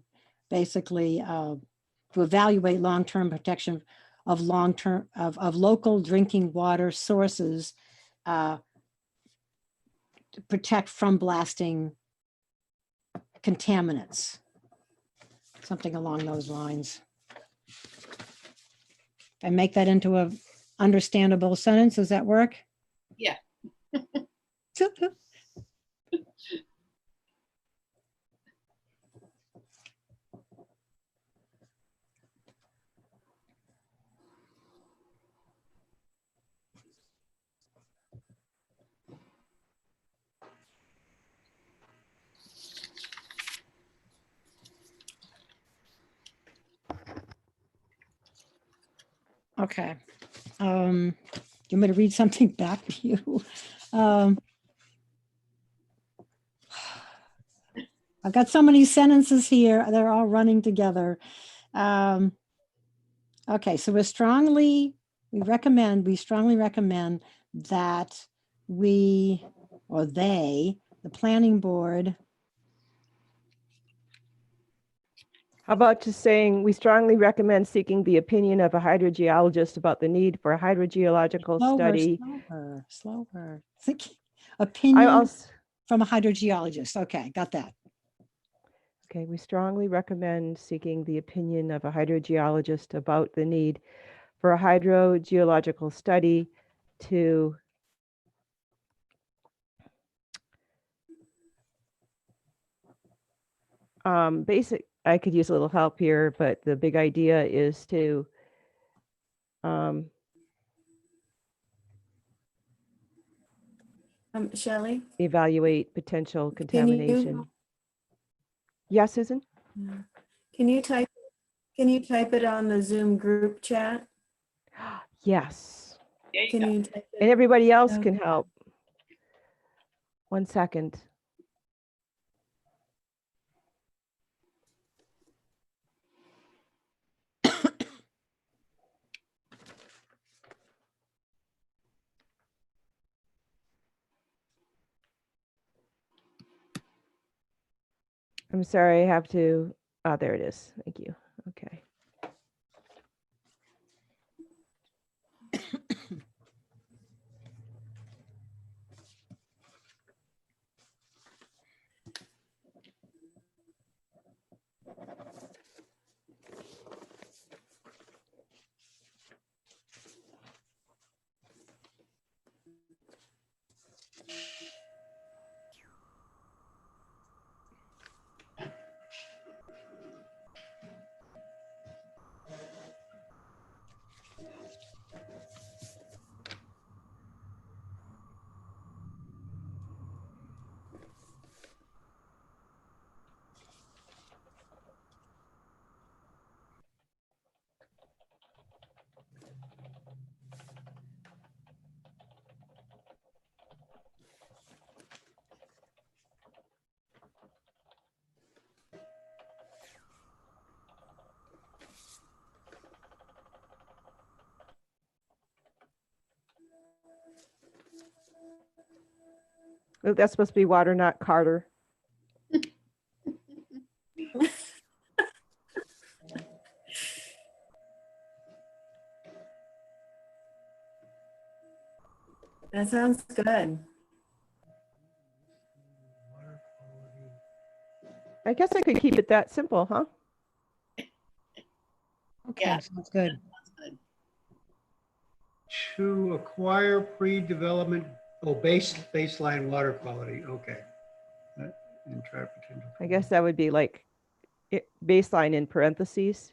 basically to evaluate long-term protection of local drinking water sources to protect from blasting contaminants, something along those lines. And make that into a understandable sentence. Does that work? Yeah. Okay. You want me to read something back to you? I've got so many sentences here. They're all running together. Okay, so we strongly recommend that we, or they, the planning board, How about just saying, we strongly recommend seeking the opinion of a hydrogeologist about the need for a hydrogeological study. slower. I Opinion also, from a hydrogeologist. Okay, got that. okay, we strongly recommend seeking the opinion of a hydrogeologist about the need for a hydrogeological study to I could use a little help here, but the big idea is to Shelley? evaluate potential Can you- contamination. Yes, Susan? Can you type it on the Zoom group chat? Yes. There you Can go. you type it? And everybody else Okay. can help. 1 second. I'm sorry, I have to, oh, there it is. Thank you. Okay. Oh, that's supposed to be water, not Carter. That sounds good. I guess I could keep it that simple, huh? Okay, Yeah. sounds good. That's good. To acquire pre-development, baseline water quality, okay. And try potential. I guess that would be like baseline in parentheses.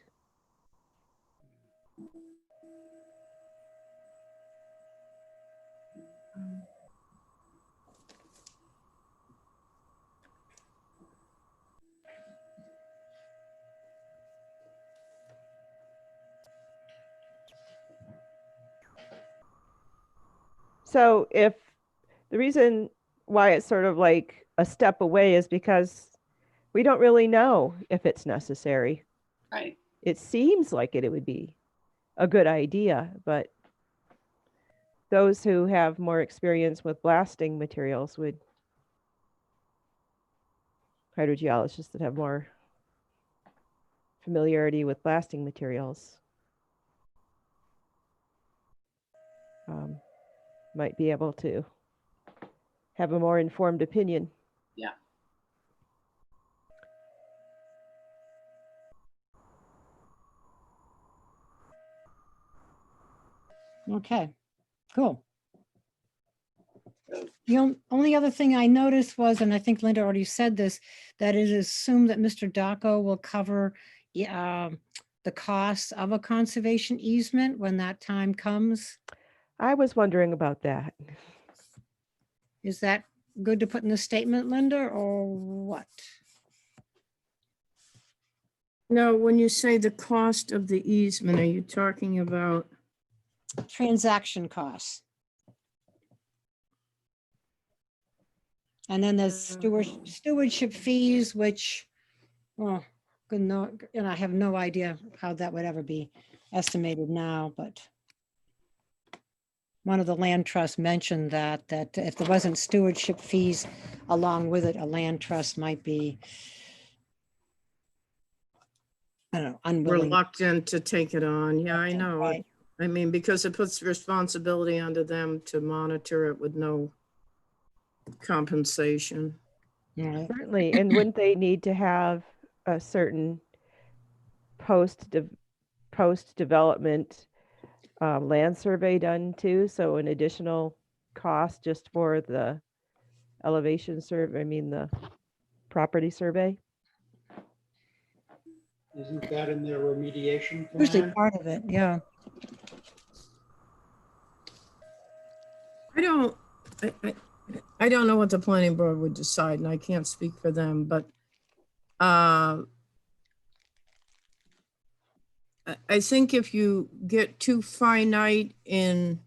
So if the reason why it's sort of like a step away is because we don't really know if it's necessary. Right. It seems like it would be a good idea, but those who have more experience with blasting materials would, hydrogeologists that have more familiarity with blasting materials, might be able to have a more informed opinion. Yeah. Okay, cool. The only other thing I noticed was, and I think Linda already said this, that it is assumed that Mr. Daco will cover the costs of a conservation easement when that time comes. I was wondering about that. Is that good to put in the statement, Linda, or what? No, when you say the cost of the easement, are you talking about? Transaction costs. And then there's stewardship fees, which, well, good no, and I have no idea how that would ever be estimated now, but one of the land trusts mentioned that if there wasn't stewardship fees along with it, a land trust might be, I don't know, unwilling. Reluctant to take it on. Yeah, I know. Right. I mean, because it puts responsibility onto them to monitor it with no compensation. Right. Certainly, and wouldn't they need to have a certain post-development land survey done too? So an additional cost just for the elevation survey, I mean, the property survey? Isn't that in their remediation Usually plan? part of it, yeah. I don't know what the planning board would decide, and I can't speak for them, but I think if you get too finite in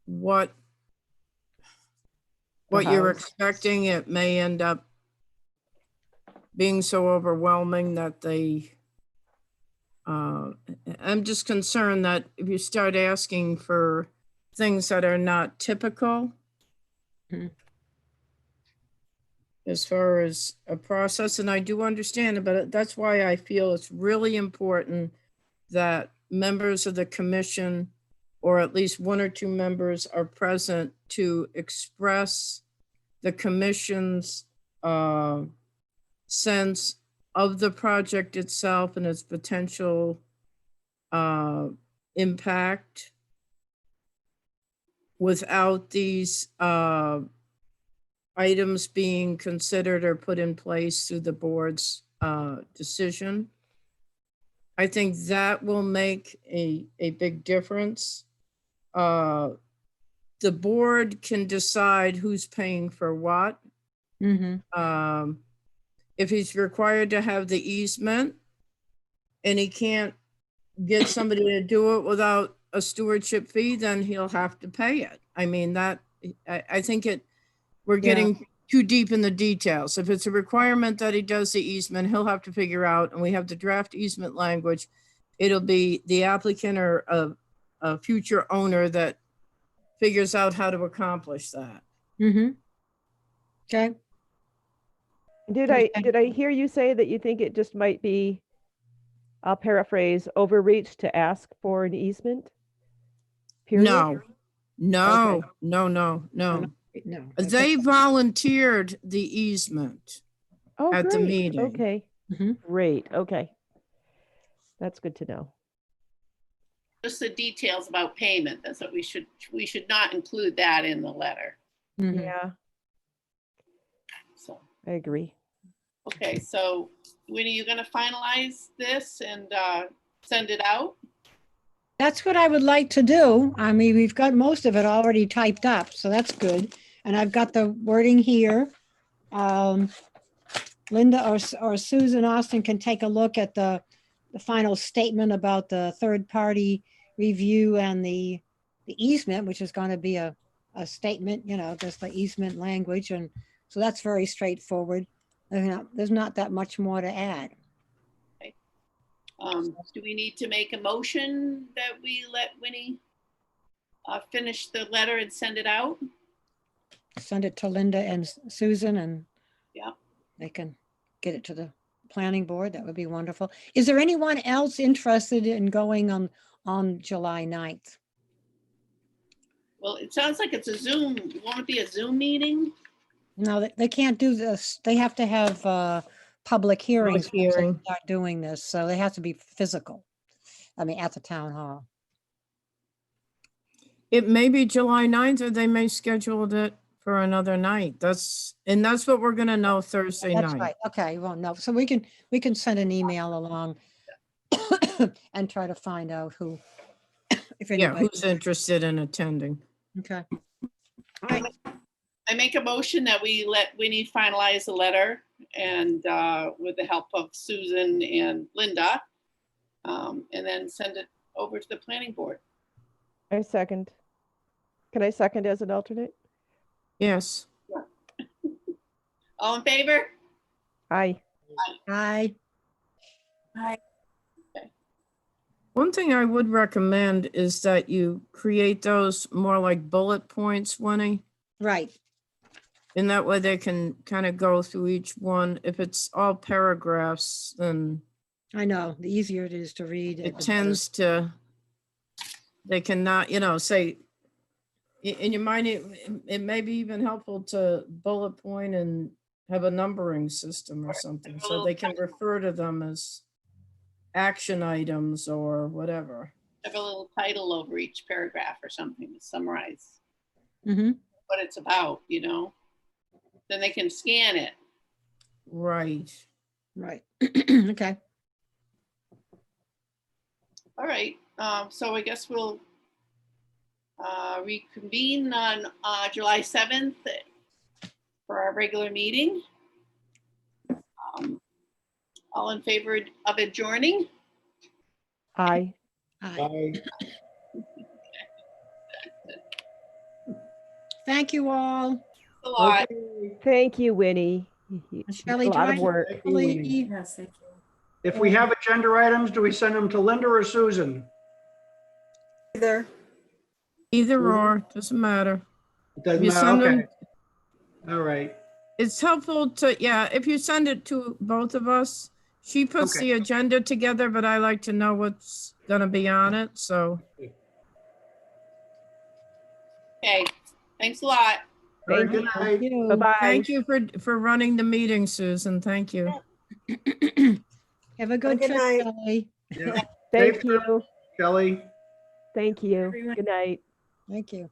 what you're house. expecting, it may end up being so overwhelming that they, I'm just concerned that if you start asking for things that are not typical Mhm. as far as a process, and I do understand it, but that's why I feel it's really important that members of the commission, or at least one or two members, are present to express the commission's sense of the project itself and its potential impact without these items being considered or put in place through the board's decision. I think that will make a big difference. The board can decide who's paying for what. Mm-hmm. If he's required to have the easement and he can't get somebody to do it without a stewardship fee, then he'll have to pay it. I mean, that, I think we're getting too deep in the details. If it's a requirement that he does the easement, he'll have to figure out, and we have the draft easement language, it'll be the applicant or a future owner that figures out how to accomplish that. Mm-hmm. Okay. Did I hear you say that you think it just might be, I'll paraphrase, overreach to ask for an easement? Period? No. Okay. No. No. They volunteered the easement. Oh, At the great. meeting. Okay, Mhm. great. Okay. That's good to know. Just the details about payment. That's what we should not include that in the letter. Mhm. Yeah, So, I agree. okay, so Winnie, you gonna finalize this and send it out? That's what I would like to do. I mean, we've got most of it already typed up, so that's good. And I've got the wording here. Linda or Susan Austin can take a look at the final statement about the third-party review and the easement, which is going to be a statement, just the easement language. And so that's very straightforward. There's not that much more to add. Do we need to make a motion that we let Winnie finish the letter and send it out? Send it to Linda and Susan and Yeah. they can get it to the planning board. That would be wonderful. Is there anyone else interested in going on July 9th? Well, it sounds like it's a Zoom. Won't it be a Zoom meeting? No, they can't do this. They have to have public hearings once they hearing. start doing this. So they have to be physical. I mean, at the town hall. It may be July 9th, or they may schedule it for another night. That's what we're gonna know Thursday That's night. right. Okay, well, no, so we can send an email along and try to find out who, if Yeah, anybody. who's interested in attending? Okay, I make a motion that we let Winnie finalize the letter and with the help of Susan and Linda, and then send it over to the planning board. I second. Can I second as an alternate? Yes. All in favor? Aye. Hi. One thing I would recommend is that you create those more like bullet points, Winnie. Right, And that way they can kind of go through each one. If it's all paragraphs, then I know, the easier it is to read. the it better. tends to, they cannot, say, in your mind, it may be even helpful to bullet point and have a numbering system or something, so they can refer to them as action items or whatever. Have a little title over each paragraph or something to summarize Mhm. what it's about, Then they can scan it. Right. Right, okay. All right, so I guess we'll reconvene on July 7th for our regular meeting. All in favor of adjourning? Aye. Hi. Thank you all. A lot. Thank you, Winnie. It's Shelley, a lot do of I- work. Hopefully- Yes, thank you. If we have agenda items, do we send them to Linda or Susan? Either. Either or, doesn't matter. It doesn't You send matter, them, okay. All right. it's helpful to, if you send it to both of us, she puts Okay. the agenda together, but I like to know what's gonna be on it, so. Okay, thanks a lot. All right, Thank good you. night. Thank you. Bye-bye. Thank you for running the meeting, Susan. Thank you. Have a good good trip, night. Shelley. Yeah. Thank Safe you. Shelley. Thank you. Everyone. Good night. Thank you.